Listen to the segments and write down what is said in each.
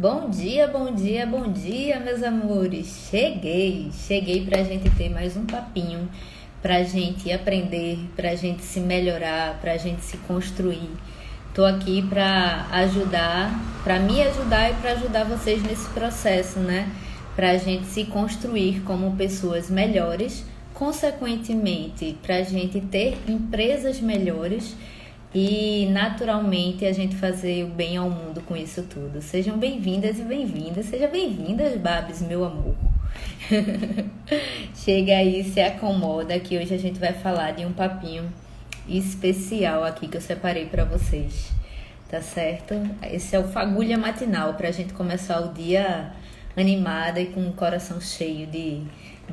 Bom dia, bom dia, bom dia, meus amores. Cheguei pra gente ter mais um papinho, pra gente aprender, pra gente se melhorar, pra gente se construir. Tô aqui pra ajudar, pra me ajudar e pra ajudar vocês nesse processo, né? Pra gente se construir como pessoas melhores, consequentemente, pra gente ter empresas melhores e naturalmente a gente fazer o bem ao mundo com isso tudo. Sejam bem-vindas e bem-vindas. Seja bem-vindas, Babs, meu amor. Chega aí, se acomoda, que hoje a gente vai falar de um papinho especial aqui que eu separei para vocês. Tá certo? Esse é o Fagulha Matinal pra gente começar o dia animada e com o coração cheio de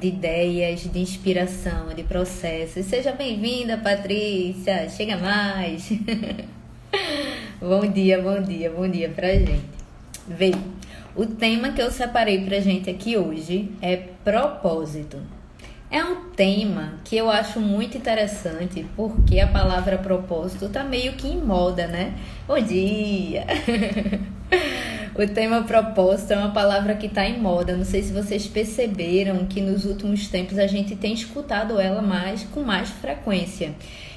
ideias, de inspiração, de processos. Seja bem-vinda, Patrícia. Chega mais. Bom dia pra gente. Vem. O tema que eu separei pra gente aqui hoje é propósito. É um tema que eu acho muito interessante porque a palavra propósito tá meio que em moda, né? Bom dia! O tema propósito é uma palavra que está em moda. Não sei se vocês perceberam que nos últimos tempos a gente tem escutado ela com mais frequência.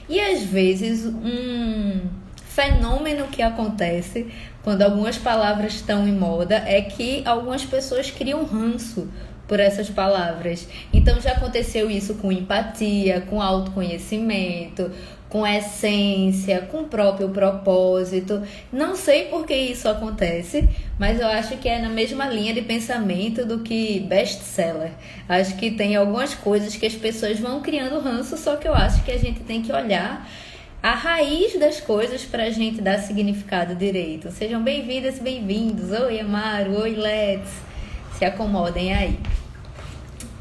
E às vezes um fenômeno que acontece quando algumas palavras estão em moda é que algumas pessoas criam ranço por essas palavras. Então já aconteceu isso com empatia, com autoconhecimento, com essência, com o próprio propósito. Não sei por que isso acontece, mas eu acho que é na mesma linha de pensamento do que best-seller. Acho que tem algumas coisas que as pessoas vão criando ranço, só que eu acho que a gente tem que olhar a raiz das coisas para a gente dar significado direito. Sejam bem-vindas e bem-vindos. Oi, Amaro. Oi, Let's. Se acomodem aí.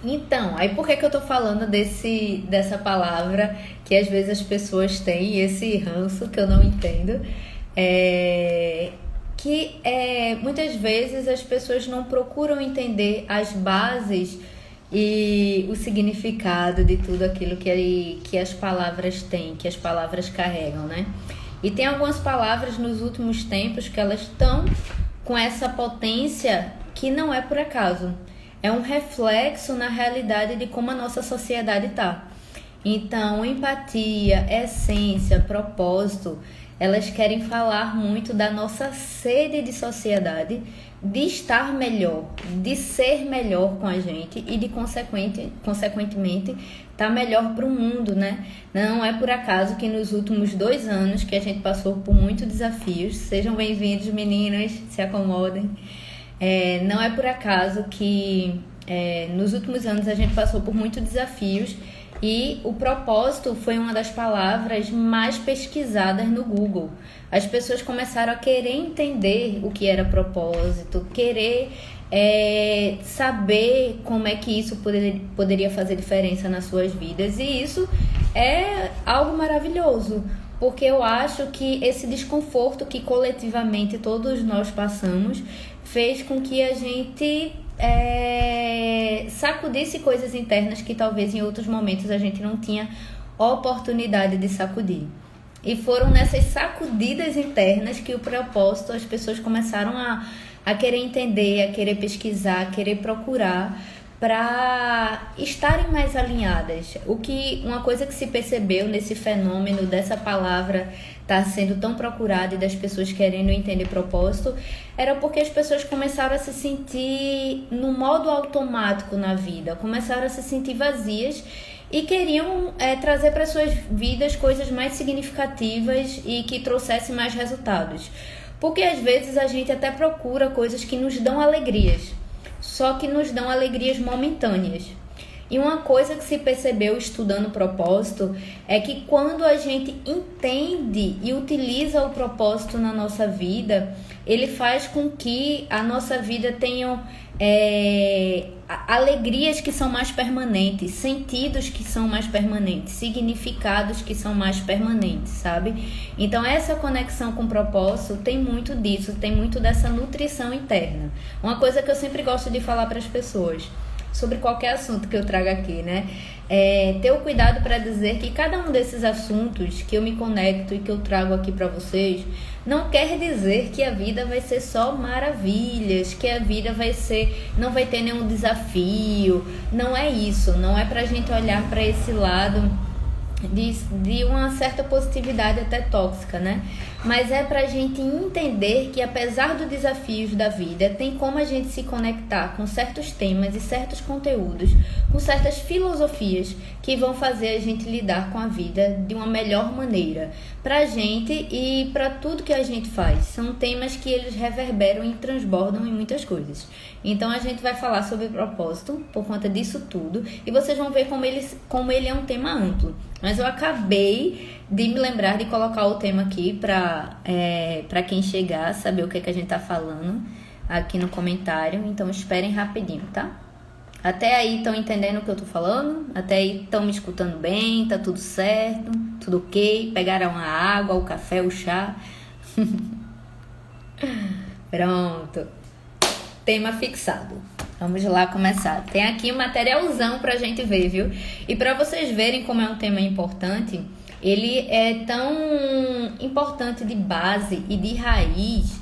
Então, aí por que eu tô falando dessa palavra que às vezes as pessoas têm, esse ranço que eu não entendo, muitas vezes as pessoas não procuram entender as bases e o significado de tudo aquilo que as palavras têm, que as palavras carregam, né? E tem algumas palavras nos últimos tempos que elas estão com essa potência que não é por acaso. É um reflexo na realidade de como a nossa sociedade está. Então, empatia, essência, propósito, elas querem falar muito da nossa sede de sociedade, de estar melhor, de ser melhor com a gente e de, consequentemente, estar melhor para o mundo, né? Não é por acaso que nos últimos 2 anos que a gente passou por muitos desafios, sejam bem-vindos, meninas, se acomodem. Não é por acaso que nos últimos anos a gente passou por muitos desafios e o propósito foi uma das palavras mais pesquisadas no Google. As pessoas começaram a querer entender o que era propósito, querer saber como é que isso poderia fazer diferença nas suas vidas, e isso é algo maravilhoso. Porque eu acho que esse desconforto que coletivamente todos nós passamos fez com que a gente sacudisse coisas internas que talvez em outros momentos a gente não tinha oportunidade de sacudir. E foram nessas sacudidas internas que o propósito, as pessoas começaram a querer entender, a querer pesquisar, a querer procurar para estarem mais alinhadas. Uma coisa que se percebeu nesse fenômeno dessa palavra estar sendo tão procurada e das pessoas querendo entender propósito, era porque as pessoas começaram a se sentir no modo automático na vida, começaram a se sentir vazias e queriam trazer para suas vidas coisas mais significativas e que trouxessem mais resultados. Porque às vezes a gente até procura coisas que nos dão alegrias, só que nos dão alegrias momentâneas. E uma coisa que se percebeu estudando o propósito é que quando a gente entende e utiliza o propósito na nossa vida, ele faz com que a nossa vida tenha alegrias que são mais permanentes, sentidos que são mais permanentes, significados que são mais permanentes, sabe? Então essa conexão com o propósito tem muito disso, tem muito dessa nutrição interna. Uma coisa que eu sempre gosto de falar para as pessoas: sobre qualquer assunto que eu traga aqui, né? Ter o cuidado para dizer que cada um desses assuntos que eu me conecto e que eu trago aqui para vocês não quer dizer que a vida vai ser só maravilhas, que a vida não vai ter nenhum desafio. Não é isso, não é pra gente olhar para esse lado de uma certa positividade até tóxica, né? Mas é pra gente entender que apesar dos desafios da vida, tem como a gente se conectar com certos temas e certos conteúdos, com certas filosofias que vão fazer a gente lidar com a vida de uma melhor maneira pra gente e pra tudo que a gente faz. São temas que eles reverberam e transbordam em muitas coisas. Então a gente vai falar sobre propósito por conta disso tudo e vocês vão ver como ele é um tema amplo. Mas eu acabei de me lembrar de colocar o tema aqui para quem chegar saber o que a gente tá falando aqui no comentário. Então esperem rapidinho, tá? Até aí estão entendendo o que eu tô falando? Até aí estão me escutando bem? Tá tudo certo? Tudo ok? Pegaram a água, o café, o chá? Pronto. Tema fixado. Vamos lá começar. Tem aqui um materialzão pra gente ver, viu? E pra vocês verem como é um tema importante, ele é tão importante de base e de raiz.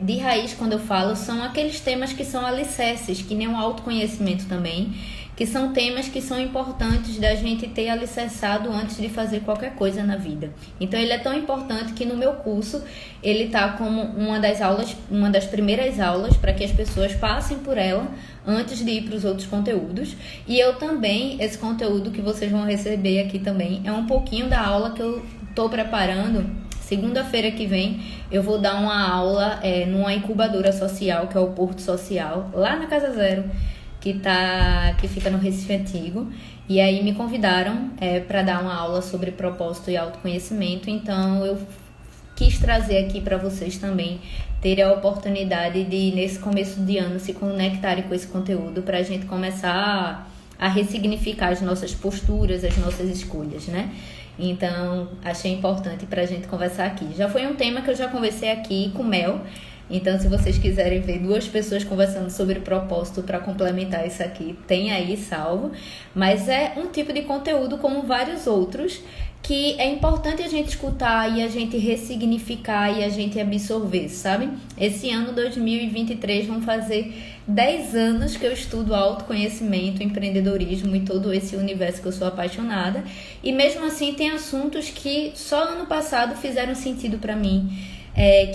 De raiz, quando eu falo, são aqueles temas que são alicerces, que nem o autoconhecimento também, que são temas que são importantes da gente ter alicerçado antes de fazer qualquer coisa na vida. Então ele é tão importante que no meu curso ele tá como uma das primeiras aulas para que as pessoas passem por ela antes de ir para os outros conteúdos. E eu também, esse conteúdo que vocês vão receber aqui também, é um pouquinho da aula que eu tô preparando. Segunda-feira que vem eu vou dar uma aula numa incubadora social, que é o Porto Social, lá na Casa Zero, que fica no Recife Antigo. E aí me convidaram para dar uma aula sobre propósito e autoconhecimento. Então eu quis trazer aqui para vocês também terem a oportunidade de, nesse começo de ano, se conectarem com esse conteúdo para a gente começar a ressignificar as nossas posturas, as nossas escolhas, né? Então, achei importante para a gente conversar aqui. Já foi um tema que eu já conversei aqui com Mel. Então, se vocês quiserem ver duas pessoas conversando sobre propósito para complementar isso aqui, tem aí salvo. Mas é um tipo de conteúdo como vários outros que é importante a gente escutar e a gente ressignificar e a gente absorver, sabe? Esse ano 2023 vão fazer 10 anos que eu estudo autoconhecimento, empreendedorismo e todo esse universo que eu sou apaixonada. E mesmo assim tem assuntos que só ano passado fizeram sentido para mim.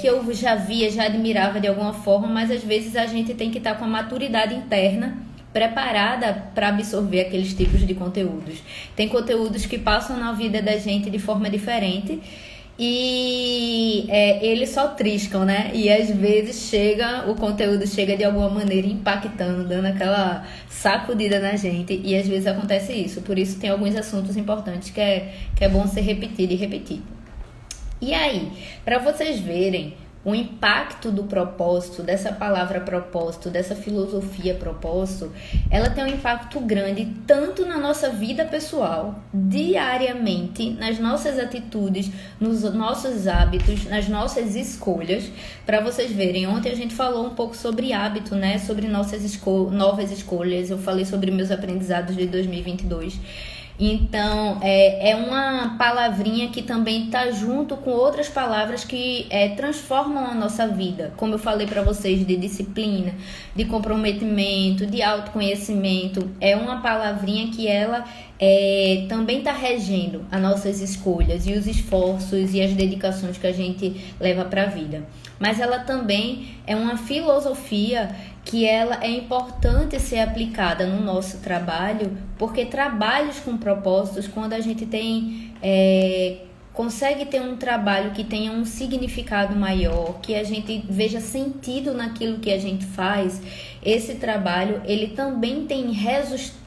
Que eu já via, já admirava de alguma forma, mas às vezes a gente tem que estar com a maturidade interna preparada para absorver aqueles tipos de conteúdos. Tem conteúdos que passam na vida da gente de forma diferente e eles só triscam, né? E às vezes o conteúdo chega de alguma maneira impactando, dando aquela sacudida na gente, e às vezes acontece isso. Por isso tem alguns assuntos importantes que é bom ser repetido e repetido. E aí, para vocês verem o impacto do propósito, dessa palavra propósito, dessa filosofia propósito, ela tem um impacto grande tanto na nossa vida pessoal, diariamente, nas nossas atitudes, nos nossos hábitos, nas nossas escolhas. Para vocês verem, ontem a gente falou um pouco sobre hábito, né? Sobre nossas novas escolhas. Eu falei sobre meus aprendizados de 2022. Então, é uma palavrinha que também está junto com outras palavras que transformam a nossa vida. Como eu falei para vocês, de disciplina, de comprometimento, de autoconhecimento. É uma palavrinha que ela também está regendo as nossas escolhas e os esforços e as dedicações que a gente leva para a vida. Mas ela também é uma filosofia que ela é importante ser aplicada no nosso trabalho, porque trabalhos com propósitos, quando a gente consegue ter um trabalho que tenha um significado maior, que a gente veja sentido naquilo que a gente faz, esse trabalho ele também tem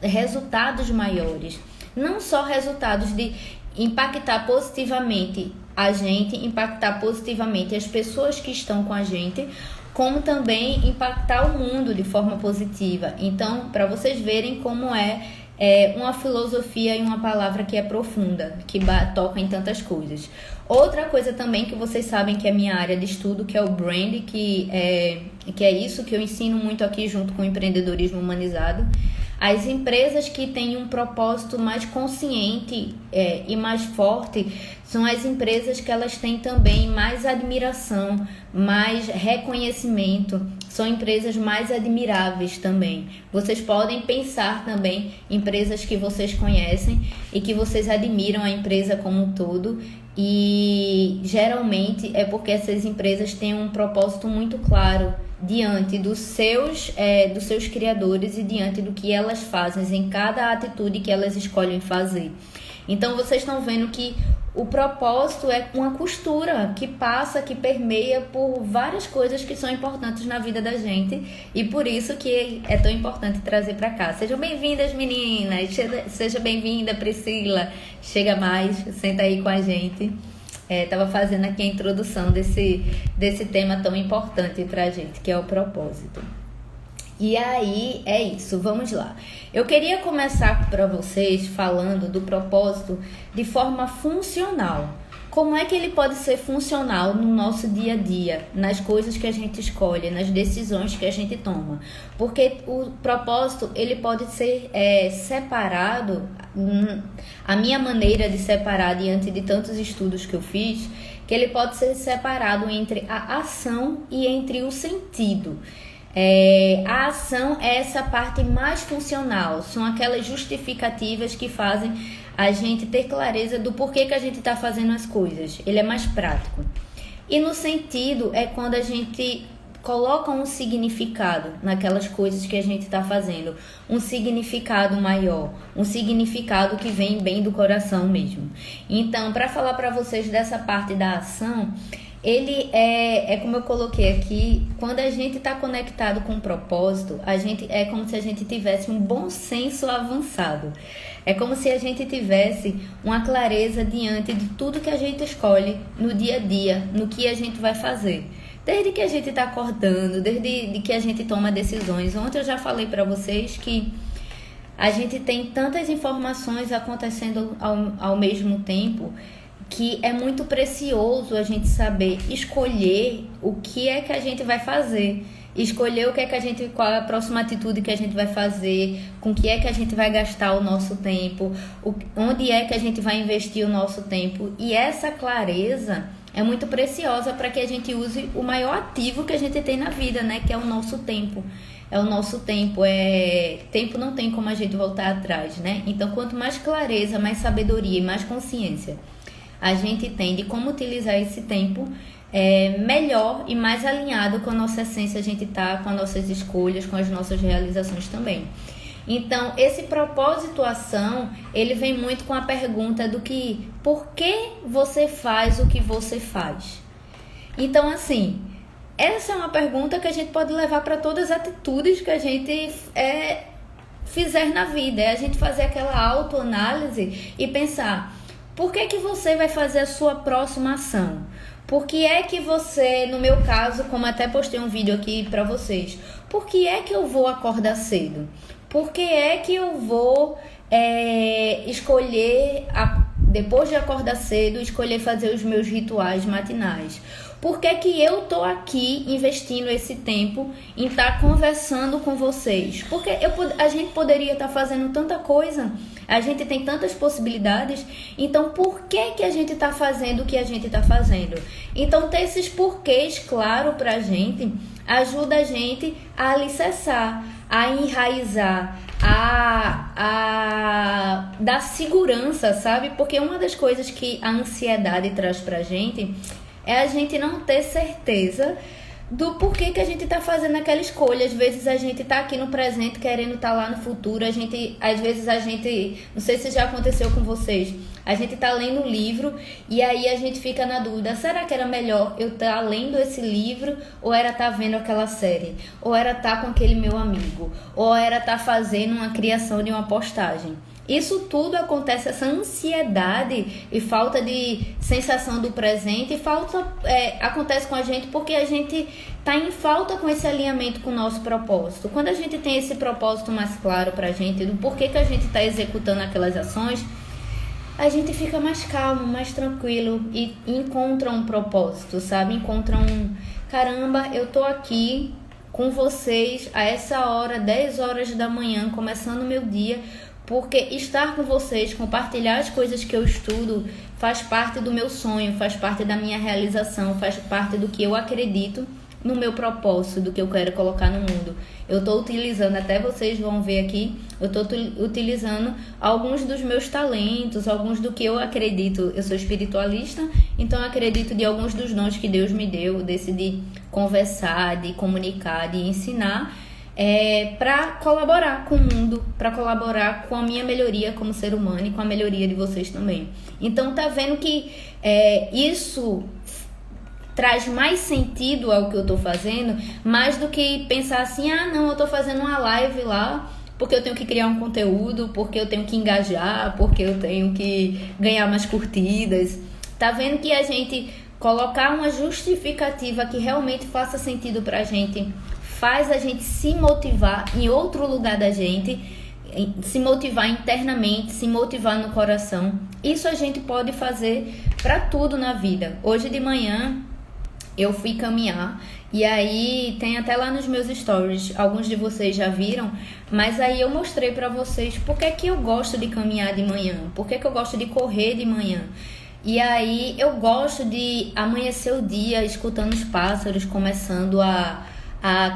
resultados maiores. Não só resultados de impactar positivamente a gente, impactar positivamente as pessoas que estão com a gente, como também impactar o mundo de forma positiva. Então, para vocês verem como uma filosofia e uma palavra que é profunda, que toca em tantas coisas. Outra coisa também que vocês sabem que é minha área de estudo, que é o brand, que é isso que eu ensino muito aqui junto com o empreendedorismo humanizado. As empresas que têm um propósito mais consciente e mais forte são as empresas que elas têm também mais admiração, mais reconhecimento, são empresas mais admiráveis também. Vocês podem pensar também em empresas que vocês conhecem e que vocês admiram a empresa como um todo, e geralmente é porque essas empresas têm um propósito muito claro diante dos seus criadores e diante do que elas fazem em cada atitude que elas escolhem fazer. Então vocês estão vendo que o propósito é uma costura que passa, que permeia por várias coisas que são importantes na vida da gente, e por isso que é tão importante trazer para cá. Sejam bem-vindas, meninas. Seja bem-vinda, Priscila. Chega mais, senta aí com a gente. Tava fazendo aqui a introdução desse tema tão importante pra gente, que é o propósito. E aí, é isso, vamos lá. Eu queria começar para vocês falando do propósito de forma funcional. Como é que ele pode ser funcional no nosso dia a dia, nas coisas que a gente escolhe, nas decisões que a gente toma? Porque o propósito, ele pode ser separado, a minha maneira de separar diante de tantos estudos que eu fiz, que ele pode ser separado entre a ação e entre o sentido. A ação é essa parte mais funcional, são aquelas justificativas que fazem a gente ter clareza do porquê que a gente está fazendo as coisas. Ele é mais prático. E no sentido é quando a gente coloca um significado naquelas coisas que a gente está fazendo, um significado maior, um significado que vem bem do coração mesmo. Então, para falar para vocês dessa parte da ação, ele é como eu coloquei aqui, quando a gente está conectado com o propósito, é como se a gente tivesse um bom senso avançado. É como se a gente tivesse uma clareza diante de tudo que a gente escolhe no dia a dia, no que a gente vai fazer. Desde que a gente está acordando, desde que a gente toma decisões. Ontem eu já falei para vocês que a gente tem tantas informações acontecendo ao mesmo tempo, que é muito precioso a gente saber escolher o que é que a gente vai fazer, escolher qual é a próxima atitude que a gente vai fazer, com que é que a gente vai gastar o nosso tempo, onde é que a gente vai investir o nosso tempo. E essa clareza é muito preciosa para que a gente use o maior ativo que a gente tem na vida, né? Que é o nosso tempo. É o nosso tempo. Tempo não tem como a gente voltar atrás, né? Então, quanto mais clareza, mais sabedoria e mais consciência a gente tem de como utilizar esse tempo, melhor e mais alinhado com a nossa essência a gente tá, com as nossas escolhas, com as nossas realizações também. Então, esse propósito ação, ele vem muito com a pergunta do que, por que você faz o que você faz? Então, assim, essa é uma pergunta que a gente pode levar para todas as atitudes que a gente fizer na vida. É a gente fazer aquela autoanálise e pensar, por que que você vai fazer a sua próxima ação? Por que é que você, no meu caso, como até postei um vídeo aqui para vocês, por que é que eu vou acordar cedo? Por que é que eu vou escolher, depois de acordar cedo, escolher fazer os meus rituais matinais? Por que que eu tô aqui investindo esse tempo em estar conversando com vocês? Porque a gente poderia estar fazendo tanta coisa, a gente tem tantas possibilidades, então por que que a gente está fazendo o que a gente está fazendo? Então ter esses porquês claro pra gente ajuda a gente a alicerçar, a enraizar, a dar segurança, sabe? Porque uma das coisas que a ansiedade traz pra gente é a gente não ter certeza do porquê que a gente tá fazendo aquela escolha. Às vezes a gente tá aqui no presente querendo estar lá no futuro. Às vezes a gente, não sei se já aconteceu com vocês, a gente tá lendo um livro e aí a gente fica na dúvida, será que era melhor eu estar lendo esse livro ou era estar vendo aquela série? Ou era estar com aquele meu amigo? Ou era estar fazendo uma criação de uma postagem? Isso tudo acontece, essa ansiedade e falta de sensação do presente, acontece com a gente porque a gente está em falta com esse alinhamento com o nosso propósito. Quando a gente tem esse propósito mais claro para a gente, do porquê que a gente está executando aquelas ações, a gente fica mais calmo, mais tranquilo e encontra um propósito, sabe? Encontra caramba, eu tô aqui com vocês a essa hora, 10 horas da manhã, começando o meu dia, porque estar com vocês, compartilhar as coisas que eu estudo, faz parte do meu sonho, faz parte da minha realização, faz parte do que eu acredito no meu propósito, do que eu quero colocar no mundo. Eu estou utilizando, até vocês vão ver aqui, eu estou utilizando alguns dos meus talentos, alguns do que eu acredito. Eu sou espiritualista, então eu acredito de alguns dos dons que Deus me deu, de conversar, de comunicar, de ensinar, para colaborar com o mundo, para colaborar com a minha melhoria como ser humano e com a melhoria de vocês também. Então tá vendo que isso traz mais sentido ao que eu tô fazendo, mais do que pensar assim, não, eu tô fazendo uma live lá porque eu tenho que criar um conteúdo, porque eu tenho que engajar, porque eu tenho que ganhar mais curtidas. Tá vendo que a gente colocar uma justificativa que realmente faça sentido pra gente, faz a gente se motivar em outro lugar da gente, se motivar internamente, se motivar no coração. Isso a gente pode fazer pra tudo na vida. Hoje de manhã eu fui caminhar e aí tem até lá nos meus stories, alguns de vocês já viram, mas aí eu mostrei pra vocês por que eu gosto de caminhar de manhã, por que eu gosto de correr de manhã. E aí eu gosto de amanhecer o dia escutando os pássaros começando a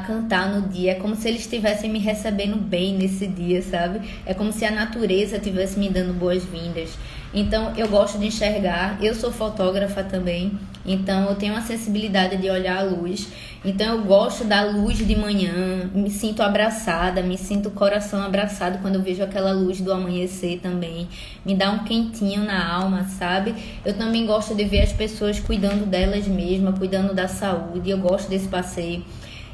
cantar no dia. É como se eles estivessem me recebendo bem nesse dia, sabe? É como se a natureza estivesse me dando boas-vindas. Então eu gosto de enxergar. Eu sou fotógrafa também, então eu tenho a sensibilidade de olhar a luz. Então eu gosto da luz de manhã, me sinto abraçada, me sinto o coração abraçado quando eu vejo aquela luz do amanhecer também. Me dá um quentinho na alma, sabe? Eu também gosto de ver as pessoas cuidando delas mesmas, cuidando da saúde. Eu gosto desse passeio.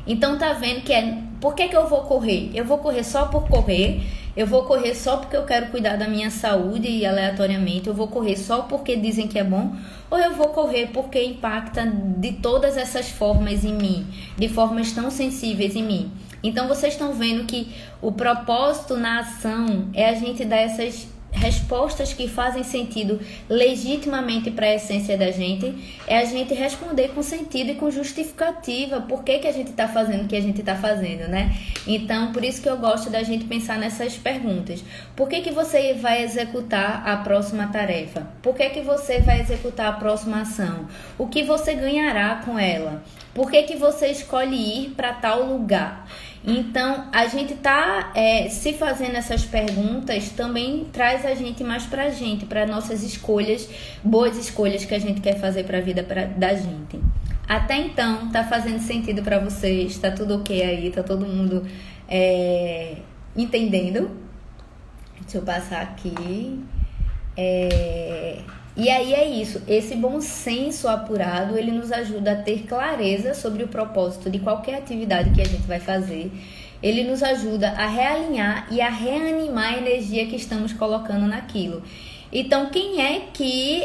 Então tá vendo que por que eu vou correr? Eu vou correr só por correr, eu vou correr só porque eu quero cuidar da minha saúde e aleatoriamente, eu vou correr só porque dizem que é bom, ou eu vou correr porque impacta de todas essas formas em mim, de formas tão sensíveis em mim. Então vocês estão vendo que o propósito na ação é a gente dar essas respostas que fazem sentido legitimamente para a essência da gente, é a gente responder com sentido e com justificativa por que a gente está fazendo o que a gente está fazendo, né? Então, por isso que eu gosto da gente pensar nessas perguntas. Por que você vai executar a próxima tarefa? Por que você vai executar a próxima ação? O que você ganhará com ela? Por que você escolhe ir para tal lugar? Então, a gente se fazendo essas perguntas também traz a gente mais pra gente, para nossas escolhas, boas escolhas que a gente quer fazer pra vida da gente. Até então, tá fazendo sentido pra vocês? Tá tudo ok aí? Tá todo mundo entendendo? Deixa eu passar aqui. E aí é isso, esse bom senso apurado, ele nos ajuda a ter clareza sobre o propósito de qualquer atividade que a gente vai fazer. Ele nos ajuda a realinhar e a reanimar a energia que estamos colocando naquilo. Então, quem é que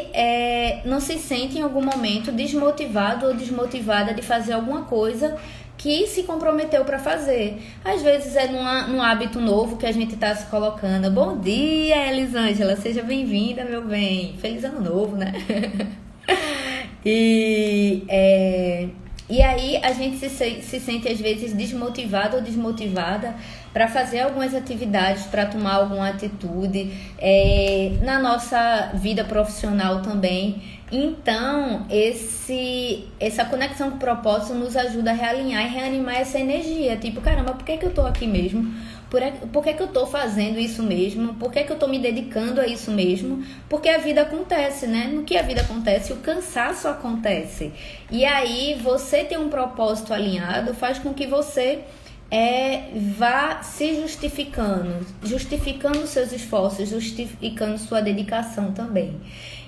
não se sente em algum momento desmotivado ou desmotivada de fazer alguma coisa que se comprometeu para fazer? Às vezes é num hábito novo que a gente está se colocando. Bom dia, Elisângela, seja bem-vinda, meu bem. Feliz ano novo, né? E aí a gente se sente às vezes desmotivado ou desmotivada para fazer algumas atividades, para tomar alguma atitude, na nossa vida profissional também. Então, essa conexão com o propósito nos ajuda a realinhar e reanimar essa energia. Tipo, caramba, por que eu tô aqui mesmo? Por que eu tô fazendo isso mesmo? Por que eu tô me dedicando a isso mesmo? Porque a vida acontece, né? No que a vida acontece, o cansaço acontece. E aí, você ter um propósito alinhado faz com que você vá se justificando seus esforços, justificando sua dedicação também.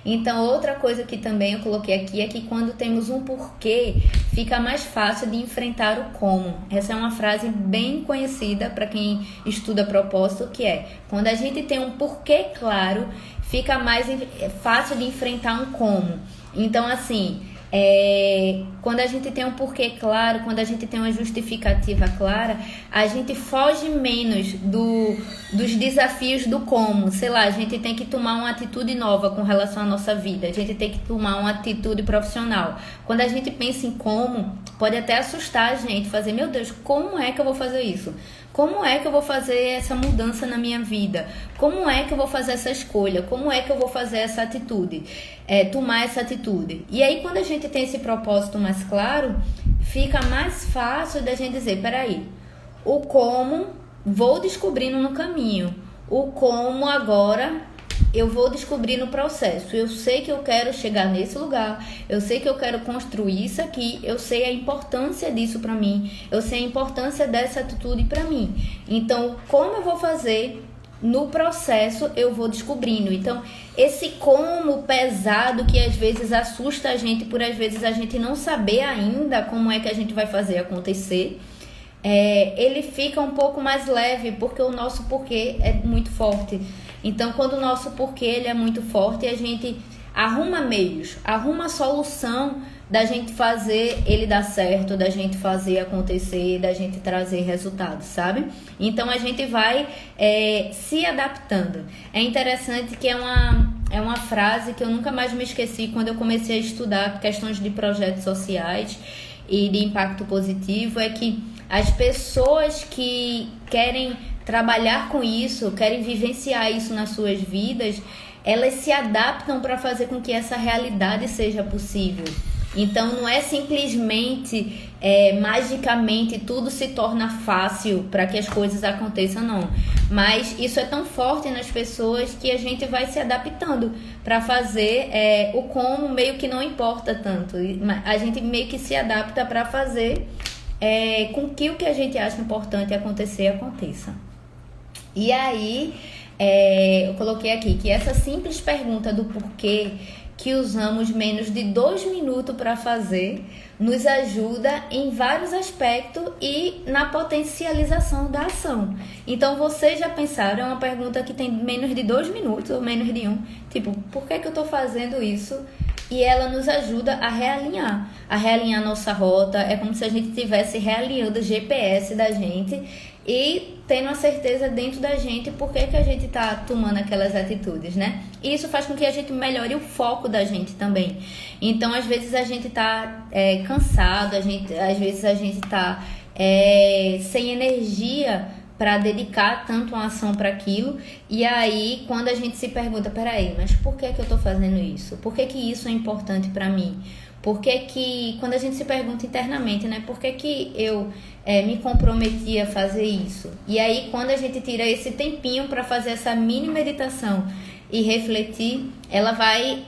Então, outra coisa que também eu coloquei aqui é que quando temos um porquê, fica mais fácil de enfrentar o como. Essa é uma frase bem conhecida para quem estuda propósito, que é: quando a gente tem um porquê claro, fica mais fácil de enfrentar um como. Então, assim, quando a gente tem um porquê claro, quando a gente tem uma justificativa clara, a gente foge menos dos desafios do como. Sei lá, a gente tem que tomar uma atitude nova com relação à nossa vida, a gente tem que tomar uma atitude profissional. Quando a gente pensa em como, pode até assustar a gente, fazer: meu Deus, como é que eu vou fazer isso? Como é que eu vou fazer essa mudança na minha vida? Como é que eu vou fazer essa escolha? Como é que eu vou fazer essa atitude? Tomar essa atitude. E aí, quando a gente tem esse propósito mais claro, fica mais fácil da gente dizer: peraí, o como vou descobrindo no caminho. O como agora eu vou descobrir no processo. Eu sei que eu quero chegar nesse lugar, eu sei que eu quero construir isso aqui, eu sei a importância disso para mim, eu sei a importância dessa atitude para mim. Então, como eu vou fazer no processo, eu vou descobrindo. Então, esse como pesado que às vezes assusta a gente, por às vezes a gente não saber ainda como é que a gente vai fazer acontecer, ele fica um pouco mais leve, porque o nosso porquê é muito forte. Então, quando o nosso porquê ele é muito forte, a gente arruma meios, arruma solução da gente fazer ele dar certo, da gente fazer acontecer, da gente trazer resultados, sabe? Então, a gente vai se adaptando. É interessante que é uma frase que eu nunca mais me esqueci quando eu comecei a estudar questões de projetos sociais e de impacto positivo, é que as pessoas que querem trabalhar com isso, querem vivenciar isso nas suas vidas, elas se adaptam para fazer com que essa realidade seja possível. Então, não é simplesmente, magicamente, tudo se torna fácil para que as coisas aconteçam, não. Mas isso é tão forte nas pessoas que a gente vai se adaptando para fazer o como meio que não importa tanto. A gente meio que se adapta para fazer com que o que a gente acha importante aconteça. E aí, eu coloquei aqui que essa simples pergunta do porquê, que usamos menos de 2 minutos para fazer, nos ajuda em vários aspectos e na potencialização da ação. Então, vocês já pensaram, é uma pergunta que tem menos de 2 minutos ou menos de 1, tipo, por que eu estou fazendo isso? E ela nos ajuda a realinhar nossa rota. É como se a gente estivesse realinhando o GPS da gente e tendo a certeza dentro da gente por que a gente está tomando aquelas atitudes, né? E isso faz com que a gente melhore o foco da gente também. Então, às vezes a gente está cansado, às vezes a gente está sem energia para dedicar tanto uma ação para aquilo. E aí, quando a gente se pergunta: peraí, mas por que eu estou fazendo isso? Por que isso é importante para mim? Por que quando a gente se pergunta internamente, né? Por que eu me comprometi a fazer isso? E aí, quando a gente tira esse tempinho para fazer essa mini meditação e refletir, ela vai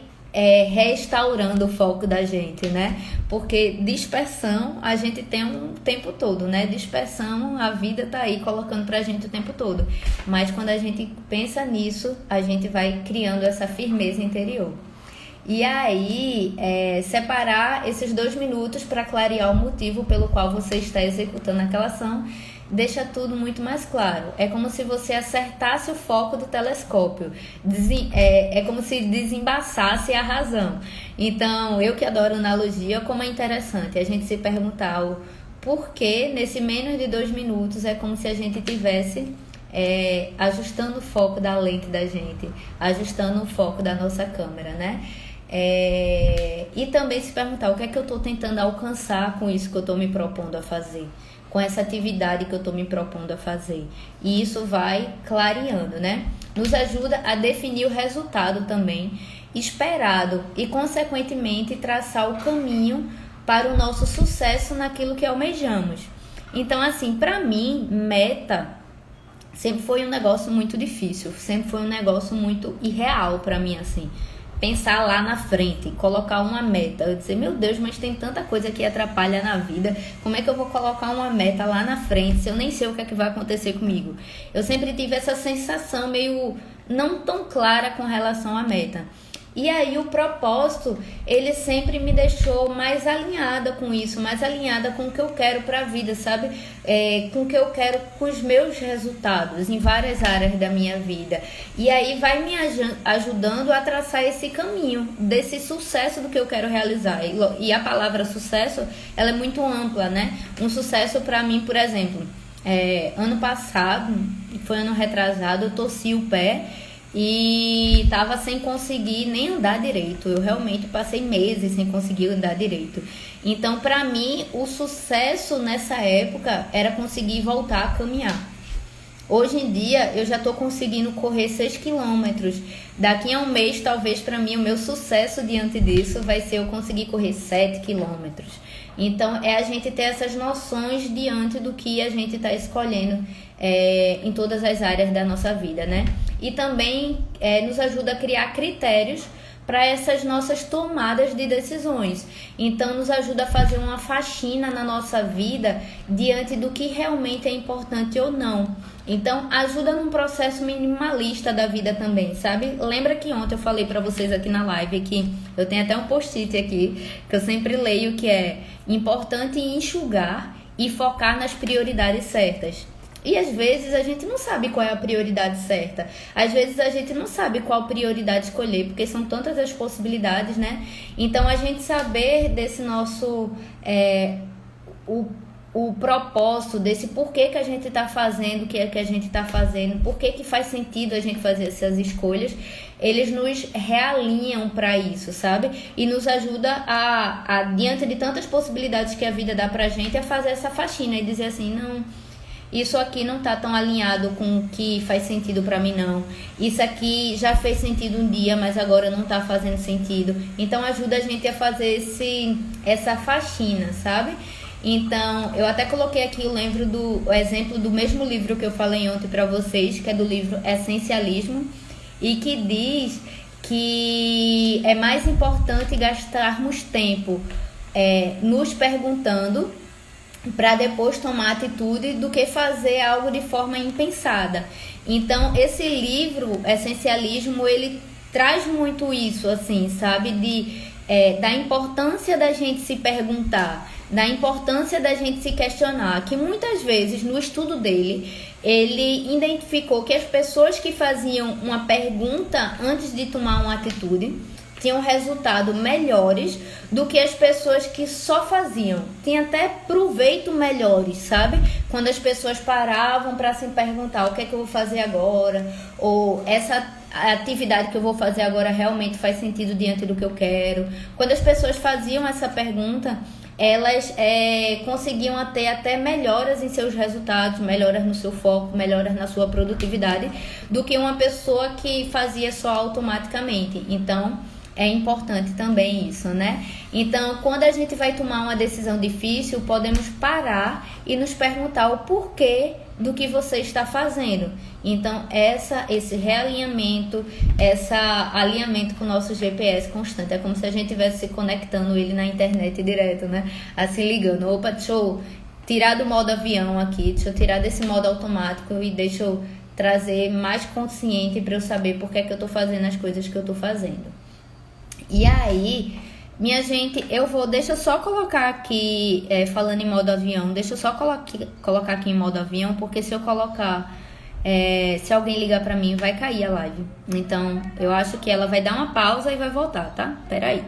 restaurando o foco da gente, né? Porque dispersão a gente tem o tempo todo, né? Dispersão, a vida tá aí colocando pra gente o tempo todo. Mas quando a gente pensa nisso, a gente vai criando essa firmeza interior. E aí, separar esses 2 minutos para clarear o motivo pelo qual você está executando aquela ação, deixa tudo muito mais claro. É como se você acertasse o foco do telescópio. É como se desembaçasse a razão. Então, eu que adoro analogia, como é interessante a gente se perguntar o porquê nesse menos de 2 minutos. É como se a gente tivesse ajustando o foco da lente da gente, ajustando o foco da nossa câmera, né? E também se perguntar o que é que eu estou tentando alcançar com isso que eu estou me propondo a fazer, com essa atividade que eu estou me propondo a fazer. E isso vai clareando, né? Nos ajuda a definir o resultado também esperado e, consequentemente, traçar o caminho para o nosso sucesso naquilo que almejamos. Então, assim, para mim, meta sempre foi um negócio muito difícil, sempre foi um negócio muito irreal para mim, assim. pensar lá na frente, colocar uma meta. Eu dizer, meu Deus, mas tem tanta coisa que atrapalha na vida, como é que eu vou colocar uma meta lá na frente se eu nem sei o que é que vai acontecer comigo? Eu sempre tive essa sensação meio não tão clara com relação à meta. E aí o propósito, ele sempre me deixou mais alinhada com isso, mais alinhada com o que eu quero para a vida, sabe? Com o que eu quero com os meus resultados em várias áreas da minha vida. E aí vai me ajudando a traçar esse caminho desse sucesso do que eu quero realizar. E a palavra sucesso, ela é muito ampla, né? Um sucesso para mim, por exemplo, ano passado, foi ano retrasado, eu torci o pé e tava sem conseguir nem andar direito. Eu realmente passei meses sem conseguir andar direito. Então, para mim, o sucesso nessa época era conseguir voltar a caminhar. Hoje em dia, eu já tô conseguindo correr 6 quilômetros. Daqui a um mês, talvez para mim, o meu sucesso diante disso vai ser eu conseguir correr 7 quilômetros. Então, é a gente ter essas noções diante do que a gente está escolhendo em todas as áreas da nossa vida, né? E também nos ajuda a criar critérios para essas nossas tomadas de decisões. Então, nos ajuda a fazer uma faxina na nossa vida diante do que realmente é importante ou não. Então, ajuda num processo minimalista da vida também, sabe? Lembra que ontem eu falei para vocês aqui na live que eu tenho até um post-it aqui, que eu sempre leio, que é importante enxugar e focar nas prioridades certas. E às vezes a gente não sabe qual é a prioridade certa. Às vezes a gente não sabe qual prioridade escolher, porque são tantas as possibilidades, né? Então a gente saber desse nosso... o propósito, desse porquê que a gente está fazendo o que é que a gente está fazendo, porquê que faz sentido a gente fazer essas escolhas, eles nos realinham para isso, sabe? E nos ajuda a, diante de tantas possibilidades que a vida dá pra gente, a fazer essa faxina e dizer assim, não... Isso aqui não tá tão alinhado com o que faz sentido pra mim, não. Isso aqui já fez sentido um dia, mas agora não tá fazendo sentido. Então, ajuda a gente a fazer essa faxina, sabe? Então, eu até coloquei aqui o exemplo do mesmo livro que eu falei ontem pra vocês, que é do livro Essencialismo, e que diz que é mais importante gastarmos tempo nos perguntando para depois tomar atitude do que fazer algo de forma impensada. Então, esse livro, Essencialismo, ele traz muito isso, assim, sabe? Da importância da gente se perguntar, da importância da gente se questionar, que muitas vezes, no estudo dele, ele identificou que as pessoas que faziam uma pergunta antes de tomar uma atitude tinham resultados melhores do que as pessoas que só faziam. Tinha até proveito melhores, sabe? Quando as pessoas paravam para se perguntar o que é que eu vou fazer agora, ou essa atividade que eu vou fazer agora realmente faz sentido diante do que eu quero. Quando as pessoas faziam essa pergunta, elas conseguiam ter até melhoras em seus resultados, melhoras no seu foco, melhoras na sua produtividade, do que uma pessoa que fazia só automaticamente. Então, é importante também isso, né? Então, quando a gente vai tomar uma decisão difícil, podemos parar e nos perguntar o porquê do que você está fazendo. Então, esse realinhamento, esse alinhamento com o nosso GPS constante, é como se a gente estivesse se conectando ele na internet direto, né? Assim, ligando, opa, deixa eu tirar do modo avião aqui, deixa eu tirar desse modo automático e deixa eu trazer mais consciente para eu saber por que é que eu estou fazendo as coisas que eu estou fazendo. E aí, minha gente, deixa eu só colocar aqui, falando em modo avião, deixa eu só colocar aqui em modo avião, porque se eu colocar, se alguém ligar pra mim, vai cair a live. Então, eu acho que ela vai dar uma pausa e vai voltar, tá? Pera aí.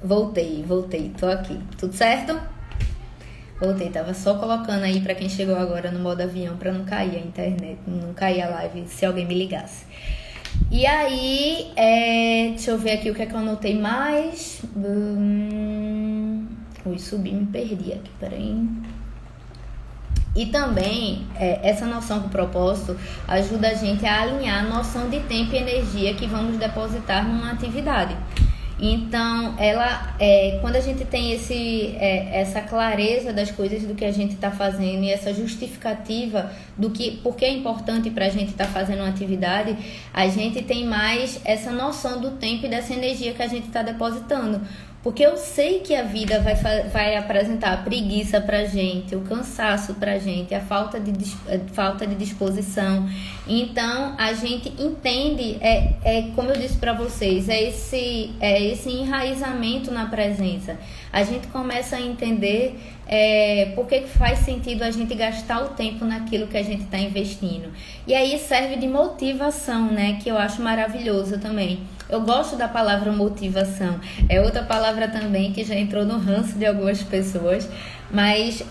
Voltei, tô aqui. Tudo certo? Voltei, tava só colocando aí pra quem chegou agora no modo avião, pra não cair a internet, não cair a live se alguém me ligasse. E aí, deixa eu ver aqui o que é que eu anotei mais. Subi, me perdi aqui, peraí. E também, essa noção do propósito ajuda a gente a alinhar a noção de tempo e energia que vamos depositar numa atividade. Então, quando a gente tem essa clareza das coisas do que a gente está fazendo e essa justificativa do que, porque é importante para a gente estar fazendo uma atividade, a gente tem mais essa noção do tempo e dessa energia que a gente está depositando. Porque eu sei que a vida vai apresentar a preguiça pra gente, o cansaço pra gente, a falta de disposição. Então, a gente entende, como eu disse pra vocês, esse enraizamento na presença. A gente começa a entender por que faz sentido a gente gastar o tempo naquilo que a gente está investindo. E aí serve de motivação, né? Que eu acho maravilhoso também. Eu gosto da palavra motivação. É outra palavra também que já entrou no ranço de algumas pessoas. Mas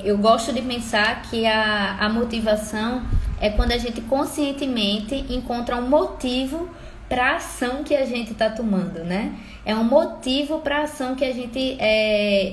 eu gosto de pensar que a motivação é quando a gente conscientemente encontra um motivo para a ação que a gente está tomando, né? É um motivo para a ação que a gente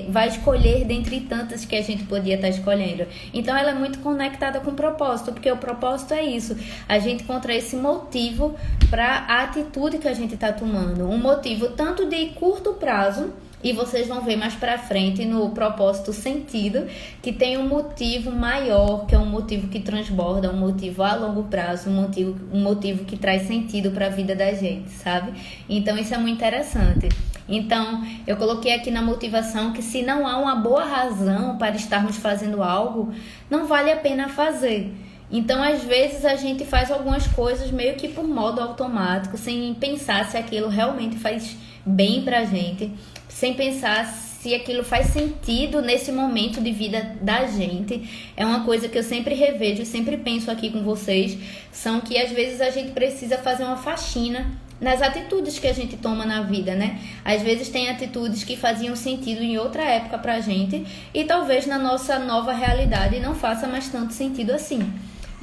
vai escolher dentre tantas que a gente podia estar escolhendo. Então, ela é muito conectada com o propósito, porque o propósito é isso. A gente encontra esse motivo para a atitude que a gente está tomando. Um motivo tanto de curto prazo, e vocês vão ver mais pra frente no propósito sentido, que tem um motivo maior, que é um motivo que transborda, um motivo a longo prazo, um motivo que traz sentido para a vida da gente, sabe? Então isso é muito interessante. Então eu coloquei aqui na motivação que se não há uma boa razão para estarmos fazendo algo, não vale a pena fazer. Então, às vezes, a gente faz algumas coisas meio que por modo automático, sem pensar se aquilo realmente faz bem pra gente, sem pensar se aquilo faz sentido nesse momento de vida da gente. É uma coisa que eu sempre revejo, sempre penso aqui com vocês, são que às vezes a gente precisa fazer uma faxina nas atitudes que a gente toma na vida, né? Às vezes tem atitudes que faziam sentido em outra época pra gente e talvez na nossa nova realidade não faça mais tanto sentido assim.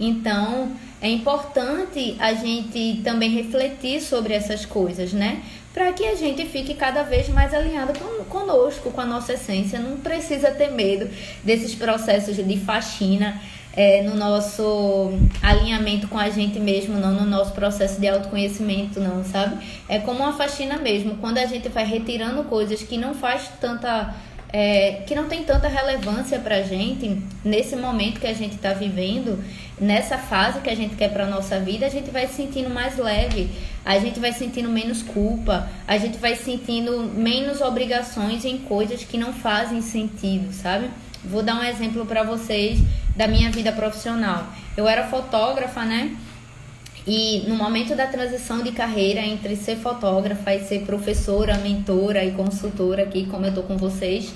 Então, é importante a gente também refletir sobre essas coisas, né? Para que a gente fique cada vez mais alinhado conosco, com a nossa essência. Não precisa ter medo desses processos de faxina no nosso alinhamento com a gente mesmo, não no nosso processo de autoconhecimento, não, sabe? É como uma faxina mesmo, quando a gente vai retirando coisas que não faz tanta... que não tem tanta relevância pra gente, nesse momento que a gente tá vivendo, nessa fase que a gente quer pra nossa vida, a gente vai se sentindo mais leve, a gente vai sentindo menos culpa, a gente vai sentindo menos obrigações em coisas que não fazem sentido, sabe? Vou dar um exemplo pra vocês da minha vida profissional. Eu era fotógrafa, né? E no momento da transição de carreira entre ser fotógrafa e ser professora, mentora e consultora aqui, como eu tô com vocês,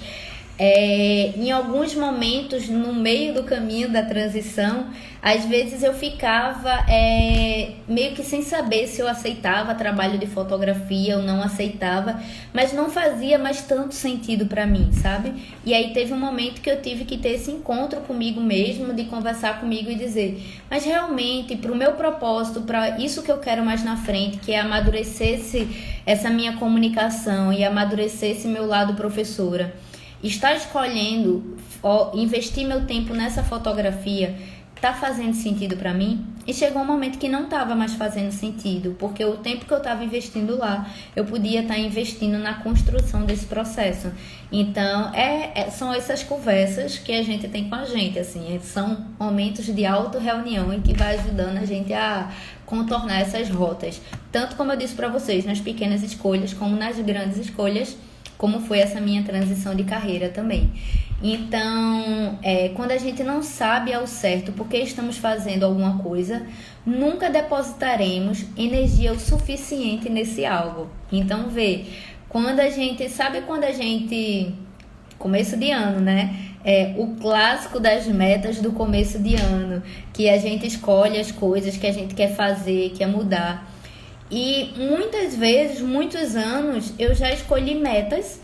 em alguns momentos no meio do caminho da transição, às vezes eu ficava meio que sem saber se eu aceitava trabalho de fotografia ou não aceitava, mas não fazia mais tanto sentido pra mim, sabe? E aí teve um momento que eu tive que ter esse encontro comigo mesmo, de conversar comigo e dizer, mas realmente pro meu propósito, para isso que eu quero mais na frente, que é amadurecer essa minha comunicação e amadurecer esse meu lado professora, estar escolhendo investir meu tempo nessa fotografia tá fazendo sentido pra mim? E chegou um momento que não tava mais fazendo sentido, porque o tempo que eu tava investindo lá, eu podia estar investindo na construção desse processo. Então, são essas conversas que a gente tem com a gente, assim, são momentos de auto-reunião em que vai ajudando a gente a contornar essas rotas. Tanto como eu disse pra vocês, nas pequenas escolhas, como nas grandes escolhas, como foi essa minha transição de carreira também. Então, quando a gente não sabe ao certo por que estamos fazendo alguma coisa, nunca depositaremos energia o suficiente nesse algo. Então, quando a gente... Sabe quando a gente... Começo de ano, né? O clássico das metas do começo de ano, que a gente escolhe as coisas que a gente quer fazer, quer mudar. E muitas vezes, muitos anos, eu já escolhi metas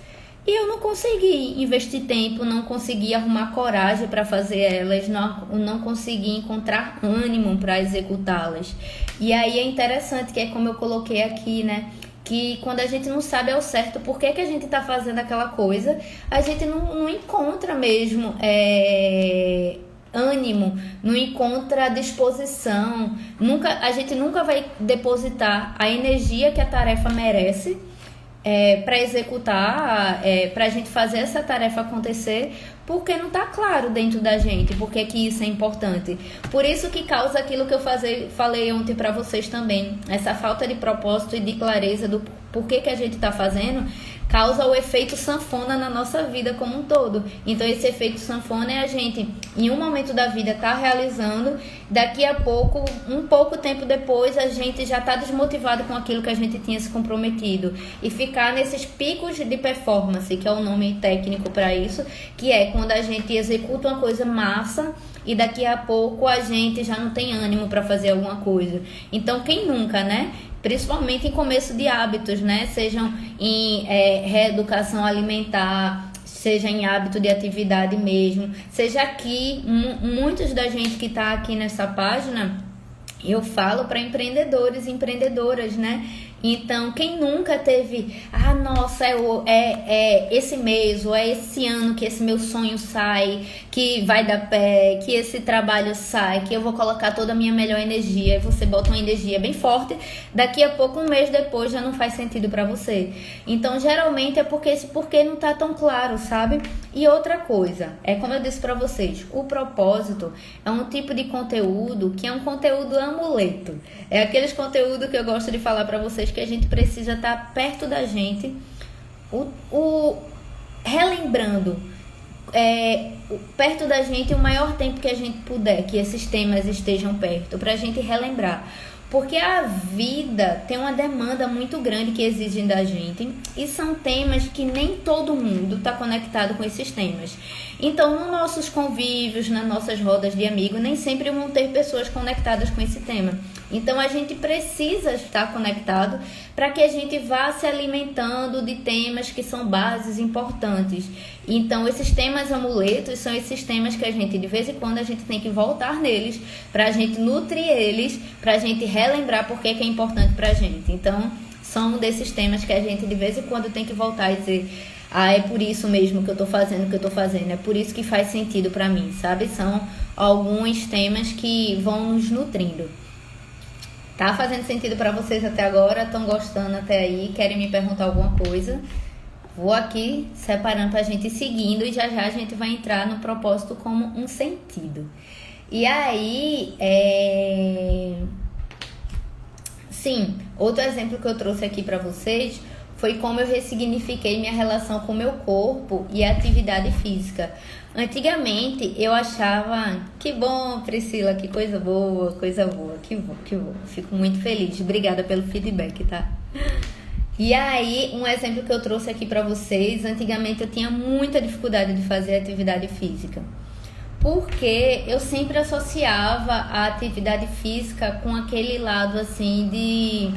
e eu não consegui investir tempo, não consegui arrumar coragem para fazer elas, não consegui encontrar ânimo para executá-las. E aí é interessante, que é como eu coloquei aqui, né? Que quando a gente não sabe ao certo por que a gente está fazendo aquela coisa, a gente não encontra mesmo... ânimo, não encontra disposição, a gente nunca vai depositar a energia que a tarefa merece para executar, para a gente fazer essa tarefa acontecer, porque não está claro dentro da gente, porque que isso é importante. Por isso que causa aquilo que eu falei ontem para vocês também, essa falta de propósito e de clareza do porquê que a gente está fazendo, causa o efeito sanfona na nossa vida como um todo. Então esse efeito sanfona é a gente, em um momento da vida, tá realizando, daqui a pouco, um pouco tempo depois, a gente já tá desmotivado com aquilo que a gente tinha se comprometido. E ficar nesses picos de performance, que é o nome técnico para isso, que é quando a gente executa uma coisa massa e daqui a pouco a gente já não tem ânimo para fazer alguma coisa. Então quem nunca, né? Principalmente em começo de hábitos, né? Sejam em reeducação alimentar, seja em hábito de atividade mesmo, seja aqui, muitos da gente que está aqui nessa página, eu falo para empreendedores e empreendedoras, né? Então, quem nunca teve, nossa, é esse mês ou é esse ano que esse meu sonho sai, que vai dar pé, que esse trabalho sai, que eu vou colocar toda a minha melhor energia, e você bota uma energia bem forte, daqui a pouco, um mês depois, já não faz sentido para você. Então, geralmente é porque esse porquê não tá tão claro, sabe? E outra coisa, é como eu disse para vocês, o propósito é um tipo de conteúdo que é um conteúdo amuleto. É aqueles conteúdos que eu gosto de falar para vocês que a gente precisa estar perto da gente, relembrando perto da gente o maior tempo que a gente puder, que esses temas estejam perto, para a gente relembrar. Porque a vida tem uma demanda muito grande que exigem da gente e são temas que nem todo mundo está conectado com esses temas. Então, nos nossos convívios, nas nossas rodas de amigos, nem sempre vão ter pessoas conectadas com esse tema. Então, a gente precisa estar conectado para que a gente vá se alimentando de temas que são bases importantes. Então, esses temas amuletos são esses temas que a gente, de vez em quando, a gente tem que voltar neles, para a gente nutrir eles, para a gente relembrar por que é importante para a gente. Então, são desses temas que a gente, de vez em quando, tem que voltar e dizer... é por isso mesmo que eu tô fazendo o que eu tô fazendo, é por isso que faz sentido pra mim, sabe? São alguns temas que vão nos nutrindo. Tá fazendo sentido pra vocês até agora? Estão gostando até aí? Querem me perguntar alguma coisa? Vou aqui separando pra gente ir seguindo e já já a gente vai entrar no propósito como um sentido. E aí, sim, outro exemplo que eu trouxe aqui pra vocês foi como eu ressignifiquei minha relação com o meu corpo e a atividade física. Antigamente, eu achava... Que bom, Priscila, que coisa boa, que bom. Fico muito feliz. Obrigada pelo feedback, tá? E aí, um exemplo que eu trouxe aqui pra vocês. Antigamente, eu tinha muita dificuldade de fazer atividade física. Porque eu sempre associava a atividade física com aquele lado, assim, de...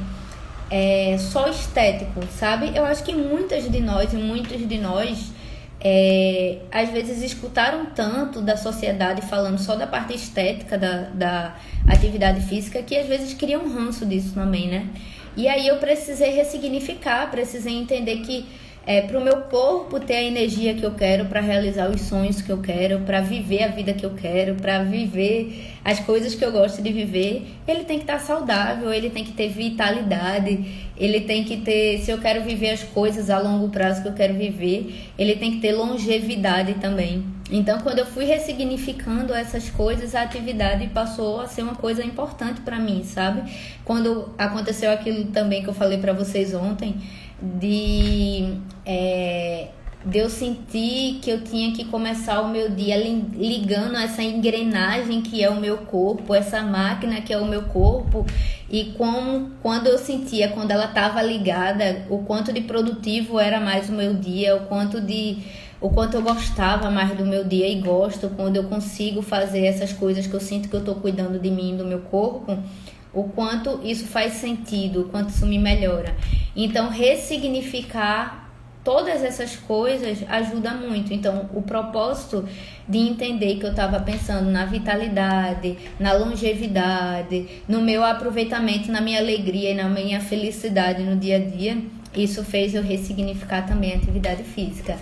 só estético, sabe? Eu acho que muitos de nós às vezes escutaram tanto da sociedade falando só da parte estética da atividade física que às vezes criam um ranço disso também, né? E aí eu precisei ressignificar, precisei entender que para o meu corpo ter a energia que eu quero, para realizar os sonhos que eu quero, para viver a vida que eu quero, para viver as coisas que eu gosto de viver, ele tem que estar saudável, ele tem que ter vitalidade, ele tem que ter, se eu quero viver as coisas a longo prazo que eu quero viver, ele tem que ter longevidade também. Então, quando eu fui ressignificando essas coisas, a atividade passou a ser uma coisa importante para mim, sabe? Quando aconteceu aquilo também que eu falei para vocês ontem, de eu sentir que eu tinha que começar o meu dia ligando essa engrenagem que é o meu corpo, essa máquina que é o meu corpo, e quando eu sentia, quando ela estava ligada, o quanto de produtivo era mais o meu dia, o quanto eu gostava mais do meu dia e gosto quando eu consigo fazer essas coisas que eu sinto que eu estou cuidando de mim, do meu corpo, o quanto isso faz sentido, o quanto isso me melhora. Então, ressignificar todas essas coisas ajuda muito. Então, o propósito de entender que eu estava pensando na vitalidade, na longevidade, no meu aproveitamento, na minha alegria e na minha felicidade no dia a dia, isso fez eu ressignificar também a atividade física.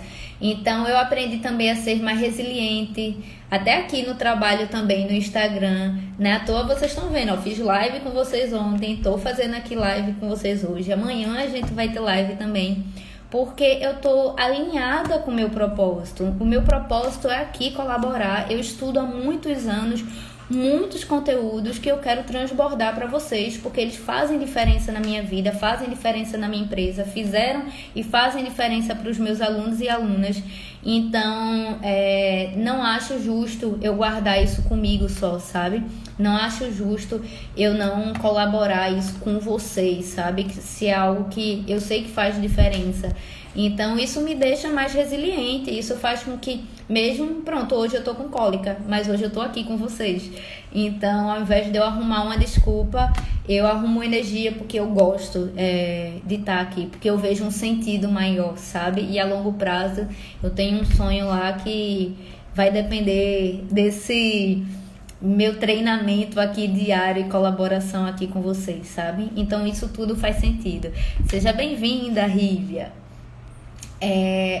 Então eu aprendi também a ser mais resiliente, até aqui no trabalho também, no Instagram, né? À toa vocês estão vendo, eu fiz live com vocês ontem, tô fazendo aqui live com vocês hoje, amanhã a gente vai ter live também, porque eu tô alinhada com o meu propósito. O meu propósito é aqui colaborar. Eu estudo há muitos anos, muitos conteúdos que eu quero transbordar para vocês, porque eles fazem diferença na minha vida, fazem diferença na minha empresa, fizeram e fazem diferença para os meus alunos e alunas. Então, não acho justo eu guardar isso comigo só, sabe? Não acho justo eu não colaborar isso com vocês, sabe? Se é algo que eu sei que faz diferença. Então, isso me deixa mais resiliente, isso faz com que, mesmo, pronto, hoje eu tô com cólica, mas hoje eu tô aqui com vocês. Então, ao invés de eu arrumar uma desculpa, eu arrumo energia porque eu gosto de estar aqui, porque eu vejo um sentido maior, sabe? E a longo prazo, eu tenho um sonho lá que vai depender desse meu treinamento aqui diário e colaboração aqui com vocês, sabe? Então, isso tudo faz sentido. Seja bem-vinda, Rívia.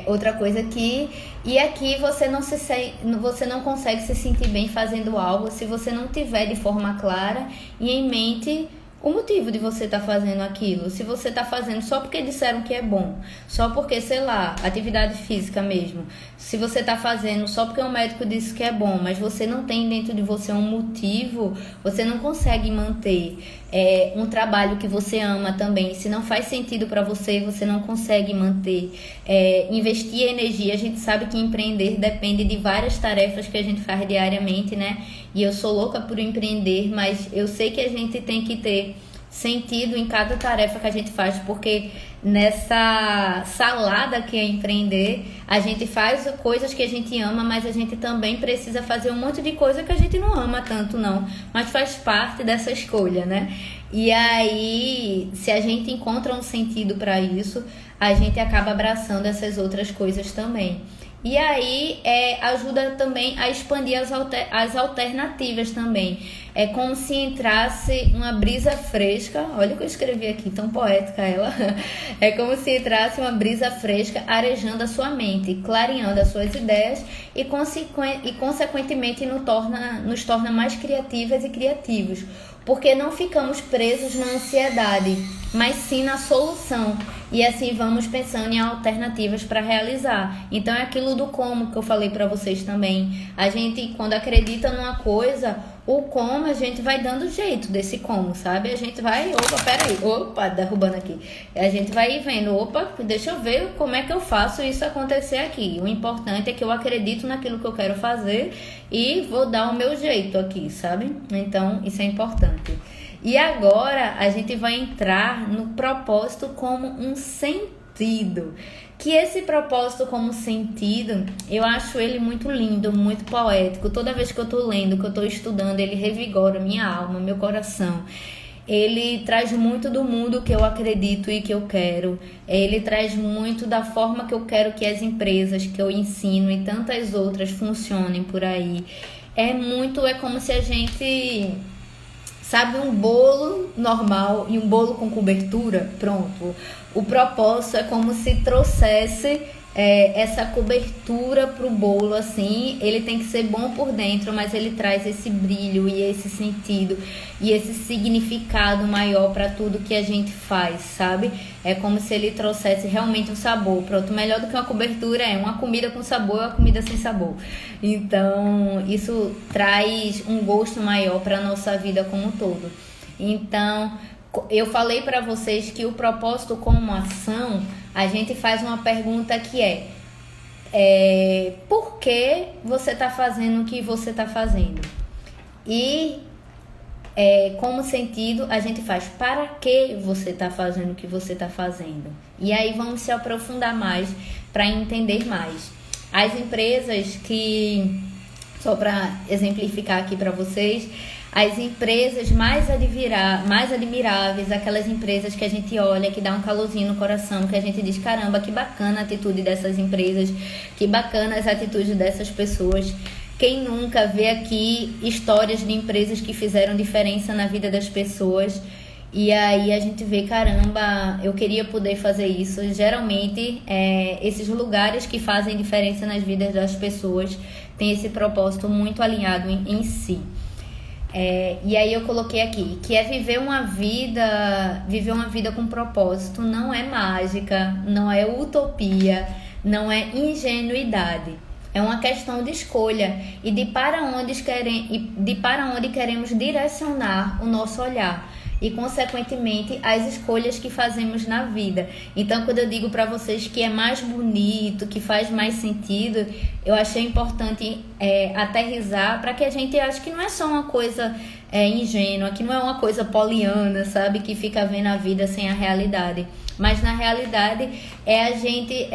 Outra coisa que... E aqui você não consegue se sentir bem fazendo algo se você não tiver de forma clara e em mente o motivo de você estar fazendo aquilo. Se você está fazendo só porque disseram que é bom, só porque, sei lá, atividade física mesmo. Se você está fazendo só porque o médico disse que é bom, mas você não tem dentro de você um motivo, você não consegue manter um trabalho que você ama também. Se não faz sentido para você, você não consegue manter. Investir energia, a gente sabe que empreender depende de várias tarefas que a gente faz diariamente, né? E eu sou louca por empreender, mas eu sei que a gente tem que ter sentido em cada tarefa que a gente faz, porque nessa salada que é empreender, a gente faz coisas que a gente ama, mas a gente também precisa fazer um monte de coisa que a gente não ama tanto não, mas faz parte dessa escolha, né? E aí, se a gente encontra um sentido para isso, a gente acaba abraçando essas outras coisas também. E aí ajuda também a expandir as alternativas também. É como se entrasse uma brisa fresca. Olha o que eu escrevi aqui, tão poética ela. É como se entrasse uma brisa fresca arejando a sua mente, clareando as suas ideias e consequentemente nos torna mais criativas e criativos. Porque não ficamos presos na ansiedade, mas sim na solução. E assim vamos pensando em alternativas para realizar. Então é aquilo do como que eu falei para vocês também. A gente, quando acredita numa coisa, o como a gente vai dando jeito desse como, sabe? A gente vai, derrubando aqui. A gente vai vendo, deixa eu ver como é que eu faço isso acontecer aqui. O importante é que eu acredito naquilo que eu quero fazer e vou dar o meu jeito aqui, sabe? Então, isso é importante. E agora a gente vai entrar no propósito como um sentido. Que esse propósito como sentido, eu acho ele muito lindo, muito poético. Toda vez que eu tô lendo, que eu tô estudando, ele revigora minha alma, meu coração. Ele traz muito do mundo que eu acredito e que eu quero. Ele traz muito da forma que eu quero que as empresas que eu ensino e tantas outras funcionem por aí. É como se a gente... Sabe, um bolo normal e um bolo com cobertura, pronto. O propósito é como se trouxesse essa cobertura pro bolo, assim. Ele tem que ser bom por dentro, mas ele traz esse brilho e esse sentido e esse significado maior para tudo que a gente faz, sabe? É como se ele trouxesse realmente um sabor. Pronto, melhor do que uma cobertura é uma comida com sabor ou uma comida sem sabor. Então, isso traz um gosto maior para nossa vida como um todo. Então, eu falei para vocês que o propósito como ação, a gente faz uma pergunta que por que você está fazendo o que você está fazendo? E como sentido, a gente faz para que você está fazendo o que você está fazendo. E aí vamos se aprofundar mais para entender mais. As empresas que, só para exemplificar aqui para vocês, as empresas mais admiráveis, aquelas empresas que a gente olha, que dá um calorzinho no coração, que a gente diz, caramba, que bacana a atitude dessas empresas, que bacana as atitudes dessas pessoas. Quem nunca vê aqui histórias de empresas que fizeram diferença na vida das pessoas? E aí a gente vê, caramba, eu queria poder fazer isso. Geralmente, esses lugares que fazem diferença nas vidas das pessoas têm esse propósito muito alinhado em si. E aí eu coloquei aqui, que é viver uma vida com propósito. Não é mágica, não é utopia, não é ingenuidade. É uma questão de escolha e de para onde queremos direcionar o nosso olhar e, consequentemente, as escolhas que fazemos na vida. Então, quando eu digo para vocês que é mais bonito, que faz mais sentido, eu achei importante aterrissar para que a gente ache que não é só uma coisa ingênua, que não é uma coisa poliana, sabe? Que fica vendo a vida sem a realidade. Mas, na realidade, a gente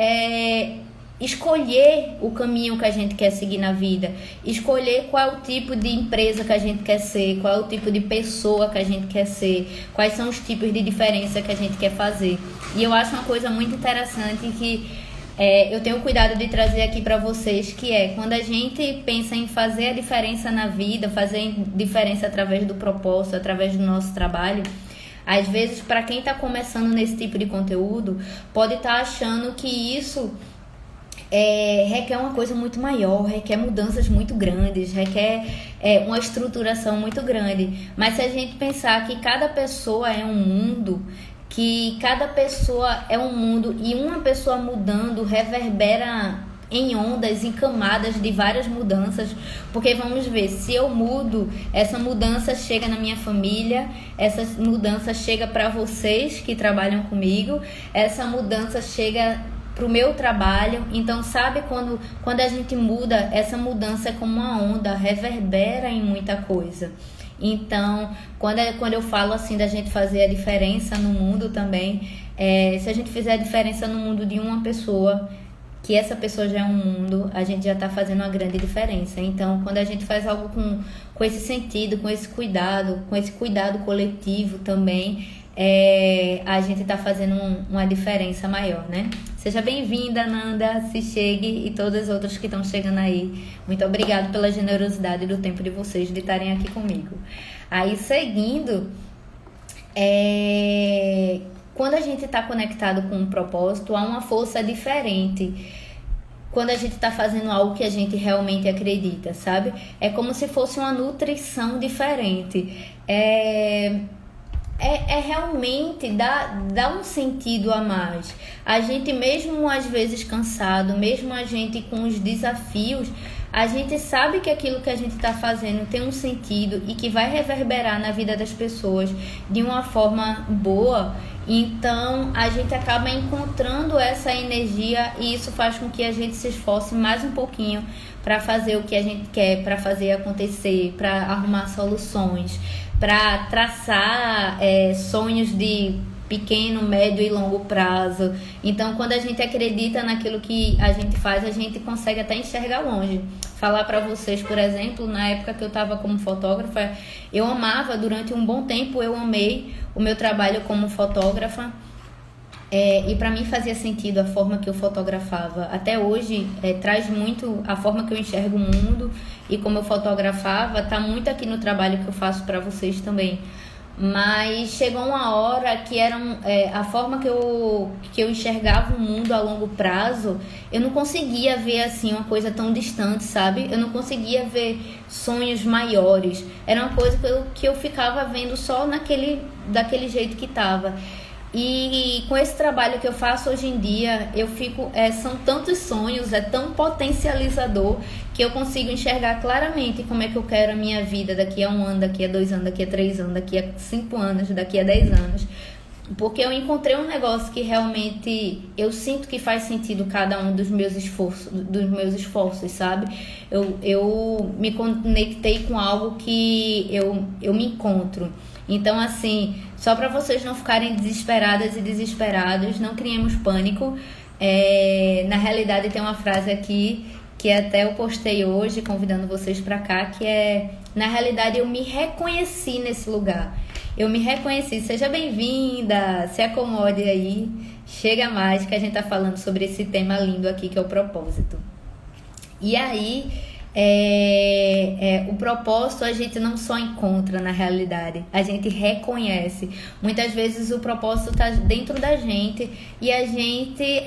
escolher o caminho que a gente quer seguir na vida, escolher qual é o tipo de empresa que a gente quer ser, qual é o tipo de pessoa que a gente quer ser, quais são os tipos de diferença que a gente quer fazer. E eu acho uma coisa muito interessante que eu tenho cuidado de trazer aqui para vocês, que quando a gente pensa em fazer a diferença na vida, fazer diferença através do propósito, através do nosso trabalho, às vezes, para quem está começando nesse tipo de conteúdo, pode estar achando que isso requer uma coisa muito maior, requer mudanças muito grandes, requer uma estruturação muito grande. Mas se a gente pensar que cada pessoa é um mundo, que cada pessoa é um mundo e uma pessoa mudando reverbera em ondas, em camadas de várias mudanças, porque vamos ver, se eu mudo, essa mudança chega na minha família, essa mudança chega para vocês que trabalham comigo, essa mudança chega pro meu trabalho. Então, sabe, quando a gente muda, essa mudança é como uma onda, reverbera em muita coisa. Então, quando eu falo assim da gente fazer a diferença no mundo também, se a gente fizer a diferença no mundo de uma pessoa, que essa pessoa já é um mundo, a gente já está fazendo uma grande diferença. Então, quando a gente faz algo com esse sentido, com esse cuidado coletivo também, a gente está fazendo uma diferença maior, né? Seja bem-vinda, Nanda, se chegue, e todas as outras que estão chegando aí. Muito obrigada pela generosidade do tempo de vocês de estarem aqui comigo. Aí, seguindo, quando a gente está conectado com um propósito, há uma força diferente. Quando a gente está fazendo algo que a gente realmente acredita, sabe? É como se fosse uma nutrição diferente. Realmente dá um sentido a mais. A gente, mesmo às vezes cansado, mesmo a gente com os desafios, a gente sabe que aquilo que a gente está fazendo tem um sentido e que vai reverberar na vida das pessoas de uma forma boa. Então a gente acaba encontrando essa energia e isso faz com que a gente se esforce mais um pouquinho para fazer o que a gente quer, para fazer acontecer, para arrumar soluções, para traçar sonhos de pequeno, médio e longo prazo. Então, quando a gente acredita naquilo que a gente faz, a gente consegue até enxergar longe. Falar para vocês, por exemplo, na época que eu estava como fotógrafa, eu amava, durante um bom tempo, eu amei o meu trabalho como fotógrafa. E para mim fazia sentido a forma que eu fotografava. Até hoje traz muito a forma que eu enxergo o mundo e como eu fotografava, tá muito aqui no trabalho que eu faço para vocês também. Mas chegou uma hora que a forma que eu enxergava o mundo a longo prazo, eu não conseguia ver assim uma coisa tão distante, sabe? Eu não conseguia ver sonhos maiores. Era uma coisa que eu ficava vendo só daquele jeito que estava. E com esse trabalho que eu faço hoje em dia, são tantos sonhos, é tão potencializador que eu consigo enxergar claramente como é que eu quero a minha vida daqui a 1 ano, daqui a 2 anos, daqui a 3 anos, daqui a 5 anos, daqui a 10 anos. Porque eu encontrei um negócio que realmente eu sinto que faz sentido cada um dos meus esforços, sabe? Eu me conectei com algo que eu me encontro. Então, assim, só para vocês não ficarem desesperadas e desesperados, não criemos pânico. Na realidade, tem uma frase aqui que até eu postei hoje, convidando vocês para cá, que na realidade, eu me reconheci nesse lugar. Eu me reconheci. Seja bem-vinda, se acomode aí, chega mais, que a gente tá falando sobre esse tema lindo aqui, que é o propósito. E aí, o propósito a gente não só encontra na realidade, a gente reconhece. Muitas vezes o propósito está dentro da gente e a gente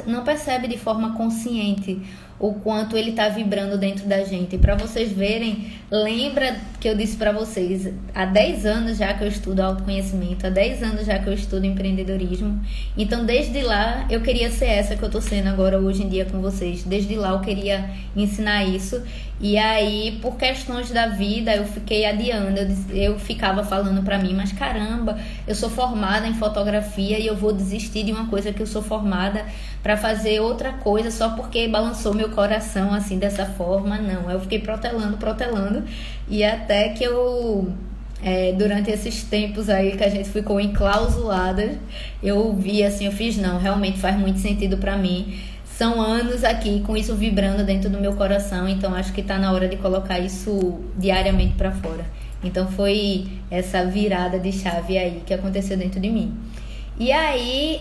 não percebe de forma consciente o quanto ele está vibrando dentro da gente. Para vocês verem, lembra que eu disse para vocês, há 10 anos já que eu estudo autoconhecimento, há 10 anos já que eu estudo empreendedorismo. Então, desde lá, eu queria ser essa que eu tô sendo agora, hoje em dia, com vocês. Desde lá, eu queria ensinar isso. E aí, por questões da vida, eu fiquei adiando. Eu ficava falando para mim, mas caramba, eu sou formada em fotografia e eu vou desistir de uma coisa que eu sou formada para fazer outra coisa só porque balançou meu coração assim dessa forma. Não, eu fiquei protelando e até que eu durante esses tempos aí que a gente ficou enclausulada, eu vi assim, eu fiz, não, realmente faz muito sentido para mim. São anos aqui com isso vibrando dentro do meu coração, então acho que tá na hora de colocar isso diariamente para fora. Então foi essa virada de chave aí que aconteceu dentro de mim. E aí,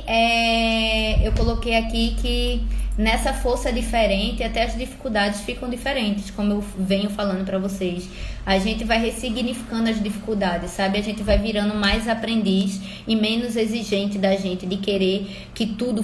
eu coloquei aqui que nessa força diferente, até as dificuldades ficam diferentes, como eu venho falando para vocês. A gente vai ressignificando as dificuldades, sabe? A gente vai virando mais aprendiz e menos exigente da gente de querer que tudo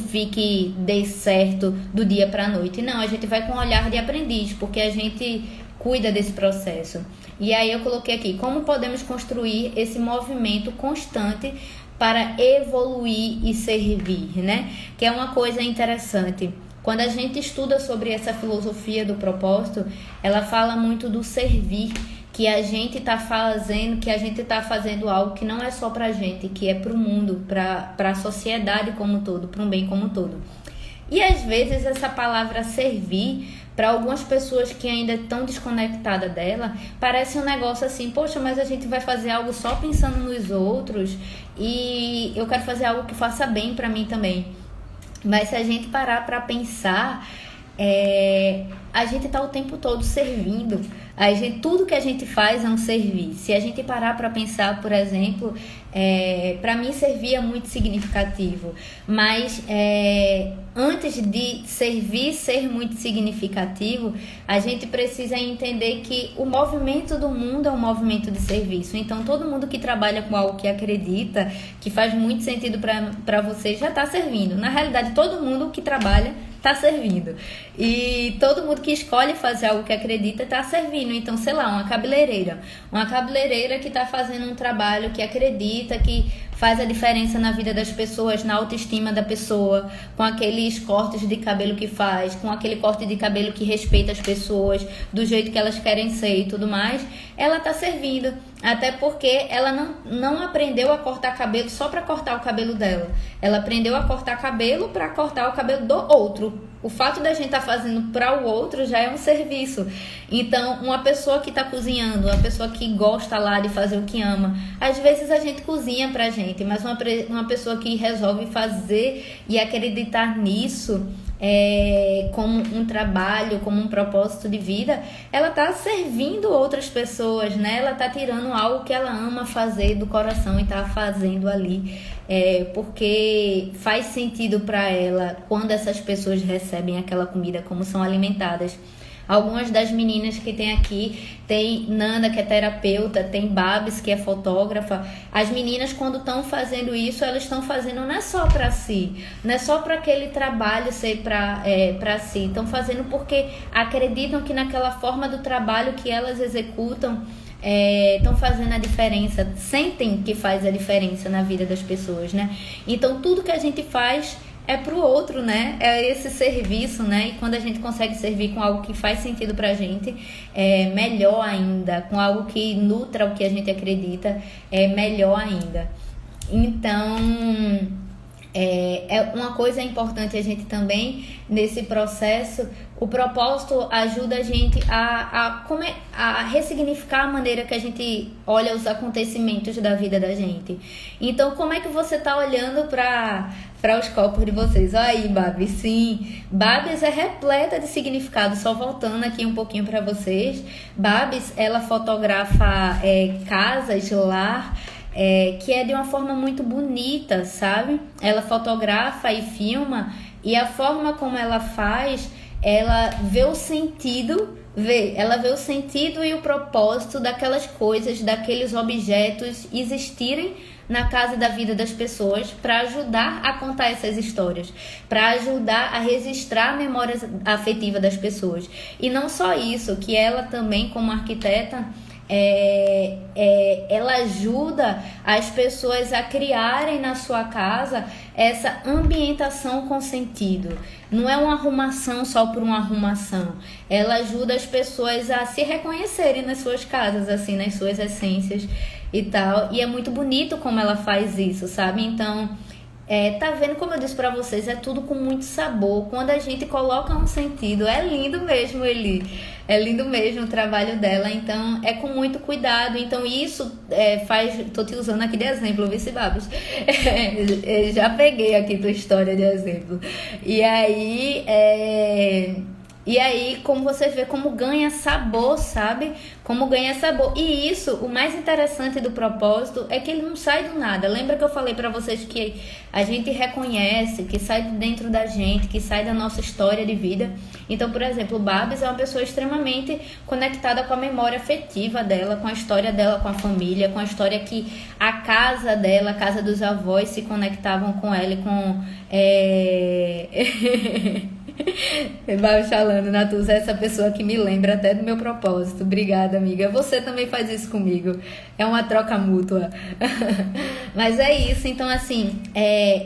dê certo do dia para a noite. Não, a gente vai com um olhar de aprendiz, porque a gente cuida desse processo. E aí eu coloquei aqui, como podemos construir esse movimento constante para evoluir e servir, né? Que é uma coisa interessante. Quando a gente estuda sobre essa filosofia do propósito, ela fala muito do servir, que a gente está fazendo algo que não é só para a gente, que é para o mundo, para a sociedade como um todo, para um bem como um todo. E às vezes essa palavra servir, para algumas pessoas que ainda estão desconectadas dela, parece um negócio assim, poxa, mas a gente vai fazer algo só pensando nos outros e eu quero fazer algo que faça bem para mim também. Mas se a gente parar para pensar, a gente está o tempo todo servindo. Tudo que a gente faz é um servir. Se a gente parar para pensar, por exemplo, para mim servir é muito significativo. Mas antes de servir ser muito significativo, a gente precisa entender que o movimento do mundo é um movimento de serviço. Então, todo mundo que trabalha com algo que acredita, que faz muito sentido para você, já está servindo. Na realidade, todo mundo que trabalha está servindo. E todo mundo que escolhe fazer algo que acredita está servindo. Então, sei lá, uma cabeleireira que está fazendo um trabalho que acredita, que faz a diferença na vida das pessoas, na autoestima da pessoa, com aqueles cortes de cabelo que faz, com aquele corte de cabelo que respeita as pessoas, do jeito que elas querem ser e tudo mais, ela está servindo. Até porque ela não aprendeu a cortar cabelo só para cortar o cabelo dela. Ela aprendeu a cortar cabelo para cortar o cabelo do outro. O fato da gente estar fazendo para o outro já é um serviço. Então, uma pessoa que está cozinhando, uma pessoa que gosta lá de fazer o que ama, às vezes a gente cozinha pra gente, mas uma pessoa que resolve fazer e acreditar nisso como um trabalho, como um propósito de vida, ela tá servindo outras pessoas, né? Ela tá tirando algo que ela ama fazer do coração e tá fazendo ali, porque faz sentido para ela quando essas pessoas recebem aquela comida, como são alimentadas. Algumas das meninas que tem aqui, tem Nanda, que é terapeuta, tem Babs, que é fotógrafa. As meninas, quando estão fazendo isso, elas estão fazendo não é só para si, não é só para aquele trabalho ser para si. Estão fazendo porque acreditam que naquela forma do trabalho que elas executam, estão fazendo a diferença, sentem que faz a diferença na vida das pessoas, né? Então, tudo que a gente faz é pro outro, né? É esse serviço, né? E quando a gente consegue servir com algo que faz sentido pra gente, é melhor ainda. Com algo que nutra o que a gente acredita, é melhor ainda. Então, uma coisa importante a gente também, nesse processo, o propósito ajuda a gente a ressignificar a maneira que a gente olha os acontecimentos da vida da gente. Então, como é que você tá olhando para os copos de vocês? Olha aí, Babs, sim. Babs é repleta de significado. Só voltando aqui um pouquinho para vocês. Babs, ela fotografa casas, lar, que é de uma forma muito bonita, sabe? Ela fotografa e filma, e a forma como ela faz, ela vê o sentido ela vê o sentido e o propósito daquelas coisas, daqueles objetos existirem na casa da vida das pessoas para ajudar a contar essas histórias, para ajudar a registrar a memória afetiva das pessoas. E não só isso, que ela também, como arquiteta, ela ajuda as pessoas a criarem na sua casa essa ambientação com sentido. Não é uma arrumação só por uma arrumação. Ela ajuda as pessoas a se reconhecerem nas suas casas, assim, nas suas essências e tal. E é muito bonito como ela faz isso, sabe? Então, tá vendo, como eu disse pra vocês, é tudo com muito sabor. Quando a gente coloca um sentido, é lindo mesmo, Eli. É lindo mesmo o trabalho dela, então é com muito cuidado. Então isso tô te usando aqui de exemplo, vice Babos. Já peguei aqui tua história de exemplo. E aí, como você vê, como ganha sabor, sabe? Como ganha sabor. E isso, o mais interessante do propósito é que ele não sai do nada. Lembra que eu falei pra vocês que a gente reconhece, que sai de dentro da gente, que sai da nossa história de vida. Então, por exemplo, o Babs é uma pessoa extremamente conectada com a memória afetiva dela, com a história dela, com a família, com a história que a casa dela, a casa dos avós se conectavam com ela e com... Vai falando, Natuza, essa pessoa que me lembra até do meu propósito. Obrigada, amiga. Você também faz isso comigo. É uma troca mútua. Mas é isso. Então, assim,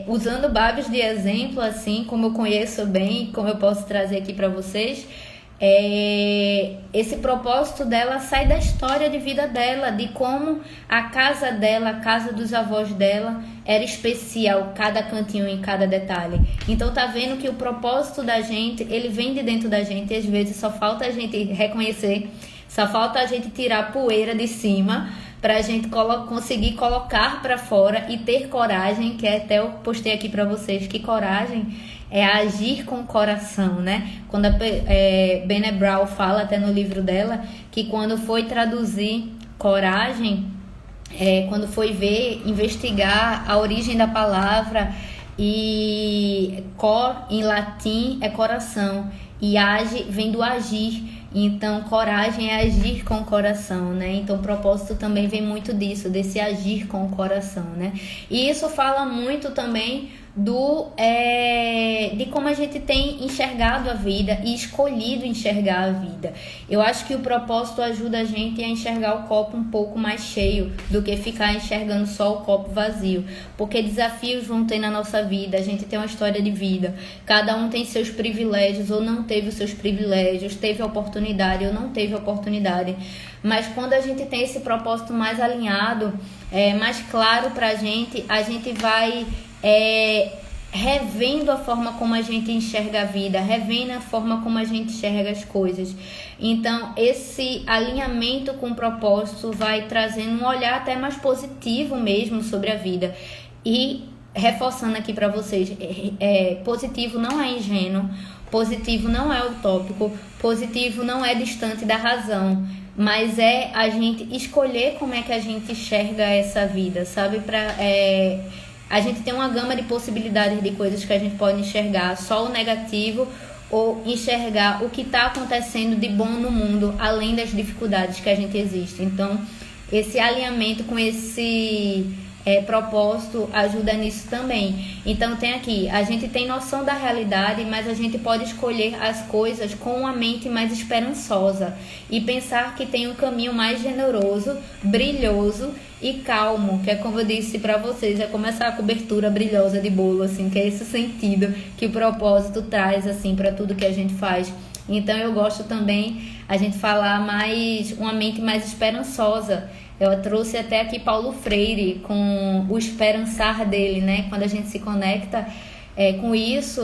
usando Babs de exemplo, assim, como eu conheço bem, como eu posso trazer aqui para vocês, esse propósito dela sai da história de vida dela, de como a casa dela, a casa dos avós dela era especial, cada cantinho em cada detalhe. Então tá vendo que o propósito da gente, ele vem de dentro da gente, e às vezes só falta a gente reconhecer, só falta a gente tirar a poeira de cima pra gente conseguir colocar pra fora e ter coragem, que até eu postei aqui pra vocês, que coragem é agir com o coração, né? Quando a Brené Brown fala até no livro dela, que quando foi traduzir coragem, quando foi investigar a origem da palavra, e cor em latim é coração, e age vem do agir. Então, coragem é agir com o coração, né? Então, o propósito também vem muito disso, desse agir com o coração, né? E isso fala muito também de como a gente tem enxergado a vida e escolhido enxergar a vida. Eu acho que o propósito ajuda a gente a enxergar o copo um pouco mais cheio do que ficar enxergando só o copo vazio, porque desafios vão ter na nossa vida, a gente tem uma história de vida, cada um tem seus privilégios ou não teve os seus privilégios, teve a oportunidade ou não teve a oportunidade, mas quando a gente tem esse propósito mais alinhado, mais claro pra gente, a gente vai revendo a forma como a gente enxerga a vida, revendo a forma como a gente enxerga as coisas. Então, esse alinhamento com o propósito vai trazendo um olhar até mais positivo mesmo sobre a vida. E reforçando aqui para vocês, positivo não é ingênuo, positivo não é utópico, positivo não é distante da razão, mas é a gente escolher como é que a gente enxerga essa vida, sabe? A gente tem uma gama de possibilidades de coisas que a gente pode enxergar, só o negativo ou enxergar o que está acontecendo de bom no mundo, além das dificuldades que a gente existe. Então, esse alinhamento com esse propósito ajuda nisso também. Então tem aqui, a gente tem noção da realidade, mas a gente pode escolher as coisas com uma mente mais esperançosa e pensar que tem um caminho mais generoso, brilhoso e calmo, que é como eu disse para vocês, é como essa cobertura brilhosa de bolo, assim, que é esse sentido que o propósito traz, assim, para tudo que a gente faz. Então eu gosto também a gente falar mais, uma mente mais esperançosa. Eu trouxe até aqui Paulo Freire com o esperançar dele, né? Quando a gente se conecta com isso,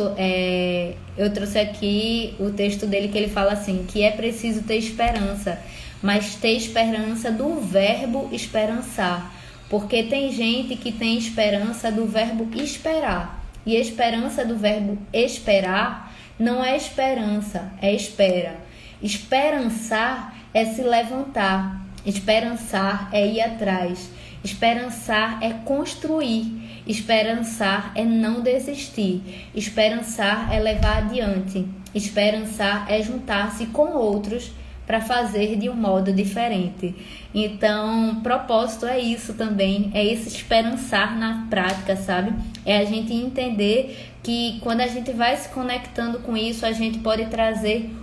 eu trouxe aqui o texto dele que ele fala assim, que é preciso ter esperança, mas ter esperança do verbo esperançar. Porque tem gente que tem esperança do verbo esperar. E a esperança do verbo esperar não é esperança, é espera. Esperançar é se levantar. Esperançar é ir atrás. Esperançar é construir. Esperançar é não desistir. Esperançar é levar adiante. Esperançar é juntar-se com outros para fazer de um modo diferente. Então, propósito é isso também, é esse esperançar na prática, sabe? É a gente entender que quando a gente vai se conectando com isso, a gente pode trazer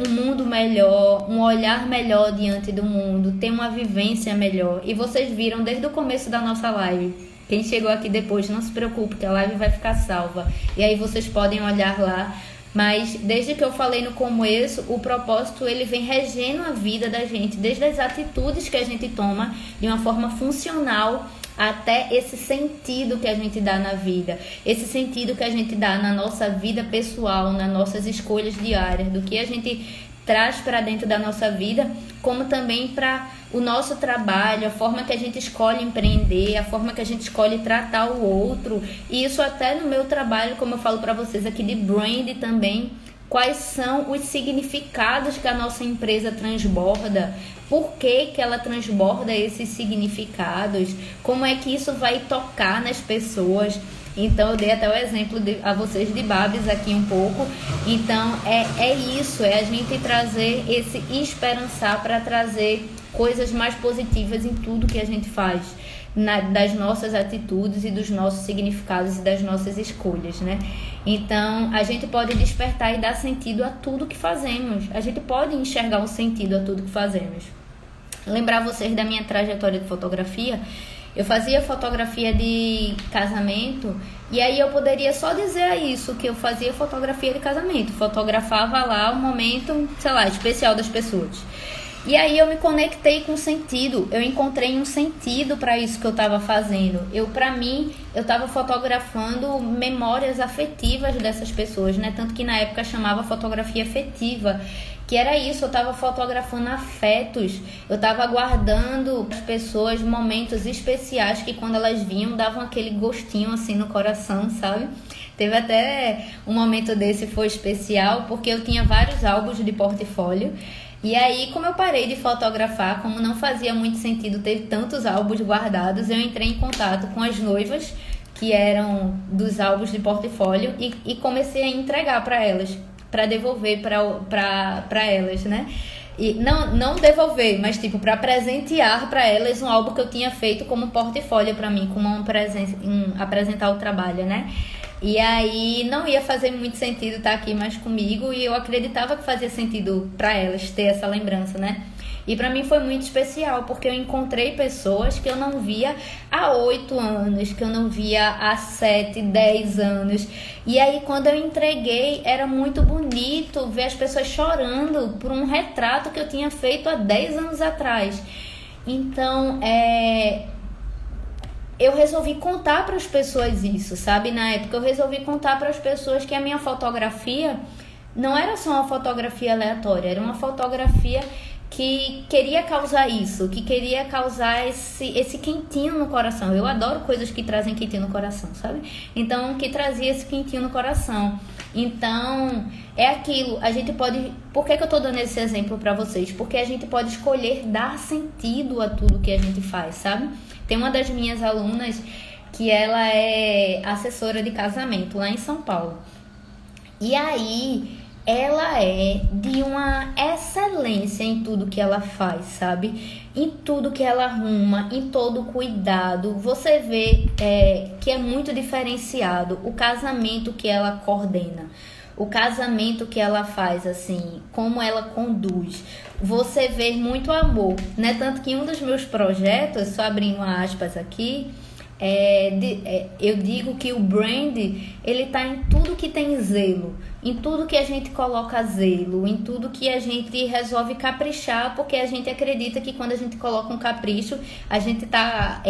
um mundo melhor, um olhar melhor diante do mundo, ter uma vivência melhor. E vocês viram desde o começo da nossa live, quem chegou aqui depois, não se preocupe que a live vai ficar salva, e aí vocês podem olhar lá. Mas desde que eu falei no começo, o propósito ele vem regendo a vida da gente, desde as atitudes que a gente toma de uma forma funcional até esse sentido que a gente dá na vida, esse sentido que a gente dá na nossa vida pessoal, nas nossas escolhas diárias, do que a gente traz para dentro da nossa vida, como também para o nosso trabalho, a forma que a gente escolhe empreender, a forma que a gente escolhe tratar o outro. E isso até no meu trabalho, como eu falo para vocês aqui de brand também, quais são os significados que a nossa empresa transborda, por que que ela transborda esses significados, como é que isso vai tocar nas pessoas. Então eu dei até o exemplo a vocês de Babs aqui um pouco. Então é isso, é a gente trazer esse esperançar para trazer coisas mais positivas em tudo que a gente faz, das nossas atitudes e dos nossos significados e das nossas escolhas, né? Então a gente pode despertar e dar sentido a tudo que fazemos, a gente pode enxergar um sentido a tudo que fazemos. Lembrar vocês da minha trajetória de fotografia. Eu fazia fotografia de casamento e aí eu poderia só dizer isso, que eu fazia fotografia de casamento, fotografava lá o momento, sei lá, especial das pessoas. E aí eu me conectei com o sentido, eu encontrei um sentido para isso que eu estava fazendo. Para mim, eu estava fotografando memórias afetivas dessas pessoas, né? Tanto que na época chamava fotografia afetiva, que era isso, eu estava fotografando afetos, eu estava guardando as pessoas momentos especiais que quando elas vinham davam aquele gostinho assim no coração, sabe? Teve até um momento desse, foi especial, porque eu tinha vários álbuns de portfólio. E aí, como eu parei de fotografar, como não fazia muito sentido ter tantos álbuns guardados, eu entrei em contato com as noivas que eram dos álbuns de portfólio e comecei a entregar para elas, para devolver para elas, né? E não devolver, mas tipo para presentear para elas um álbum que eu tinha feito como portfólio para mim, como apresentar o trabalho, né? E aí não ia fazer muito sentido estar aqui mais comigo e eu acreditava que fazia sentido para elas ter essa lembrança, né? E para mim foi muito especial, porque eu encontrei pessoas que eu não via há 8 anos, que eu não via há 7, 10 anos. E aí quando eu entreguei, era muito bonito ver as pessoas chorando por um retrato que eu tinha feito há 10 anos atrás. Então, eu resolvi contar para as pessoas isso, sabe? Na época eu resolvi contar para as pessoas que a minha fotografia não era só uma fotografia aleatória, era uma fotografia que queria causar isso, que queria causar esse quentinho no coração. Eu adoro coisas que trazem quentinho no coração, sabe? Então, que trazia esse quentinho no coração. Então, é aquilo, a gente pode... Por que eu tô dando esse exemplo para vocês? Porque a gente pode escolher dar sentido a tudo que a gente faz, sabe? Tem uma das minhas alunas que ela é assessora de casamento lá em São Paulo. E aí, ela é de uma excelência em tudo que ela faz, sabe? Em tudo que ela arruma, em todo o cuidado. Você vê que é muito diferenciado o casamento que ela coordena. O casamento que ela faz, assim, como ela conduz. Você vê muito amor, né? Tanto que um dos meus projetos, só abrindo aspas aqui, eu digo que o brand, ele tá em tudo que tem zelo, em tudo que a gente coloca zelo, em tudo que a gente resolve caprichar, porque a gente acredita que quando a gente coloca um capricho, a gente tá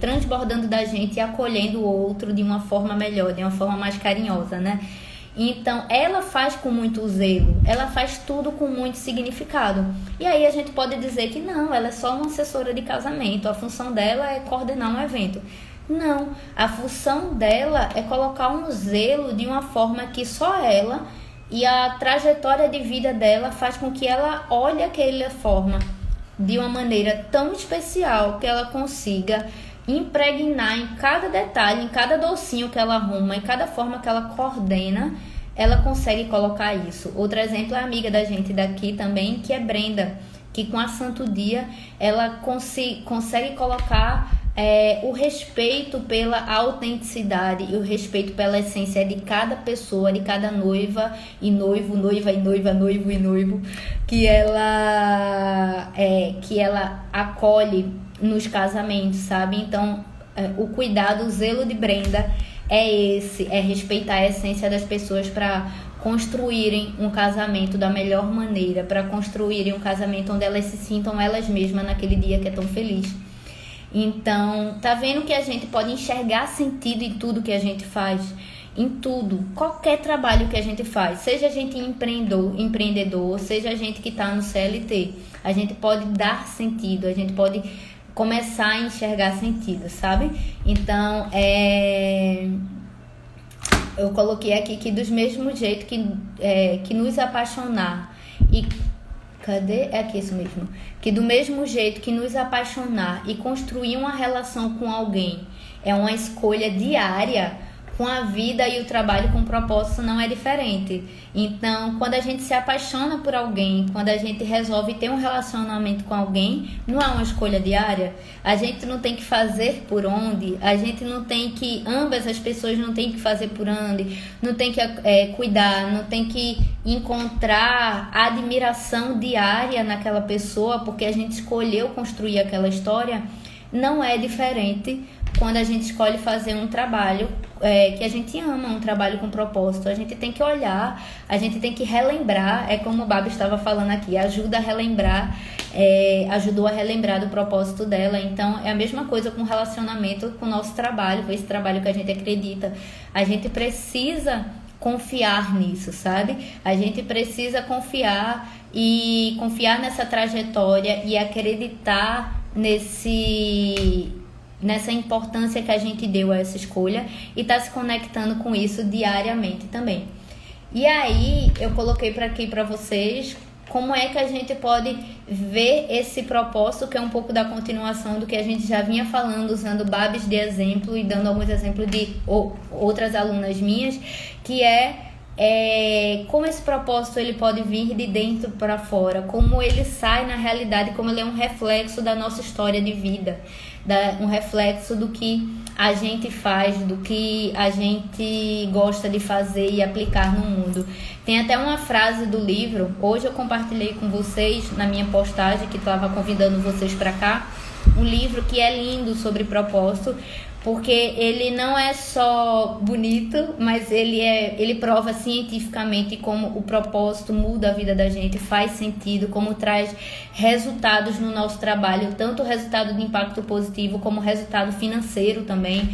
transbordando da gente e acolhendo o outro de uma forma melhor, de uma forma mais carinhosa, né? Então, ela faz com muito zelo, ela faz tudo com muito significado. E aí a gente pode dizer que não, ela é só uma assessora de casamento, a função dela é coordenar um evento. Não, a função dela é colocar um zelo de uma forma que só ela e a trajetória de vida dela faz com que ela olhe aquela forma de uma maneira tão especial que ela consiga impregnar em cada detalhe, em cada docinho que ela arruma, em cada forma que ela coordena, ela consegue colocar isso. Outro exemplo é a amiga da gente daqui também, que é Brenda, que com a Santo Dia ela consegue colocar o respeito pela autenticidade e o respeito pela essência de cada pessoa, de cada noiva e noivo, noiva e noiva, noivo e noivo, que ela acolhe nos casamentos, sabe? Então, o cuidado, o zelo de Brenda é respeitar a essência das pessoas para construírem um casamento da melhor maneira, para construírem um casamento onde elas se sintam elas mesmas naquele dia que é tão feliz. Então, tá vendo que a gente pode enxergar sentido em tudo que a gente faz? Em tudo, qualquer trabalho que a gente faz, seja a gente empreendedor, seja a gente que está no CLT, a gente pode dar sentido, a gente pode começar a enxergar sentido, sabe? Então, eu coloquei aqui que do mesmo jeito que nos apaixonar e... Cadê? É aqui isso mesmo. Que do mesmo jeito que nos apaixonar e construir uma relação com alguém é uma escolha diária, com a vida e o trabalho com propósito não é diferente. Então, quando a gente se apaixona por alguém, quando a gente resolve ter um relacionamento com alguém, não é uma escolha diária. A gente não tem que fazer por onde, a gente não tem que, ambas as pessoas não tem que fazer por onde, não tem que cuidar, não tem que encontrar admiração diária naquela pessoa, porque a gente escolheu construir aquela história. Não é diferente quando a gente escolhe fazer um trabalho que a gente ama, um trabalho com propósito. A gente tem que olhar, a gente tem que relembrar, como o Babi estava falando aqui, ajudou a relembrar do propósito dela. Então, é a mesma coisa com o relacionamento, com o nosso trabalho, com esse trabalho que a gente acredita. A gente precisa confiar nisso, sabe? A gente precisa confiar nessa trajetória e acreditar nessa importância que a gente deu a essa escolha e tá se conectando com isso diariamente também. E aí eu coloquei aqui para vocês como é que a gente pode ver esse propósito, que é um pouco da continuação do que a gente já vinha falando, usando Babs de exemplo e dando alguns exemplos de outras alunas minhas, que como esse propósito ele pode vir de dentro para fora, como ele sai na realidade, como ele é um reflexo da nossa história de vida, um reflexo do que a gente faz, do que a gente gosta de fazer e aplicar no mundo. Tem até uma frase do livro, hoje eu compartilhei com vocês na minha postagem, que estava convidando vocês para cá, um livro que é lindo sobre propósito, porque ele não é só bonito, mas ele prova cientificamente como o propósito muda a vida da gente, faz sentido, como traz resultados no nosso trabalho, tanto resultado de impacto positivo como resultado financeiro também,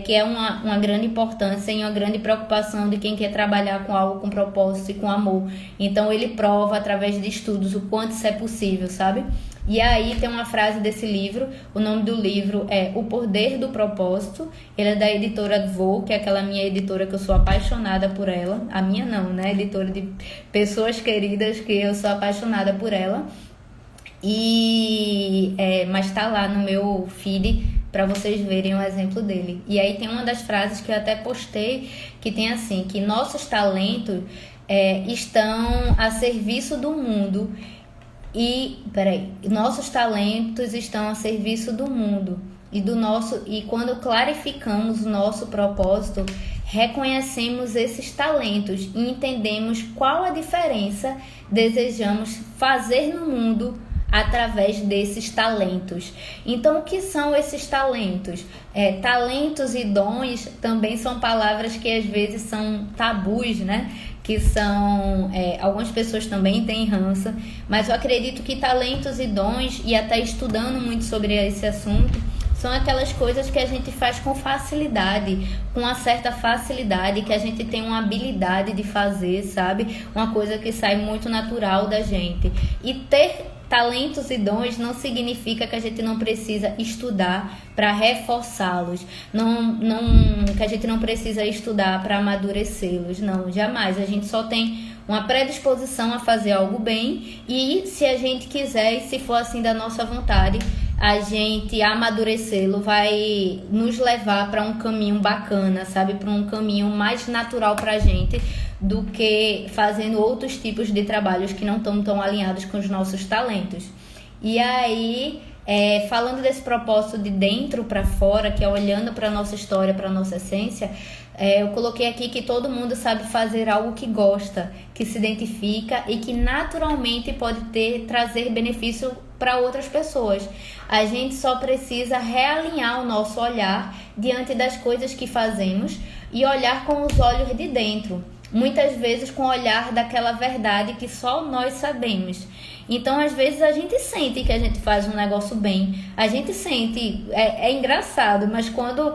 que é uma grande importância e uma grande preocupação de quem quer trabalhar com algo com propósito e com amor. Então ele prova através de estudos o quanto isso é possível, sabe? E aí tem uma frase desse livro, o nome do livro é O Poder do Propósito, ele é da editora Vô, que é aquela minha editora que eu sou apaixonada por ela, a minha não, né, editora de pessoas queridas que eu sou apaixonada por ela, mas tá lá no meu feed para vocês verem o exemplo dele. E aí tem uma das frases que eu até postei, que tem assim, que nossos talentos estão a serviço do mundo. Nossos talentos estão a serviço do mundo e quando clarificamos o nosso propósito, reconhecemos esses talentos e entendemos qual a diferença desejamos fazer no mundo através desses talentos. Então, o que são esses talentos? Talentos e dons também são palavras que às vezes são tabus, né? Que são, algumas pessoas também têm ranço, mas eu acredito que talentos e dons, e até estudando muito sobre esse assunto, são aquelas coisas que a gente faz com facilidade, com uma certa facilidade, que a gente tem uma habilidade de fazer, sabe? Uma coisa que sai muito natural da gente. E ter talentos e dons não significa que a gente não precisa estudar para reforçá-los, que a gente não precisa estudar para amadurecê-los, não, jamais. A gente só tem uma predisposição a fazer algo bem e se a gente quiser e se for assim da nossa vontade, a gente amadurecê-lo vai nos levar para um caminho bacana, sabe? Para um caminho mais natural para a gente do que fazendo outros tipos de trabalhos que não estão tão alinhados com os nossos talentos. E aí, falando desse propósito de dentro para fora, que é olhando para a nossa história, para a nossa essência, eu coloquei aqui que todo mundo sabe fazer algo que gosta, que se identifica e que naturalmente pode trazer benefício para outras pessoas. A gente só precisa realinhar o nosso olhar diante das coisas que fazemos e olhar com os olhos de dentro. Muitas vezes com o olhar daquela verdade que só nós sabemos. Então, às vezes, a gente sente que a gente faz um negócio bem. A gente sente, é engraçado, mas quando...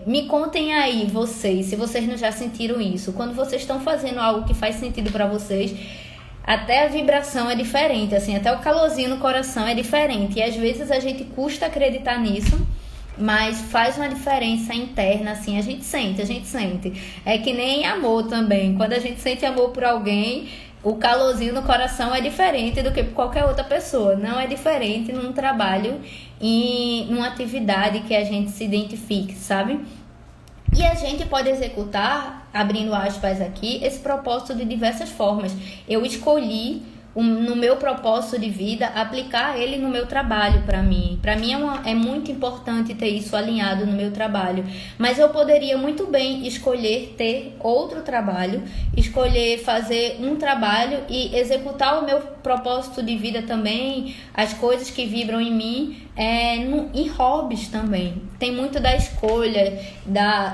me contem aí, vocês, se vocês não já sentiram isso. Quando vocês estão fazendo algo que faz sentido para vocês, até a vibração é diferente, assim, até o calorzinho no coração é diferente. E às vezes a gente custa acreditar nisso, mas faz uma diferença interna, assim, a gente sente. É que nem amor também. Quando a gente sente amor por alguém, o calorzinho no coração é diferente do que por qualquer outra pessoa. Não é diferente num trabalho e numa atividade que a gente se identifique, sabe? E a gente pode executar, abrindo aspas aqui, esse propósito de diversas formas. Eu escolhi no meu propósito de vida, aplicar ele no meu trabalho para mim. Para mim é muito importante ter isso alinhado no meu trabalho. Mas eu poderia muito bem escolher ter outro trabalho, escolher fazer um trabalho e executar o meu propósito de vida também, as coisas que vibram em mim, em hobbies também. Tem muito da escolha,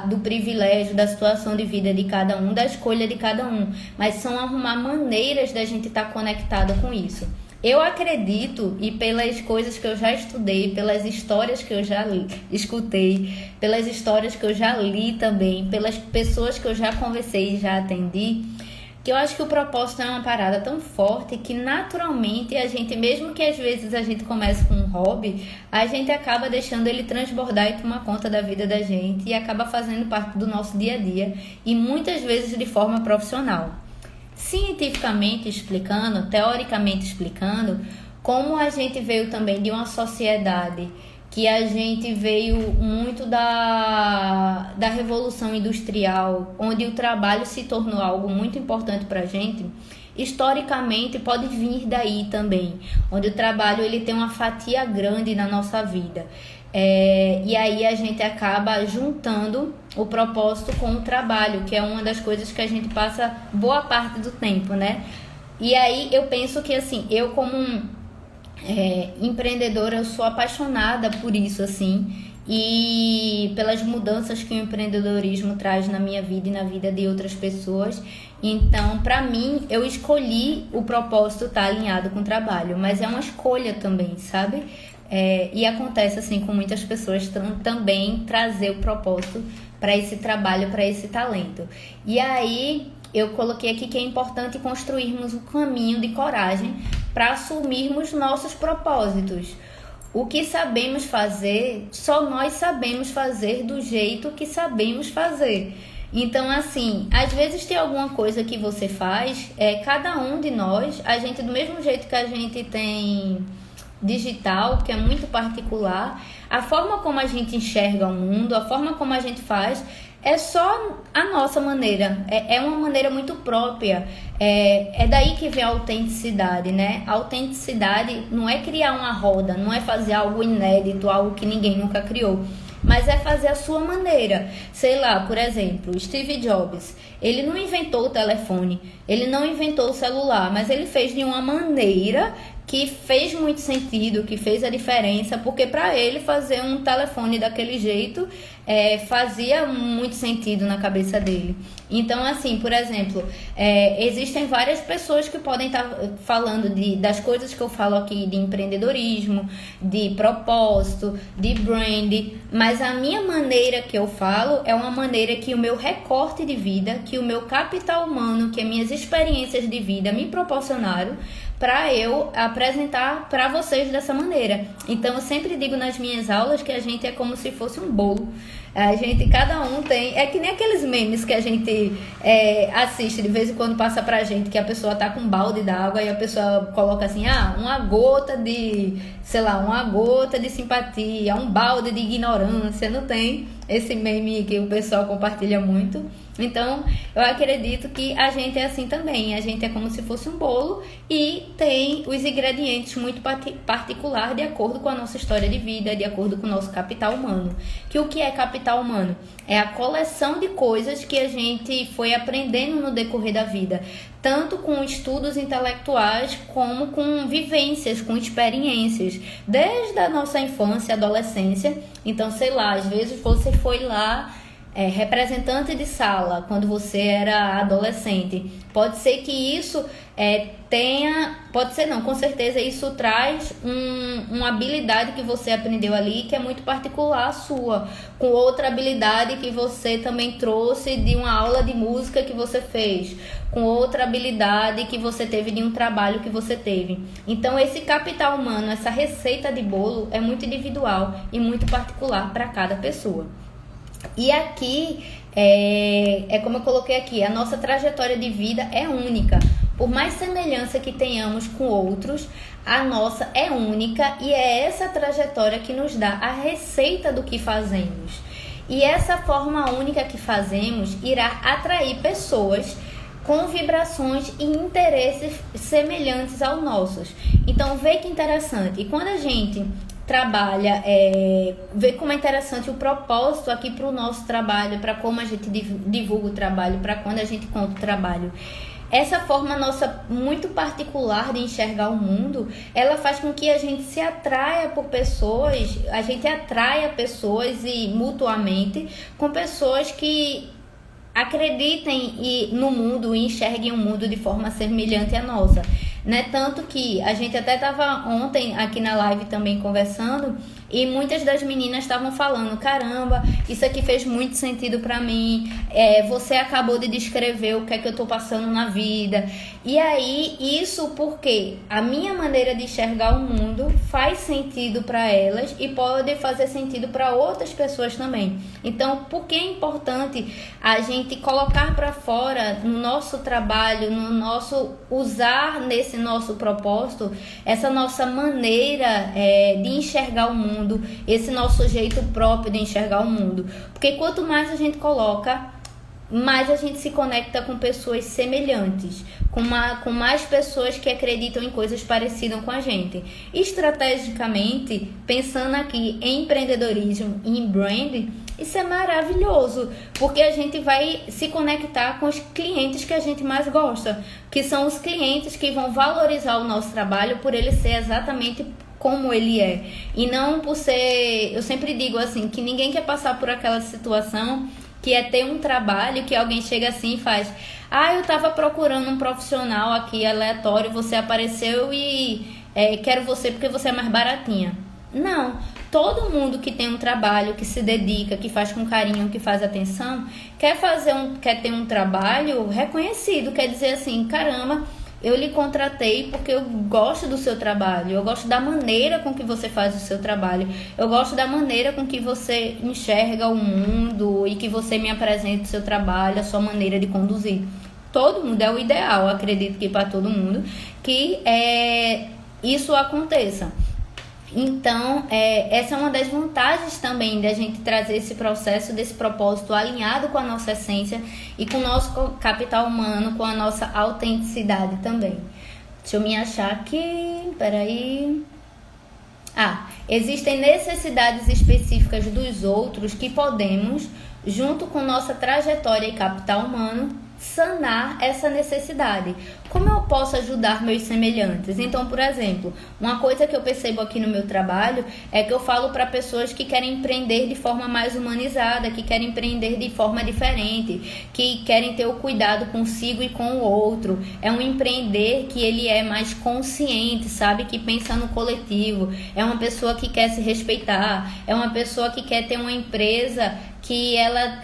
do privilégio, da situação de vida de cada um, da escolha de cada um. Mas são arrumar maneiras da gente estar conectado com isso. Eu acredito, e pelas coisas que eu já estudei, pelas histórias que eu já escutei, pelas histórias que eu já li também, pelas pessoas que eu já conversei e já atendi, que eu acho que o propósito é uma parada tão forte que naturalmente a gente, mesmo que às vezes a gente comece com um hobby, a gente acaba deixando ele transbordar e tomar conta da vida da gente e acaba fazendo parte do nosso dia a dia e muitas vezes de forma profissional. Cientificamente explicando, teoricamente explicando, como a gente veio também de uma sociedade que a gente veio muito da Revolução Industrial, onde o trabalho se tornou algo muito importante para a gente, historicamente pode vir daí também, onde o trabalho ele tem uma fatia grande na nossa vida. E aí a gente acaba juntando o propósito com o trabalho, que é uma das coisas que a gente passa boa parte do tempo, né? E aí eu penso que assim, eu como empreendedora, eu sou apaixonada por isso, assim, e pelas mudanças que o empreendedorismo traz na minha vida e na vida de outras pessoas. Então, para mim, eu escolhi o propósito estar alinhado com o trabalho, mas é uma escolha também, sabe? E acontece assim com muitas pessoas também trazer o propósito para esse trabalho, para esse talento. E aí eu coloquei aqui que é importante construirmos um caminho de coragem para assumirmos nossos propósitos. O que sabemos fazer, só nós sabemos fazer do jeito que sabemos fazer. Então, assim, às vezes tem alguma coisa que você faz, cada um de nós, a gente do mesmo jeito que a gente tem digital, que é muito particular, a forma como a gente enxerga o mundo, a forma como a gente faz, é só a nossa maneira, é uma maneira muito própria, é daí que vem a autenticidade, né? A autenticidade não é criar uma roda, não é fazer algo inédito, algo que ninguém nunca criou, mas é fazer a sua maneira. Sei lá, por exemplo, Steve Jobs, ele não inventou o telefone, ele não inventou o celular, mas ele fez de uma maneira que fez muito sentido, que fez a diferença, porque para ele fazer um telefone daquele jeito fazia muito sentido na cabeça dele. Então, assim, por exemplo, existem várias pessoas que podem estar falando das coisas que eu falo aqui, de empreendedorismo, de propósito, de brand, mas a minha maneira que eu falo é uma maneira que o meu recorte de vida, que o meu capital humano, que as minhas experiências de vida me proporcionaram para eu apresentar para vocês dessa maneira. Então eu sempre digo nas minhas aulas que a gente é como se fosse um bolo. Cada um tem... É que nem aqueles memes que a gente assiste de vez em quando, passa pra gente, que a pessoa tá com um balde d'água e a pessoa coloca assim, uma gota de, uma gota de simpatia, um balde de ignorância. Não tem esse meme que o pessoal compartilha muito? Então, eu acredito que a gente é assim também. A gente é como se fosse um bolo e tem os ingredientes muito particular de acordo com a nossa história de vida, de acordo com o nosso capital humano. Que o que é capital humano? É a coleção de coisas que a gente foi aprendendo no decorrer da vida, tanto com estudos intelectuais como com vivências, com experiências, desde a nossa infância, adolescência. Então, sei lá, às vezes você foi lá representante de sala quando você era adolescente. Pode ser que isso pode ser não, com certeza isso traz uma habilidade que você aprendeu ali que é muito particular sua, com outra habilidade que você também trouxe de uma aula de música que você fez, com outra habilidade que você teve de um trabalho que você teve. Então esse capital humano, essa receita de bolo é muito individual e muito particular para cada pessoa. E aqui, como eu coloquei aqui, a nossa trajetória de vida é única. Por mais semelhança que tenhamos com outros, a nossa é única e é essa trajetória que nos dá a receita do que fazemos. E essa forma única que fazemos irá atrair pessoas com vibrações e interesses semelhantes aos nossos. Então, vê que interessante. E quando a gente trabalha, ver como é interessante o propósito aqui para o nosso trabalho, para como a gente divulga o trabalho, para quando a gente conta o trabalho. Essa forma nossa muito particular de enxergar o mundo, ela faz com que a gente se atraia por pessoas, a gente atraia pessoas e mutuamente com pessoas que acreditem no mundo e enxerguem o mundo de forma semelhante à nossa. Né? Tanto que a gente até estava ontem aqui na live também conversando e muitas das meninas estavam falando, caramba, isso aqui fez muito sentido para mim, você acabou de descrever o que é que eu tô passando na vida. E aí, isso porque a minha maneira de enxergar o mundo faz sentido para elas e pode fazer sentido para outras pessoas também. Então, por que é importante a gente colocar para fora no nosso trabalho, no nosso usar nesse nosso propósito, essa nossa maneira de enxergar o mundo, esse nosso jeito próprio de enxergar o mundo? Porque quanto mais a gente coloca, mais a gente se conecta com pessoas semelhantes, com mais pessoas que acreditam em coisas parecidas com a gente. Estrategicamente, pensando aqui em empreendedorismo e em branding, isso é maravilhoso, porque a gente vai se conectar com os clientes que a gente mais gosta, que são os clientes que vão valorizar o nosso trabalho por ele ser exatamente como ele é. E não por ser... Eu sempre digo assim, que ninguém quer passar por aquela situação que é ter um trabalho que alguém chega assim e faz: eu tava procurando um profissional aqui aleatório, você apareceu e quero você porque você é mais baratinha. Não, todo mundo que tem um trabalho, que se dedica, que faz com carinho, que faz atenção, quer ter um trabalho reconhecido, quer dizer assim, caramba, eu lhe contratei porque eu gosto do seu trabalho, eu gosto da maneira com que você faz o seu trabalho, eu gosto da maneira com que você enxerga o mundo e que você me apresenta o seu trabalho, a sua maneira de conduzir. Todo mundo, é o ideal, acredito que para todo mundo, que isso aconteça. Então, essa é uma das vantagens também da gente trazer esse processo, desse propósito alinhado com a nossa essência e com o nosso capital humano, com a nossa autenticidade também. Deixa eu me achar aqui, peraí. Existem necessidades específicas dos outros que podemos, junto com nossa trajetória e capital humano, sanar essa necessidade. Como eu posso ajudar meus semelhantes? Então, por exemplo, uma coisa que eu percebo aqui no meu trabalho é que eu falo para pessoas que querem empreender de forma mais humanizada, que querem empreender de forma diferente, que querem ter o cuidado consigo e com o outro. É um empreender que ele é mais consciente, sabe? Que pensa no coletivo. É uma pessoa que quer se respeitar. É uma pessoa que quer ter uma empresa que ela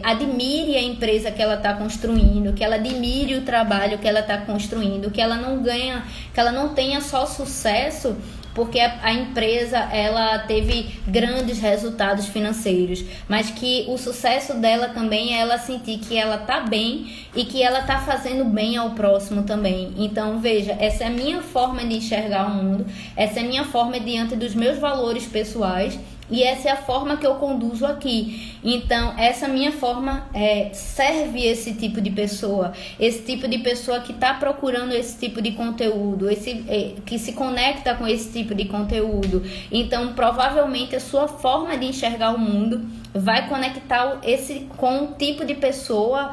admire a empresa que ela está construindo, que ela admire o trabalho que ela está construindo, que ela não tenha só sucesso porque a empresa ela teve grandes resultados financeiros, mas que o sucesso dela também é ela sentir que ela está bem e que ela está fazendo bem ao próximo também. Então, veja, essa é a minha forma de enxergar o mundo, essa é a minha forma diante dos meus valores pessoais E essa é a forma que eu conduzo aqui. Então, essa minha forma serve esse tipo de pessoa. Esse tipo de pessoa que está procurando esse tipo de conteúdo. Que se conecta com esse tipo de conteúdo. Então, provavelmente, a sua forma de enxergar o mundo vai conectar com o tipo de pessoa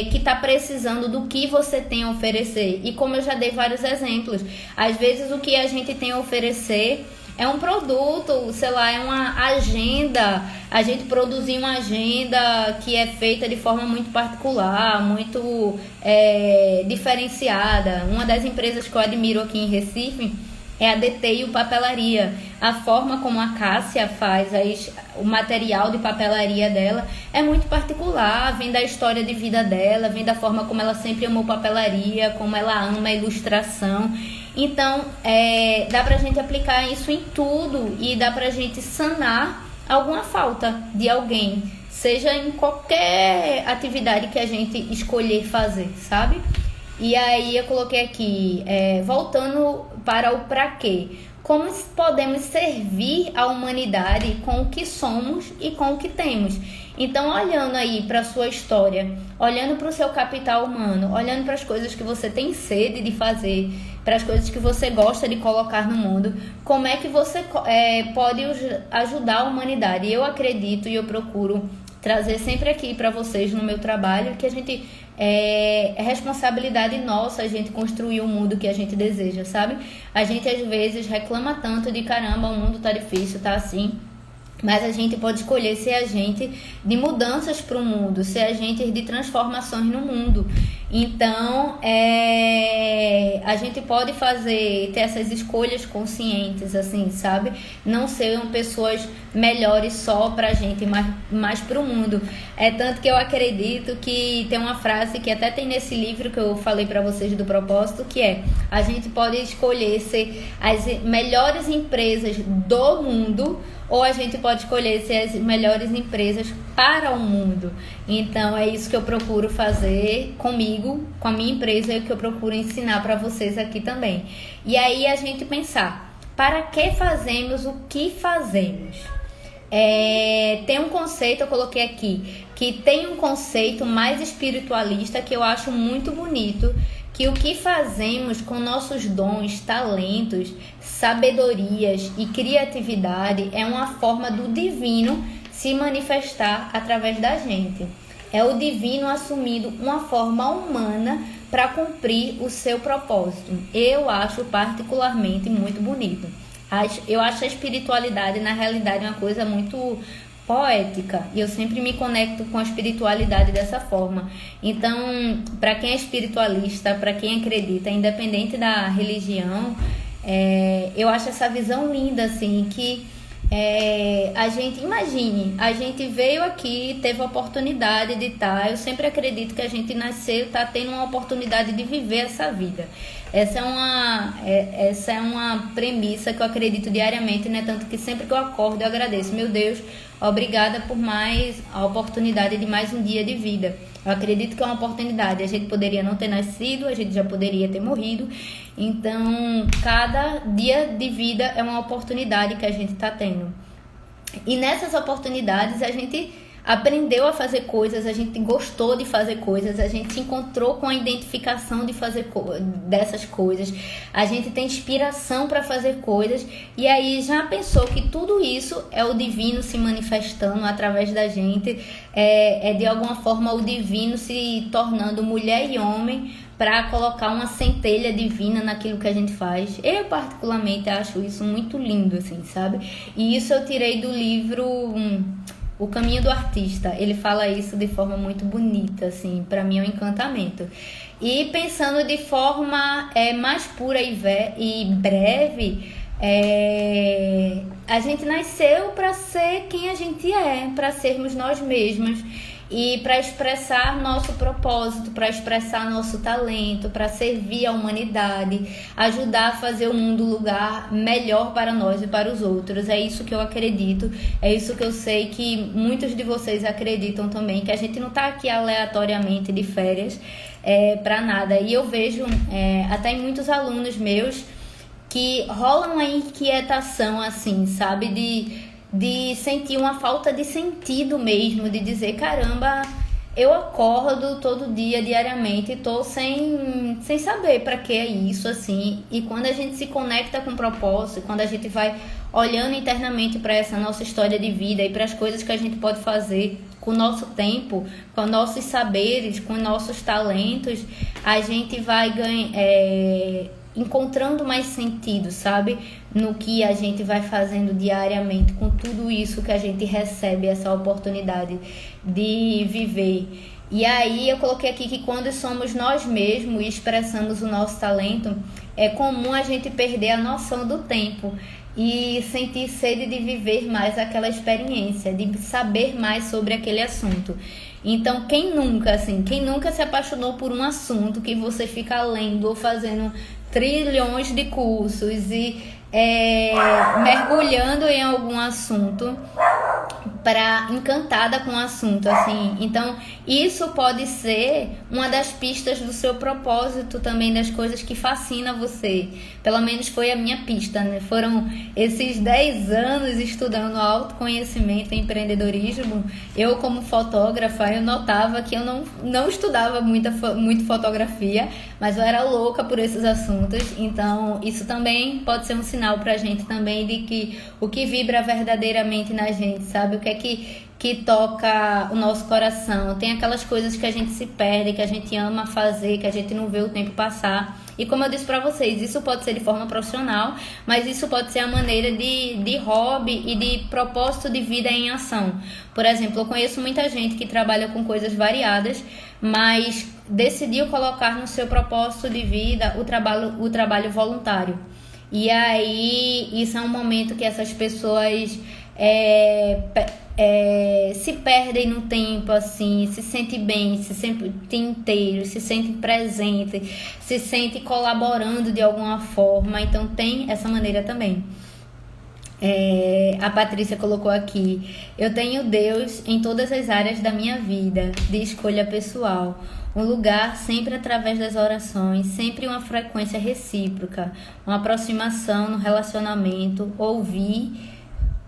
que está precisando do que você tem a oferecer. E como eu já dei vários exemplos, às vezes o que a gente tem a oferecer é um produto, sei lá, é uma agenda. A gente produzir uma agenda que é feita de forma muito particular, muito diferenciada. Uma das empresas que eu admiro aqui em Recife é a DTI Papelaria. A forma como a Cássia faz o material de papelaria dela é muito particular, vem da história de vida dela, vem da forma como ela sempre amou papelaria, como ela ama a ilustração. Então, dá pra gente aplicar isso em tudo e dá pra gente sanar alguma falta de alguém, seja em qualquer atividade que a gente escolher fazer, sabe? E aí eu coloquei aqui, voltando para o pra quê. Como podemos servir a humanidade com o que somos e com o que temos. Então, olhando aí para a sua história, olhando para o seu capital humano, olhando para as coisas que você tem sede de fazer, para as coisas que você gosta de colocar no mundo, como é que você pode ajudar a humanidade? Eu acredito e eu procuro trazer sempre aqui para vocês no meu trabalho que a gente é responsabilidade nossa a gente construir o mundo que a gente deseja, sabe? A gente às vezes reclama tanto de caramba, o mundo tá difícil, tá assim. Mas a gente pode escolher ser agente de mudanças para o mundo, ser agente de transformações no mundo. Então, a gente pode ter essas escolhas conscientes, assim, sabe? Não serem pessoas melhores só pra gente, mas pro mundo. É tanto que eu acredito que tem uma frase que até tem nesse livro que eu falei pra vocês do propósito, que a gente pode escolher ser as melhores empresas do mundo, ou a gente pode escolher ser as melhores empresas para o mundo. Então, é isso que eu procuro fazer comigo, com a minha empresa, e o que eu procuro ensinar para vocês aqui também. E aí, a gente pensar, para que fazemos o que fazemos? Tem um conceito, eu coloquei aqui, que tem um conceito mais espiritualista que eu acho muito bonito, que o que fazemos com nossos dons, talentos, sabedorias e criatividade é uma forma do divino se manifestar através da gente. É o divino assumindo uma forma humana para cumprir o seu propósito. Eu acho particularmente muito bonito. Eu acho a espiritualidade, na realidade, uma coisa muito poética, e eu sempre me conecto com a espiritualidade dessa forma. Então, para quem é espiritualista, para quem acredita, independente da religião, eu acho essa visão linda, assim, que a gente, imagine, a gente veio aqui, teve a oportunidade de estar, eu sempre acredito que a gente nasceu, está tendo uma oportunidade de viver essa vida. Essa é uma premissa que eu acredito diariamente, né? Tanto que sempre que eu acordo eu agradeço. Meu Deus, obrigada por a oportunidade de mais um dia de vida. Eu acredito que é uma oportunidade. A gente poderia não ter nascido, a gente já poderia ter morrido. Então, cada dia de vida é uma oportunidade que a gente está tendo. E nessas oportunidades a gente aprendeu a fazer coisas, a gente gostou de fazer coisas, a gente se encontrou com a identificação de fazer dessas coisas, a gente tem inspiração para fazer coisas, e aí já pensou que tudo isso é o divino se manifestando através da gente, de alguma forma o divino se tornando mulher e homem para colocar uma centelha divina naquilo que a gente faz. Eu particularmente acho isso muito lindo, assim, sabe? E isso eu tirei do livro O Caminho do Artista. Ele fala isso de forma muito bonita, assim, para mim é um encantamento. E pensando de forma mais pura e breve, a gente nasceu para ser quem a gente para sermos nós mesmos e para expressar nosso propósito, para expressar nosso talento, para servir a humanidade, ajudar a fazer o mundo um lugar melhor para nós e para os outros. É isso que eu acredito, é isso que eu sei que muitos de vocês acreditam também, que a gente não está aqui aleatoriamente de férias para nada. E eu vejo até em muitos alunos meus que rola uma inquietação assim, sabe, de sentir uma falta de sentido mesmo, de dizer, caramba, eu acordo todo dia, diariamente, e tô sem saber para que é isso, assim. E quando a gente se conecta com o propósito, quando a gente vai olhando internamente para essa nossa história de vida e para as coisas que a gente pode fazer com o nosso tempo, com nossos saberes, com nossos talentos, a gente vai encontrando mais sentido, sabe? No que a gente vai fazendo diariamente, com tudo isso que a gente recebe, essa oportunidade de viver. E aí eu coloquei aqui que quando somos nós mesmos e expressamos o nosso talento, é comum a gente perder a noção do tempo e sentir sede de viver mais aquela experiência, de saber mais sobre aquele assunto. Então, quem nunca se apaixonou por um assunto que você fica lendo ou fazendo trilhões de cursos e mergulhando em algum assunto, encantada com o assunto, assim. Então, isso pode ser uma das pistas do seu propósito também, das coisas que fascina você. Pelo menos foi a minha pista, né? Foram esses 10 anos estudando autoconhecimento e empreendedorismo. Eu, como fotógrafa, eu notava que eu não estudava muito fotografia, mas eu era louca por esses assuntos. Então, isso também pode ser um sinal pra gente também de que o que vibra verdadeiramente na gente, sabe? O que é que toca o nosso coração. Tem aquelas coisas que a gente se perde, que a gente ama fazer, que a gente não vê o tempo passar. E como eu disse pra vocês, isso pode ser de forma profissional, mas isso pode ser a maneira de hobby e de propósito de vida em ação. Por exemplo, eu conheço muita gente que trabalha com coisas variadas, mas decidiu colocar no seu propósito de vida o trabalho voluntário. E aí, isso é um momento que essas pessoas se perdem no tempo, assim, se sentem bem, se sentem inteiros, se sentem presentes, se sentem colaborando de alguma forma. Então, tem essa maneira também. A Patrícia colocou aqui: eu tenho Deus em todas as áreas da minha vida, de escolha pessoal. Um lugar sempre através das orações, sempre uma frequência recíproca, uma aproximação no relacionamento, ouvir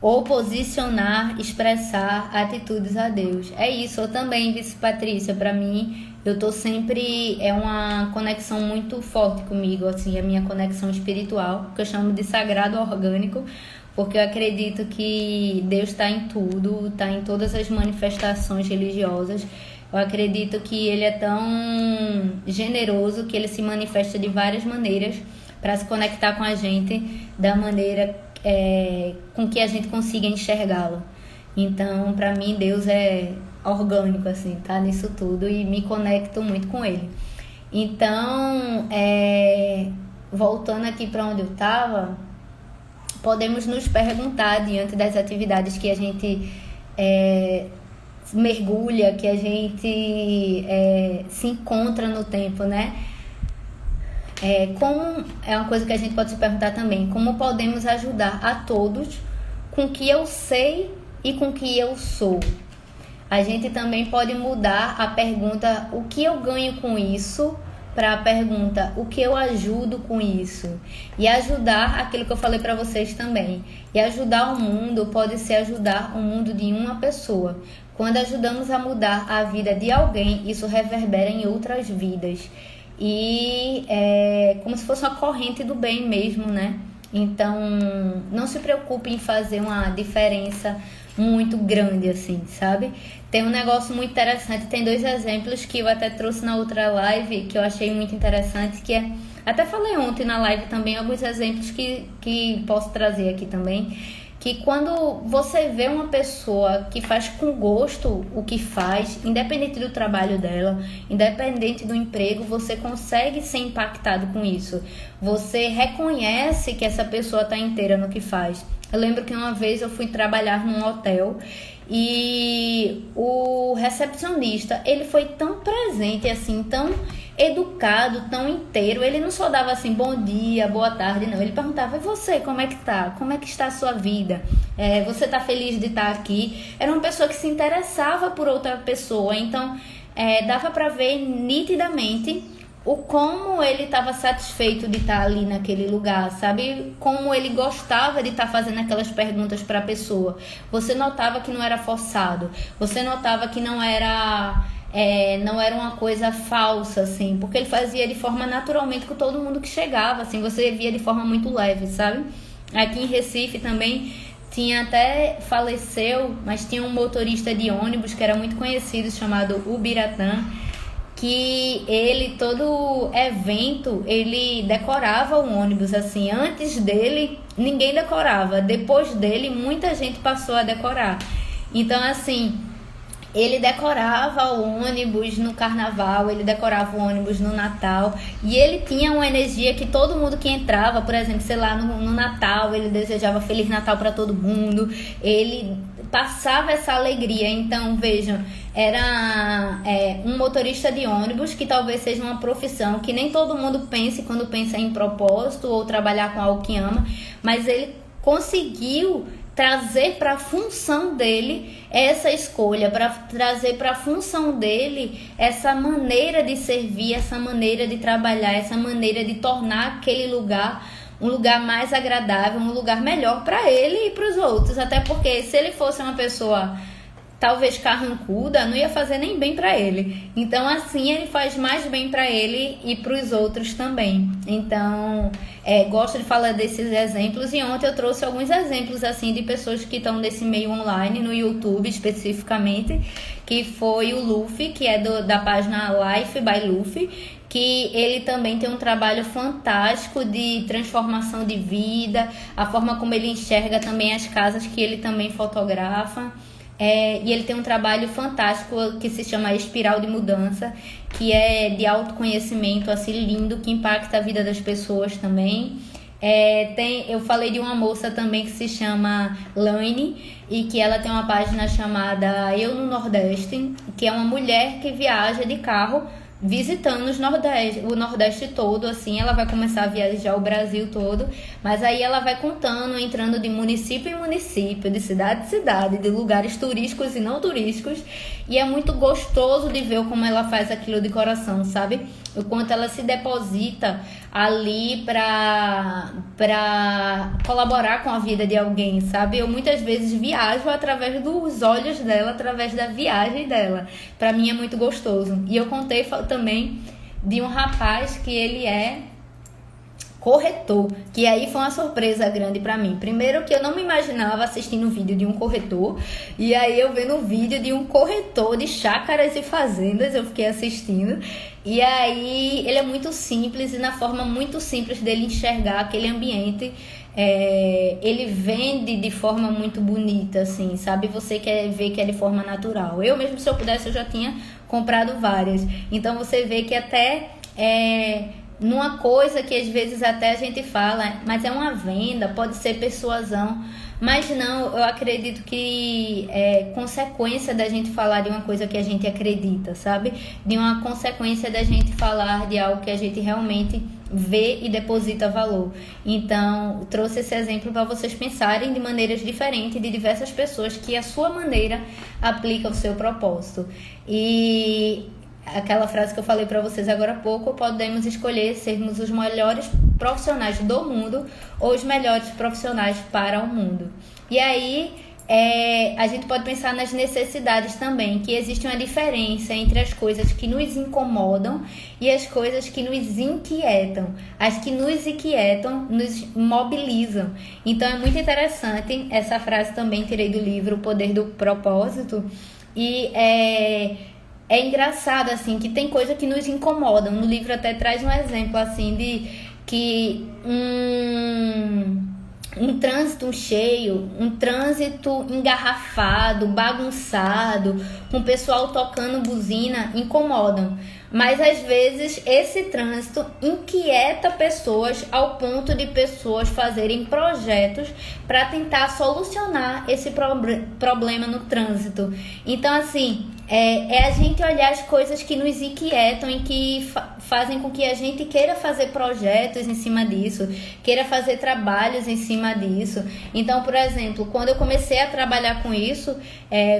ou posicionar, expressar atitudes a Deus. É isso, eu também, disse Patrícia, pra mim, eu tô sempre, é uma conexão muito forte comigo, assim, a minha conexão espiritual, que eu chamo de sagrado orgânico, porque eu acredito que Deus está em tudo, está em todas as manifestações religiosas. Eu acredito que Ele é tão generoso que Ele se manifesta de várias maneiras para se conectar com a gente da maneira com que a gente consiga enxergá-lo. Então, para mim, Deus é orgânico, assim, tá nisso tudo e me conecto muito com Ele. Então, voltando aqui para onde eu estava, podemos nos perguntar diante das atividades que a gente mergulha, que a gente se encontra no tempo, né? Como é uma coisa que a gente pode se perguntar também: como podemos ajudar a todos com o que eu sei e com o que eu sou? A gente também pode mudar a pergunta o que eu ganho com isso para a pergunta o que eu ajudo com isso, e ajudar aquilo que eu falei para vocês também. E ajudar o mundo pode ser ajudar o mundo de uma pessoa. Quando ajudamos a mudar a vida de alguém, isso reverbera em outras vidas. E é como se fosse uma corrente do bem mesmo, né? Então, não se preocupe em fazer uma diferença muito grande, assim, sabe? Tem um negócio muito interessante, tem 2 exemplos que eu até trouxe na outra live, que eu achei muito interessante, que até falei ontem na live também, alguns exemplos que posso trazer aqui também, que quando você vê uma pessoa que faz com gosto o que faz, independente do trabalho dela, independente do emprego, você consegue ser impactado com isso. Você reconhece que essa pessoa está inteira no que faz. Eu lembro que uma vez eu fui trabalhar num hotel e o recepcionista, ele foi tão presente, assim, tão educado, tão inteiro. Ele não só dava assim, bom dia, boa tarde, não. Ele perguntava: e você, como é que tá? Como é que está a sua vida? Você tá feliz de estar aqui? Era uma pessoa que se interessava por outra pessoa. Então, dava para ver nitidamente o como ele estava satisfeito de estar ali naquele lugar, sabe? Como ele gostava de estar fazendo aquelas perguntas para a pessoa. Você notava que não era forçado, você notava que não era uma coisa falsa, assim, porque ele fazia de forma naturalmente com todo mundo que chegava, assim, você via de forma muito leve, sabe? Aqui em Recife também tinha até, faleceu, mas tinha um motorista de ônibus que era muito conhecido, chamado Ubiratã, que ele, todo evento, ele decorava o ônibus, assim, antes dele, ninguém decorava, depois dele, muita gente passou a decorar. Então, assim, ele decorava o ônibus no carnaval, ele decorava o ônibus no Natal, e ele tinha uma energia que todo mundo que entrava, por exemplo, sei lá, no Natal, ele desejava Feliz Natal para todo mundo, ele passava essa alegria. Então, vejam, era um motorista de ônibus, que talvez seja uma profissão que nem todo mundo pense quando pensa em propósito ou trabalhar com algo que ama, mas ele conseguiu trazer para a função dele essa escolha, para trazer para a função dele essa maneira de servir, essa maneira de trabalhar, essa maneira de tornar aquele lugar um lugar mais agradável, um lugar melhor para ele e para os outros. Até porque se ele fosse uma pessoa talvez carrancuda, não ia fazer nem bem para ele. Então, assim, ele faz mais bem para ele e para os outros também. Então, gosto de falar desses exemplos, e ontem eu trouxe alguns exemplos, assim, de pessoas que estão nesse meio online, no YouTube especificamente, que foi o Luffy, que é da página Life by Luffy, que ele também tem um trabalho fantástico de transformação de vida, a forma como ele enxerga também as casas que ele também fotografa. E ele tem um trabalho fantástico que se chama Espiral de Mudança, que é de autoconhecimento, assim, lindo, que impacta a vida das pessoas também. Eu falei de uma moça também que se chama Laine, e que ela tem uma página chamada Eu no Nordeste, que é uma mulher que viaja de carro visitando o Nordeste todo, assim, ela vai começar a viajar o Brasil todo, mas aí ela vai contando, entrando de município em município, de cidade em cidade, de lugares turísticos e não turísticos, e é muito gostoso de ver como ela faz aquilo de coração, sabe? O quanto ela se deposita ali para colaborar com a vida de alguém, sabe? Eu muitas vezes viajo através dos olhos dela, através da viagem dela. Para mim é muito gostoso. E eu contei também de um rapaz que ele é corretor, que aí foi uma surpresa grande pra mim. Primeiro que eu não me imaginava assistindo um vídeo de um corretor, e aí eu vendo um vídeo de um corretor de chácaras e fazendas, eu fiquei assistindo, e aí ele é muito simples, e na forma muito simples dele enxergar aquele ambiente, ele vende de forma muito bonita, assim, sabe? Você quer ver que é de forma natural. Eu mesmo, se eu pudesse, eu já tinha comprado várias. Então você vê que até numa coisa que às vezes até a gente fala, mas é uma venda, pode ser persuasão, mas não, eu acredito que é consequência da gente falar de uma coisa que a gente acredita, sabe? De uma consequência da gente falar de algo que a gente realmente vê e deposita valor. Então, trouxe esse exemplo para vocês pensarem de maneiras diferentes de diversas pessoas que a sua maneira aplica o seu propósito. E aquela frase que eu falei para vocês agora há pouco, podemos escolher sermos os melhores profissionais do mundo ou os melhores profissionais para o mundo. E aí, a gente pode pensar nas necessidades também, que existe uma diferença entre as coisas que nos incomodam e as coisas que nos inquietam. As que nos inquietam nos mobilizam. Então é muito interessante, essa frase também tirei do livro O Poder do Propósito, e é engraçado, assim, que tem coisa que nos incomodam. No livro até traz um exemplo, assim, de que um trânsito cheio, um trânsito engarrafado, bagunçado, com o pessoal tocando buzina, incomodam. Mas às vezes esse trânsito inquieta pessoas ao ponto de pessoas fazerem projetos para tentar solucionar esse problema no trânsito. Então, assim, é a gente olhar as coisas que nos inquietam e que fazem com que a gente queira fazer projetos em cima disso, queira fazer trabalhos em cima disso. Então, por exemplo, quando eu comecei a trabalhar com isso,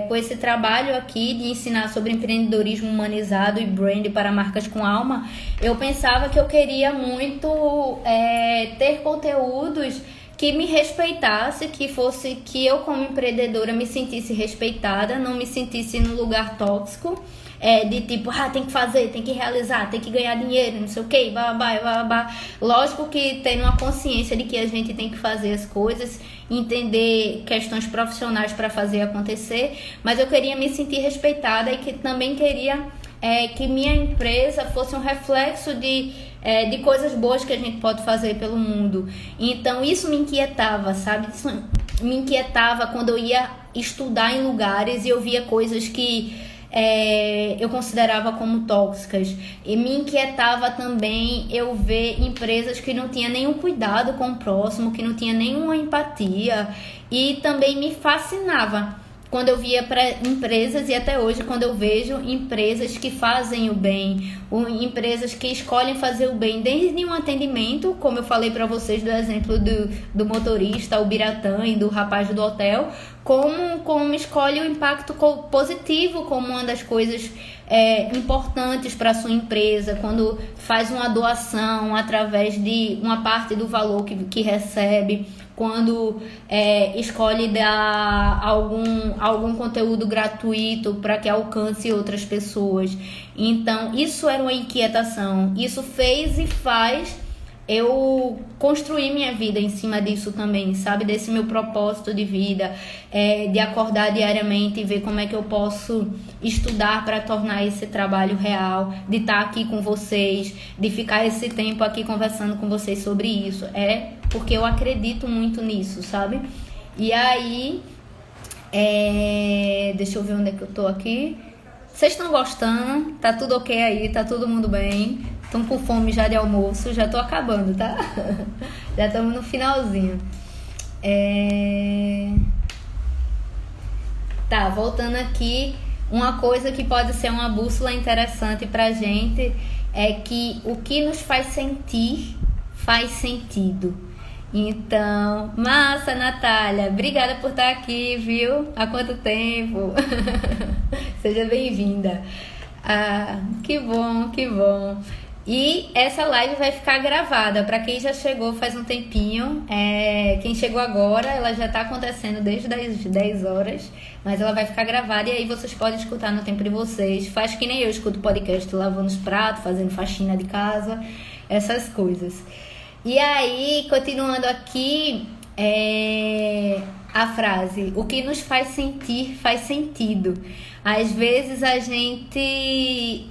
com esse trabalho aqui de ensinar sobre empreendedorismo humanizado e brand para marcas com alma, eu pensava que eu queria muito ter conteúdos que me respeitasse, que eu como empreendedora me sentisse respeitada, não me sentisse num lugar tóxico, de tipo, tem que fazer, tem que realizar, tem que ganhar dinheiro, não sei o que, babá. Lógico que tem uma consciência de que a gente tem que fazer as coisas, entender questões profissionais para fazer acontecer, mas eu queria me sentir respeitada e que também queria que minha empresa fosse um reflexo de coisas boas que a gente pode fazer pelo mundo. Então isso me inquietava, sabe? Isso me inquietava quando eu ia estudar em lugares e eu via coisas que eu considerava como tóxicas. E me inquietava também eu ver empresas que não tinham nenhum cuidado com o próximo, que não tinha nenhuma empatia, e também me fascinava quando eu via empresas, e até hoje quando eu vejo empresas que fazem o bem, empresas que escolhem fazer o bem desde um atendimento, como eu falei para vocês do exemplo do motorista, o Biratã e do rapaz do hotel, como escolhe o impacto positivo como uma das coisas importantes para a sua empresa, quando faz uma doação através de uma parte do valor que recebe, quando escolhe dar algum conteúdo gratuito para que alcance outras pessoas. Então, isso era uma inquietação. Isso fez e faz eu construir minha vida em cima disso também, sabe? Desse meu propósito de vida, de acordar diariamente e ver como é que eu posso estudar para tornar esse trabalho real, de estar aqui com vocês, de ficar esse tempo aqui conversando com vocês sobre isso. Porque eu acredito muito nisso, sabe? E aí, deixa eu ver onde é que eu tô aqui. Vocês estão gostando? Tá tudo ok aí? Tá todo mundo bem? Estão com fome já de almoço? Já tô acabando, tá? Já estamos no finalzinho. Tá, voltando aqui, uma coisa que pode ser uma bússola interessante pra gente é que o que nos faz sentir faz sentido. Então, massa, Natália, obrigada por estar aqui, viu? Há quanto tempo? Seja bem-vinda. Que bom, que bom. E essa live vai ficar gravada para quem já chegou faz um tempinho. Quem chegou agora, ela já está acontecendo desde as 10 horas, mas ela vai ficar gravada e aí vocês podem escutar no tempo de vocês. Faz que nem eu escuto podcast lavando os pratos, fazendo faxina de casa, essas coisas. E aí, continuando aqui, a frase: o que nos faz sentir faz sentido. Às vezes a gente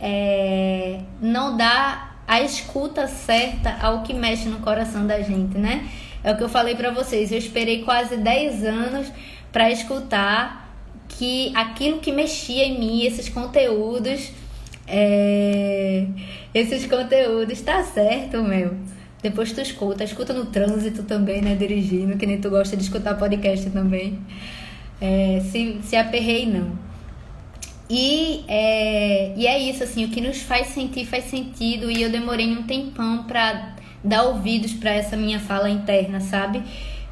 não dá a escuta certa ao que mexe no coração da gente, né? É o que eu falei pra vocês, eu esperei quase 10 anos pra escutar que aquilo que mexia em mim, esses conteúdos, tá certo, meu. Depois tu escuta no trânsito também, né, dirigindo, que nem tu gosta de escutar podcast também. Se aperrei, não. E é isso, assim, o que nos faz sentir faz sentido, e eu demorei um tempão pra dar ouvidos pra essa minha fala interna, sabe?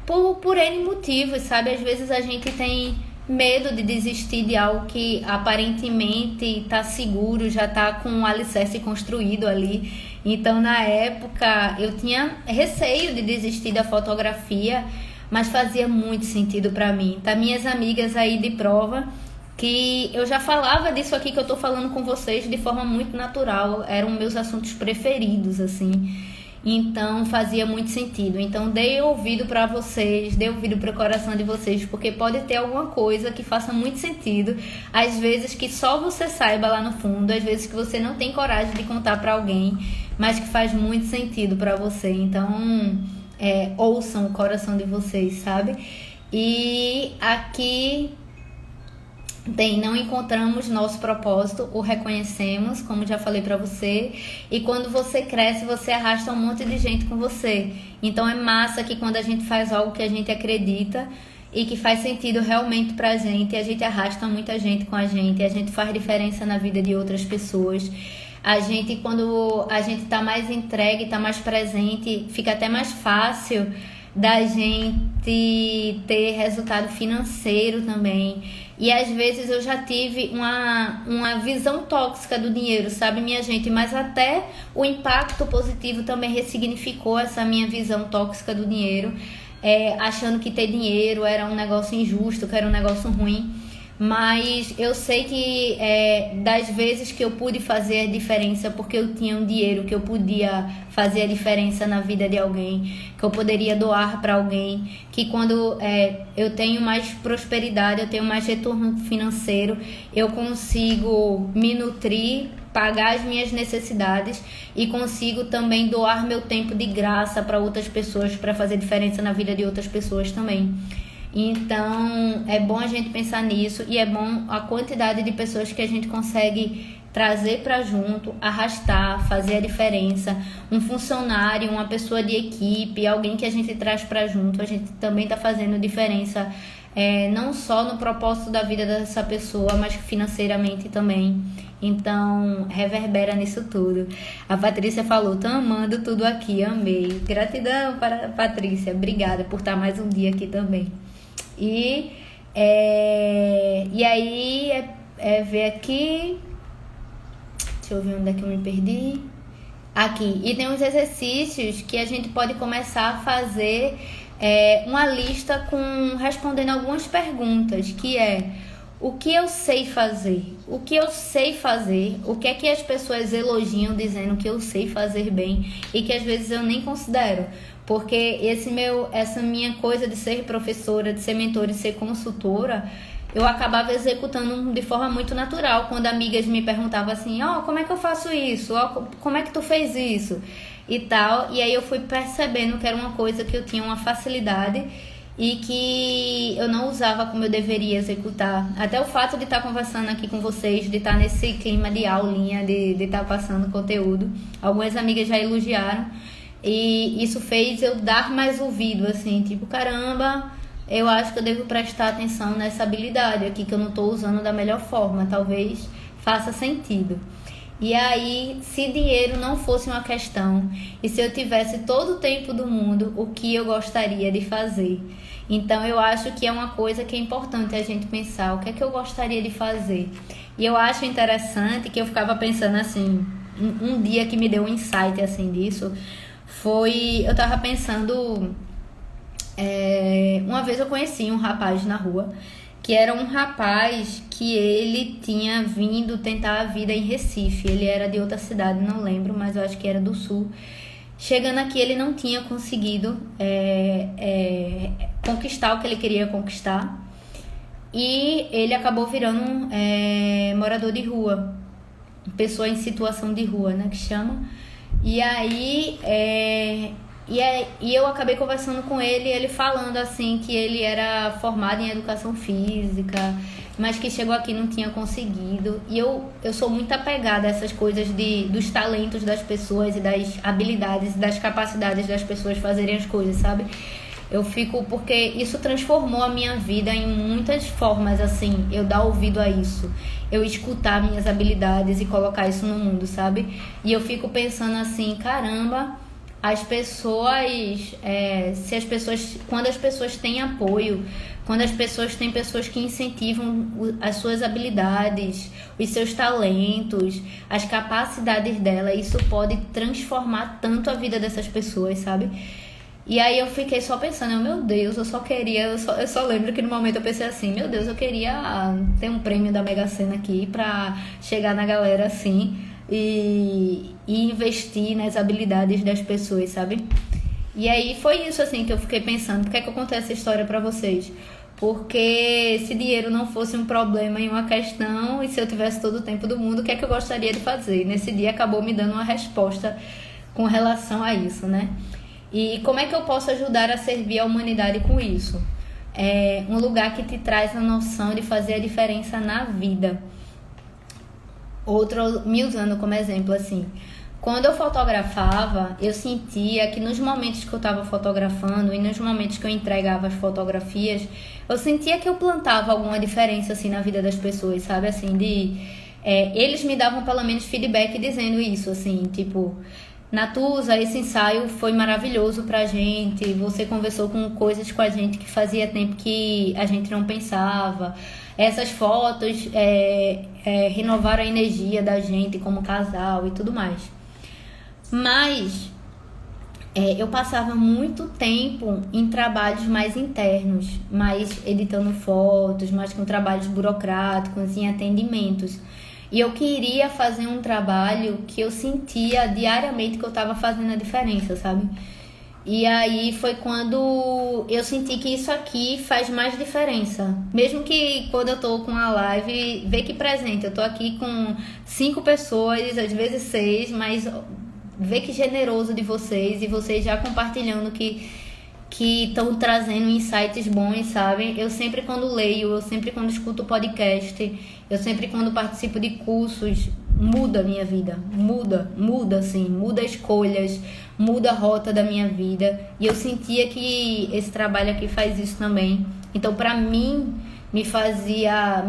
Por N motivos, sabe? Às vezes a gente tem medo de desistir de algo que aparentemente tá seguro, já tá com um alicerce construído ali. Então, na época, eu tinha receio de desistir da fotografia, mas fazia muito sentido pra mim. Tá, minhas amigas aí de prova, que eu já falava disso aqui que eu tô falando com vocês de forma muito natural, eram meus assuntos preferidos, assim. Então fazia muito sentido. Então dei ouvido para vocês, dei ouvido para o coração de vocês, porque pode ter alguma coisa que faça muito sentido, às vezes que só você saiba lá no fundo, às vezes que você não tem coragem de contar para alguém, mas que faz muito sentido para você. Então ouçam o coração de vocês, sabe? E aqui não encontramos nosso propósito, o reconhecemos, como já falei pra você, e quando você cresce, você arrasta um monte de gente com você. Então é massa que quando a gente faz algo que a gente acredita e que faz sentido realmente pra gente. A gente arrasta muita gente com a gente faz diferença na vida de outras pessoas. Quando a gente tá mais entregue, tá mais presente, fica até mais fácil da gente ter resultado financeiro também. E às vezes eu já tive uma visão tóxica do dinheiro, sabe, minha gente? Mas até o impacto positivo também ressignificou essa minha visão tóxica do dinheiro, achando que ter dinheiro era um negócio injusto, que era um negócio ruim. Mas eu sei que das vezes que eu pude fazer a diferença, porque eu tinha um dinheiro que eu podia fazer a diferença na vida de alguém, que eu poderia doar para alguém, que quando eu tenho mais prosperidade, eu tenho mais retorno financeiro, eu consigo me nutrir, pagar as minhas necessidades e consigo também doar meu tempo de graça para outras pessoas, para fazer diferença na vida de outras pessoas também. Então, é bom a gente pensar nisso e é bom a quantidade de pessoas que a gente consegue trazer para junto, arrastar, fazer a diferença. Um funcionário, uma pessoa de equipe, alguém que a gente traz para junto, a gente também está fazendo diferença, não só no propósito da vida dessa pessoa, mas financeiramente também. Então, reverbera nisso tudo. A Patrícia falou, tô amando tudo aqui, amei. Gratidão para a Patrícia, obrigada por estar mais um dia aqui também. E aí, ver aqui, deixa eu ver onde é que eu me perdi. Aqui, e tem uns exercícios que a gente pode começar a fazer uma lista respondendo algumas perguntas, que o que eu sei fazer? O que eu sei fazer? O que é que as pessoas elogiam dizendo que eu sei fazer bem e que às vezes eu nem considero? Porque essa minha coisa de ser professora, de ser mentora, de ser consultora, eu acabava executando de forma muito natural. Quando amigas me perguntavam assim, como é que eu faço isso? Como é que tu fez isso? E tal. E aí eu fui percebendo que era uma coisa que eu tinha uma facilidade e que eu não usava como eu deveria executar. Até o fato de estar conversando aqui com vocês, de estar nesse clima de aulinha, de estar passando conteúdo. Algumas amigas já elogiaram. E isso fez eu dar mais ouvido, assim, tipo, caramba, eu acho que eu devo prestar atenção nessa habilidade aqui que eu não estou usando da melhor forma, talvez faça sentido. E aí, se dinheiro não fosse uma questão, e se eu tivesse todo o tempo do mundo, o que eu gostaria de fazer? Então, eu acho que é uma coisa que é importante a gente pensar, o que é que eu gostaria de fazer? E eu acho interessante que eu ficava pensando assim, um dia que me deu um insight assim disso, eu tava pensando, uma vez eu conheci um rapaz na rua, que era um rapaz que ele tinha vindo tentar a vida em Recife, ele era de outra cidade, não lembro, mas eu acho que era do sul. Chegando aqui ele não tinha conseguido conquistar o que ele queria conquistar e ele acabou virando morador de rua, pessoa em situação de rua, né, que chama. E aí, eu acabei conversando com ele falando assim que ele era formado em educação física, mas que chegou aqui e não tinha conseguido. E eu sou muito apegada a essas coisas dos talentos das pessoas e das habilidades e das capacidades das pessoas fazerem as coisas, sabe? Eu fico, porque isso transformou a minha vida em muitas formas, assim, eu dar ouvido a isso, eu escutar minhas habilidades e colocar isso no mundo, sabe? E eu fico pensando assim, caramba, as pessoas, quando as pessoas têm apoio, quando as pessoas têm pessoas que incentivam as suas habilidades, os seus talentos, as capacidades dela, isso pode transformar tanto a vida dessas pessoas, sabe? E aí eu fiquei só pensando, meu Deus, eu só lembro que no momento eu pensei assim, meu Deus, eu queria ter um prêmio da Mega Sena aqui pra chegar na galera assim e investir nas habilidades das pessoas, sabe? E aí foi isso assim que eu fiquei pensando, por que é que eu contei essa história pra vocês? Porque se dinheiro não fosse um problema e uma questão, e se eu tivesse todo o tempo do mundo, o que é que eu gostaria de fazer? Nesse dia acabou me dando uma resposta com relação a isso, né? E como é que eu posso ajudar a servir a humanidade com isso? Um lugar que te traz a noção de fazer a diferença na vida. Me usando como exemplo, assim, quando eu fotografava, eu sentia que nos momentos que eu estava fotografando e nos momentos que eu entregava as fotografias, eu sentia que eu plantava alguma diferença, assim, na vida das pessoas, sabe? Assim, eles me davam pelo menos feedback dizendo isso, assim, tipo... Natuza, esse ensaio foi maravilhoso pra gente, você conversou com coisas com a gente que fazia tempo que a gente não pensava. Essas fotos renovaram a energia da gente como casal e tudo mais. Mas eu passava muito tempo em trabalhos mais internos, mais editando fotos, mais com trabalhos burocráticos, em atendimentos. E eu queria fazer um trabalho que eu sentia diariamente que eu estava fazendo a diferença, sabe? E aí foi quando eu senti que isso aqui faz mais diferença. Mesmo que quando eu tô com a live, vê que presente, eu tô aqui com 5 pessoas, às vezes 6, mas vê que generoso de vocês e vocês já compartilhando que estão trazendo insights bons, sabe? Eu sempre quando leio, eu sempre quando escuto podcast, eu sempre quando participo de cursos, muda a minha vida, muda assim, muda escolhas, muda a rota da minha vida. E eu sentia que esse trabalho aqui faz isso também. Então, pra mim, me trazia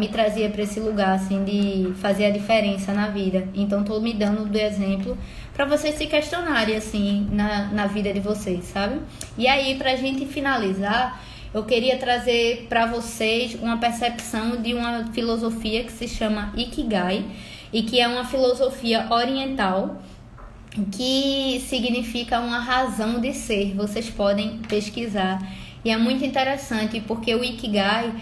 para esse lugar, assim, de fazer a diferença na vida. Então, tô me dando do exemplo para vocês se questionarem, assim, na vida de vocês, sabe? E aí, pra gente finalizar, eu queria trazer para vocês uma percepção de uma filosofia que se chama Ikigai, e que é uma filosofia oriental que significa uma razão de ser. Vocês podem pesquisar. E é muito interessante porque o Ikigai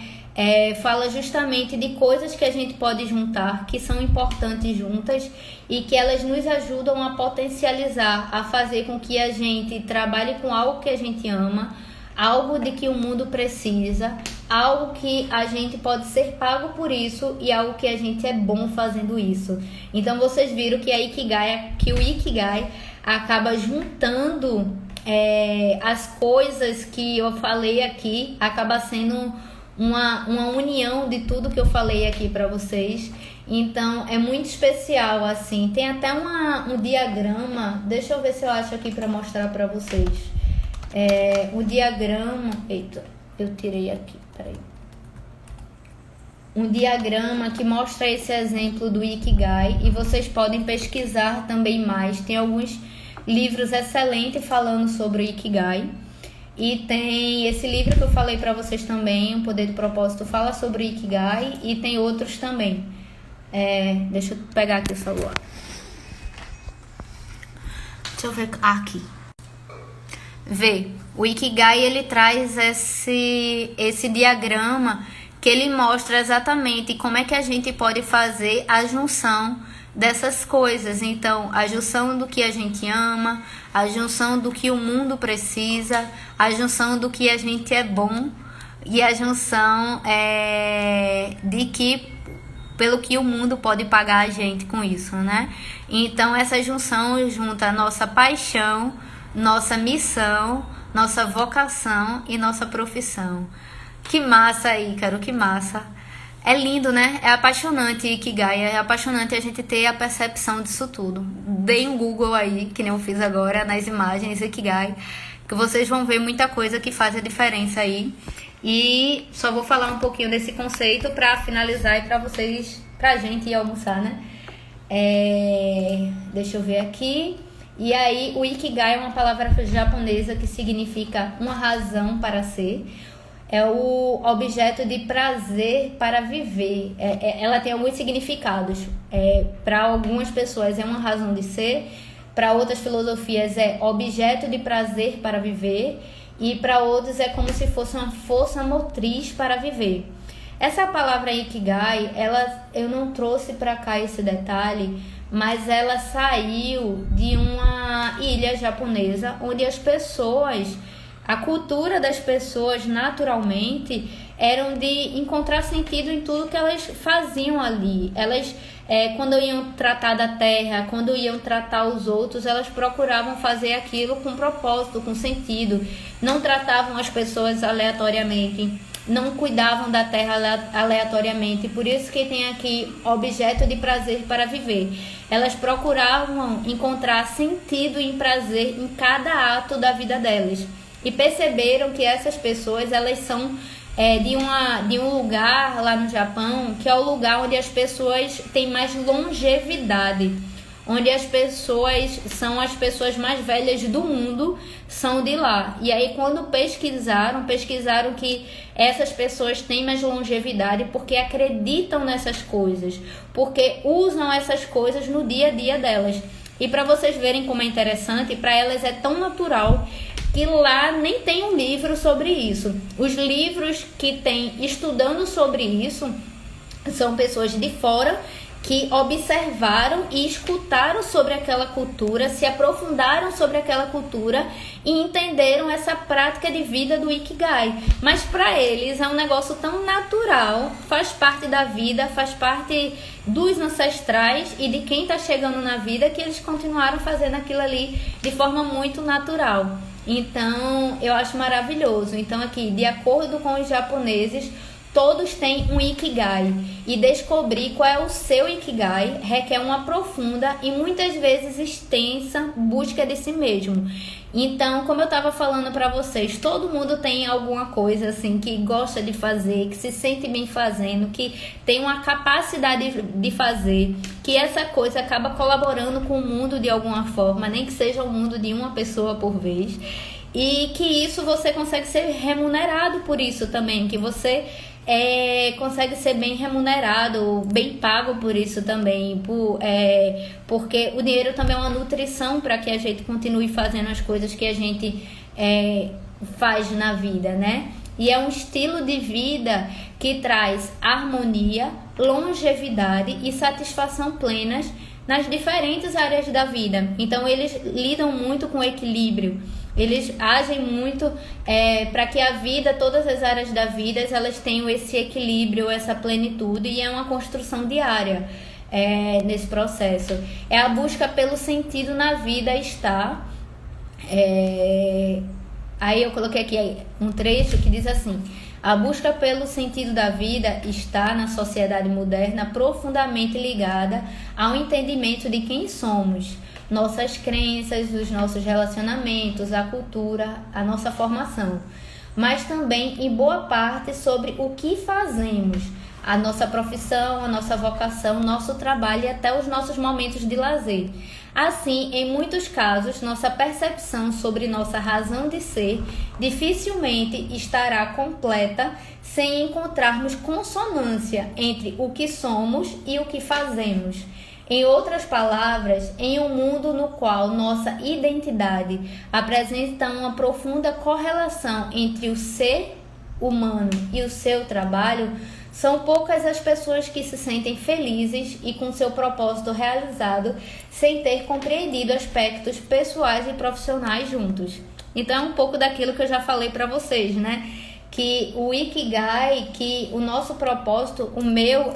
fala justamente de coisas que a gente pode juntar, que são importantes juntas e que elas nos ajudam a potencializar, a fazer com que a gente trabalhe com algo que a gente ama, algo de que o mundo precisa, algo que a gente pode ser pago por isso e algo que a gente é bom fazendo isso. Então vocês viram que o Ikigai acaba juntando as coisas que eu falei aqui, acaba sendo uma união de tudo que eu falei aqui para vocês. Então é muito especial, assim. Tem até um diagrama, deixa eu ver se eu acho aqui para mostrar para vocês. O diagrama, eita, eu tirei aqui, peraí. Um diagrama que mostra esse exemplo do Ikigai, e vocês podem pesquisar também mais. Tem alguns livros excelentes falando sobre o Ikigai. E tem esse livro que eu falei para vocês também, O Poder do Propósito, fala sobre o Ikigai, e tem outros também. Deixa eu pegar aqui o celular. Deixa eu ver aqui. O Ikigai, ele traz esse diagrama que ele mostra exatamente como é que a gente pode fazer a junção dessas coisas. Então, a junção do que a gente ama, a junção do que o mundo precisa, a junção do que a gente é bom e a junção pelo que o mundo pode pagar a gente com isso, né? Então, essa junção junta a nossa paixão, nossa missão, nossa vocação e nossa profissão. Que massa, Ícaro, que massa. É lindo, né? É apaixonante Ikigai, é apaixonante a gente ter a percepção disso tudo. Deem um Google aí, que nem eu fiz agora, nas imagens Ikigai, que vocês vão ver muita coisa que faz a diferença aí. E só vou falar um pouquinho desse conceito para finalizar e pra gente ir almoçar, né? Deixa eu ver aqui. E aí, o Ikigai é uma palavra japonesa que significa uma razão para ser. É o objeto de prazer para viver. Ela tem alguns significados. Para algumas pessoas é uma razão de ser, para outras filosofias é objeto de prazer para viver, e para outros é como se fosse uma força motriz para viver. Essa palavra Ikigai, eu não trouxe para cá esse detalhe, mas ela saiu de uma ilha japonesa onde a cultura das pessoas naturalmente eram de encontrar sentido em tudo que elas faziam ali. Elas, quando iam tratar da terra, quando iam tratar os outros, elas procuravam fazer aquilo com propósito, com sentido. Não tratavam as pessoas aleatoriamente. não cuidavam da terra aleatoriamente, por isso que tem aqui objeto de prazer para viver. Elas procuravam encontrar sentido e prazer em cada ato da vida delas. E perceberam que essas pessoas, elas são de um lugar lá no Japão, que é o lugar onde as pessoas têm mais longevidade, onde as pessoas são as pessoas mais velhas do mundo, são de lá. E aí quando pesquisaram que essas pessoas têm mais longevidade porque acreditam nessas coisas, porque usam essas coisas no dia a dia delas. E para vocês verem como é interessante, para elas é tão natural que lá nem tem um livro sobre isso. Os livros que tem estudando sobre isso são pessoas de fora que observaram e escutaram sobre aquela cultura, se aprofundaram sobre aquela cultura e entenderam essa prática de vida do Ikigai. Mas para eles é um negócio tão natural, faz parte da vida, faz parte dos ancestrais e de quem está chegando na vida, que eles continuaram fazendo aquilo ali de forma muito natural. Então, eu acho maravilhoso. Então, aqui, de acordo com os japoneses, todos têm um Ikigai. E descobrir qual é o seu Ikigai requer uma profunda e muitas vezes extensa busca de si mesmo. Então, como eu estava falando para vocês, todo mundo tem alguma coisa assim que gosta de fazer, que se sente bem fazendo, que tem uma capacidade de fazer, que essa coisa acaba colaborando com o mundo de alguma forma, nem que seja o mundo de uma pessoa por vez. E que isso você consegue ser remunerado por isso também, que você consegue ser bem remunerado, bem pago por isso também, porque o dinheiro também é uma nutrição para que a gente continue fazendo as coisas que a gente faz na vida, né? E é um estilo de vida que traz harmonia, longevidade e satisfação plenas nas diferentes áreas da vida. Então eles lidam muito com equilíbrio. Eles agem muito para que a vida, todas as áreas da vida, elas tenham esse equilíbrio, essa plenitude, e é uma construção diária nesse processo. É a busca pelo sentido na vida está. Aí eu coloquei aqui um trecho que diz assim: a busca pelo sentido da vida está na sociedade moderna profundamente ligada ao entendimento de quem somos, nossas crenças, os nossos relacionamentos, a cultura, a nossa formação, mas também em boa parte sobre o que fazemos, a nossa profissão, a nossa vocação, nosso trabalho e até os nossos momentos de lazer. Assim, em muitos casos, nossa percepção sobre nossa razão de ser dificilmente estará completa sem encontrarmos consonância entre o que somos e o que fazemos. Em outras palavras, em um mundo no qual nossa identidade apresenta uma profunda correlação entre o ser humano e o seu trabalho, são poucas as pessoas que se sentem felizes e com seu propósito realizado sem ter compreendido aspectos pessoais e profissionais juntos. Então é um pouco daquilo que eu já falei para vocês, né? Que o Ikigai, que o nosso propósito,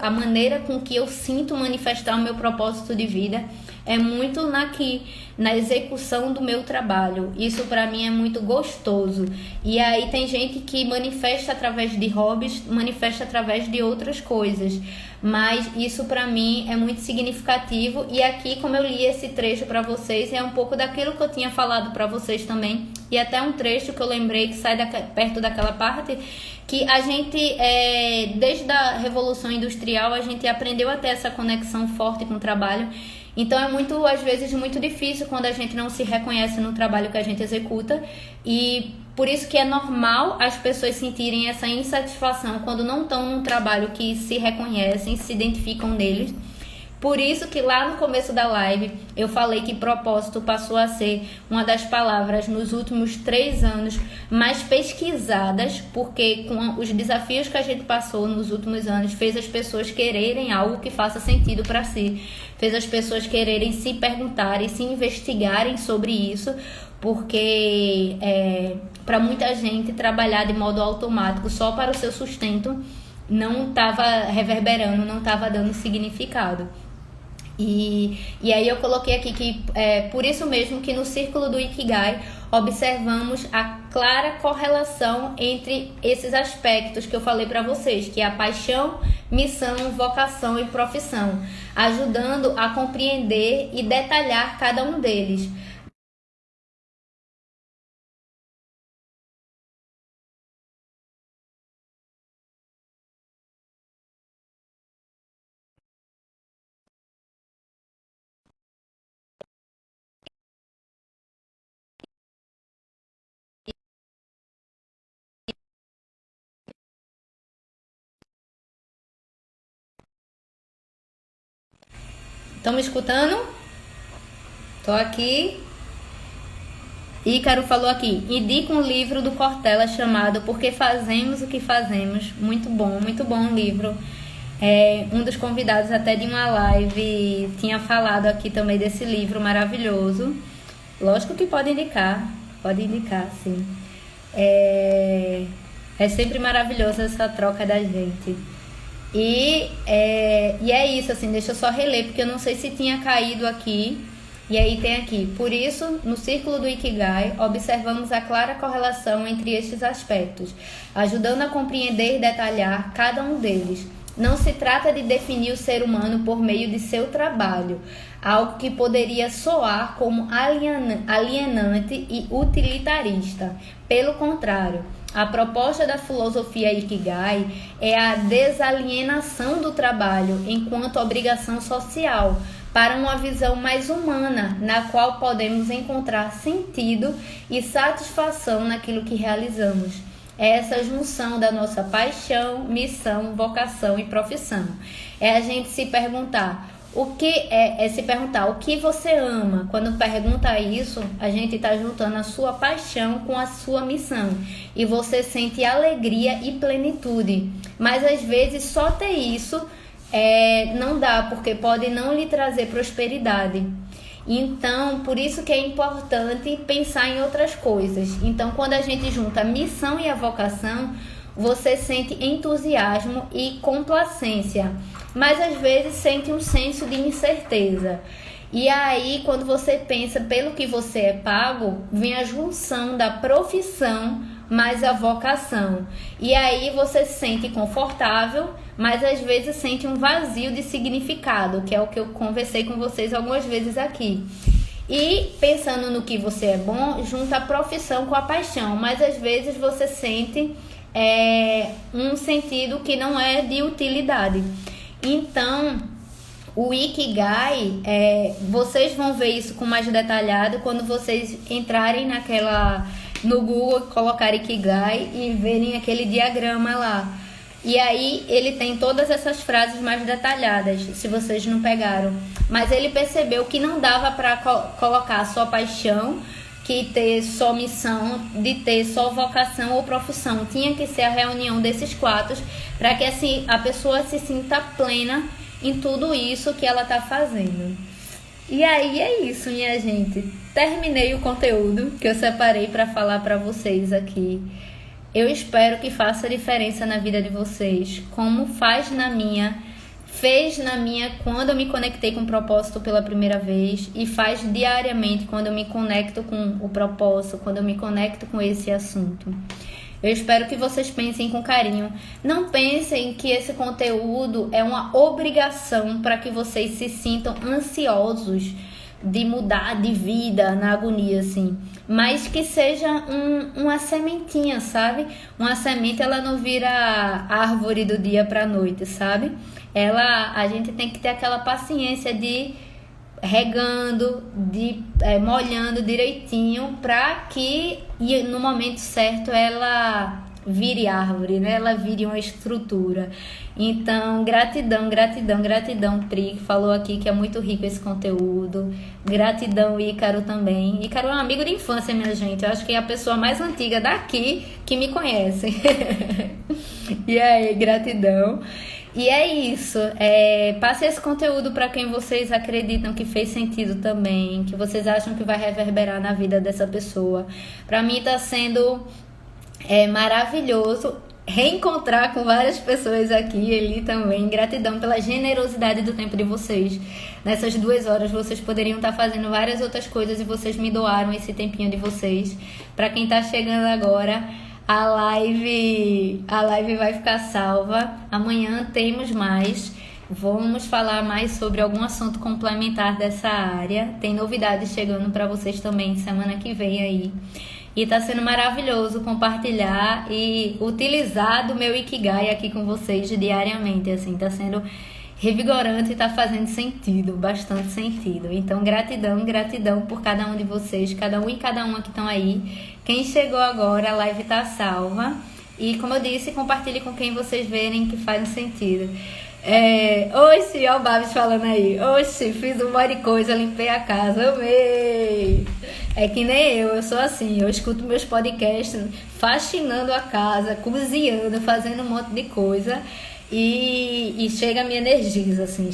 a maneira com que eu sinto manifestar o meu propósito de vida é muito na execução do meu trabalho. Isso para mim é muito gostoso. E aí tem gente que manifesta através de hobbies, manifesta através de outras coisas. Mas isso para mim é muito significativo. E aqui, como eu li esse trecho para vocês, é um pouco daquilo que eu tinha falado para vocês também. E até um trecho que eu lembrei que sai perto daquela parte que a gente, desde a Revolução Industrial, a gente aprendeu a ter essa conexão forte com o trabalho. Então é às vezes muito difícil quando a gente não se reconhece no trabalho que a gente executa, e por isso que é normal as pessoas sentirem essa insatisfação quando não estão num trabalho que se reconhecem, se identificam neles. Por isso que lá no começo da live eu falei que propósito passou a ser uma das palavras nos últimos 3 anos mais pesquisadas, porque com os desafios que a gente passou nos últimos anos fez as pessoas quererem algo que faça sentido para si, fez as pessoas quererem se perguntarem, se investigarem sobre isso, porque para muita gente trabalhar de modo automático só para o seu sustento não estava reverberando, não estava dando significado. E aí eu coloquei aqui que é por isso mesmo que no círculo do Ikigai observamos a clara correlação entre esses aspectos que eu falei para vocês, que é a paixão, missão, vocação e profissão, ajudando a compreender e detalhar cada um deles. Estão me escutando? Tô aqui. Ícaro falou aqui, indica um livro do Cortella chamado Por que Fazemos o que Fazemos. Muito bom o livro. Um dos convidados até de uma live tinha falado aqui também desse livro maravilhoso. Lógico que pode indicar sim. É sempre maravilhoso essa troca da gente. E é isso, assim, deixa eu só reler, porque eu não sei se tinha caído aqui. E aí tem aqui, por isso, no círculo do Ikigai, observamos a clara correlação entre estes aspectos, ajudando a compreender e detalhar cada um deles. Não se trata de definir o ser humano por meio de seu trabalho, algo que poderia soar como alienante e utilitarista. Pelo contrário, a proposta da filosofia Ikigai é a desalienação do trabalho enquanto obrigação social, para uma visão mais humana, na qual podemos encontrar sentido e satisfação naquilo que realizamos. É essa junção da nossa paixão, missão, vocação e profissão. É a gente se perguntar o que você ama. Quando pergunta isso, a gente está juntando a sua paixão com a sua missão e você sente alegria e plenitude. Mas às vezes só ter isso não dá, porque pode não lhe trazer prosperidade. Então, por isso que é importante pensar em outras coisas. Então, quando a gente junta a missão e a vocação, você sente entusiasmo e complacência, mas às vezes sente um senso de incerteza. E aí, quando você pensa pelo que você é pago, vem a junção da profissão mais a vocação. E aí você se sente confortável, mas às vezes sente um vazio de significado, que é o que eu conversei com vocês algumas vezes aqui. E pensando no que você é bom, junta a profissão com a paixão, mas às vezes você sente um sentido que não é de utilidade. Então, o Ikigai, vocês vão ver isso com mais detalhado quando vocês entrarem no Google, colocarem Ikigai e verem aquele diagrama lá. E aí ele tem todas essas frases mais detalhadas, se vocês não pegaram. Mas ele percebeu que não dava para colocar só paixão, que ter só missão, de ter só vocação ou profissão. Tinha que ser a reunião desses quatro para que assim a pessoa se sinta plena em tudo isso que ela está fazendo. E aí é isso, minha gente. Terminei o conteúdo que eu separei para falar para vocês aqui. Eu espero que faça diferença na vida de vocês, como fez na minha quando eu me conectei com o propósito pela primeira vez e faz diariamente quando eu me conecto com o propósito, quando eu me conecto com esse assunto. Eu espero que vocês pensem com carinho. Não pensem que esse conteúdo é uma obrigação para que vocês se sintam ansiosos de mudar de vida na agonia, assim. Mas que seja uma sementinha, sabe? Uma semente, ela não vira árvore do dia para a noite, sabe? A gente tem que ter aquela paciência de regando, molhando direitinho para que no momento certo ela vire árvore, né? Ela vire uma estrutura. Então, gratidão, Pri, que falou aqui que é muito rico esse conteúdo. Gratidão, Ícaro, também. Ícaro é um amigo de infância, minha gente. Eu acho que é a pessoa mais antiga daqui que me conhece. E aí, gratidão. E é isso, passe esse conteúdo para quem vocês acreditam que fez sentido também, que vocês acham que vai reverberar na vida dessa pessoa. Para mim está sendo maravilhoso reencontrar com várias pessoas aqui, Eli também. Gratidão pela generosidade do tempo de vocês. Nessas 2 horas vocês poderiam estar fazendo várias outras coisas e vocês me doaram esse tempinho de vocês. Para quem tá chegando agora, a live vai ficar salva. Amanhã temos mais. Vamos falar mais sobre algum assunto complementar dessa área. Tem novidades chegando para vocês também semana que vem aí. E tá sendo maravilhoso compartilhar e utilizar do meu Ikigai aqui com vocês diariamente, assim, tá sendo revigorante e tá fazendo sentido, bastante sentido. Então, gratidão por cada um de vocês, cada um e cada uma que estão aí. Quem chegou agora, a live tá salva. E, como eu disse, compartilhe com quem vocês verem que faz sentido. Oxi, ó o Babs falando aí. Oxi, fiz um monte de coisa, limpei a casa, amei. É que nem eu sou assim, eu escuto meus podcasts faxinando a casa, cozinhando, fazendo um monte de coisa e chega, me energiza, assim,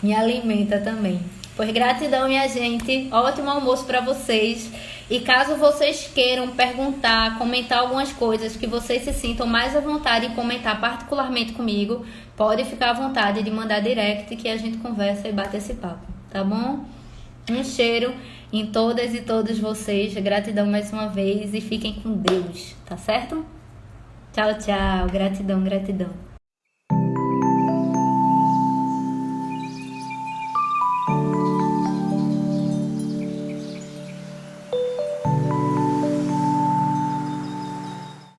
me alimenta também. Pois gratidão, minha gente, ótimo almoço para vocês. E caso vocês queiram perguntar, comentar algumas coisas que vocês se sintam mais à vontade em comentar particularmente comigo, pode ficar à vontade de mandar direct que a gente conversa e bate esse papo, tá bom? Um cheiro em todas e todos vocês, gratidão mais uma vez e fiquem com Deus, tá certo? Tchau, tchau, gratidão.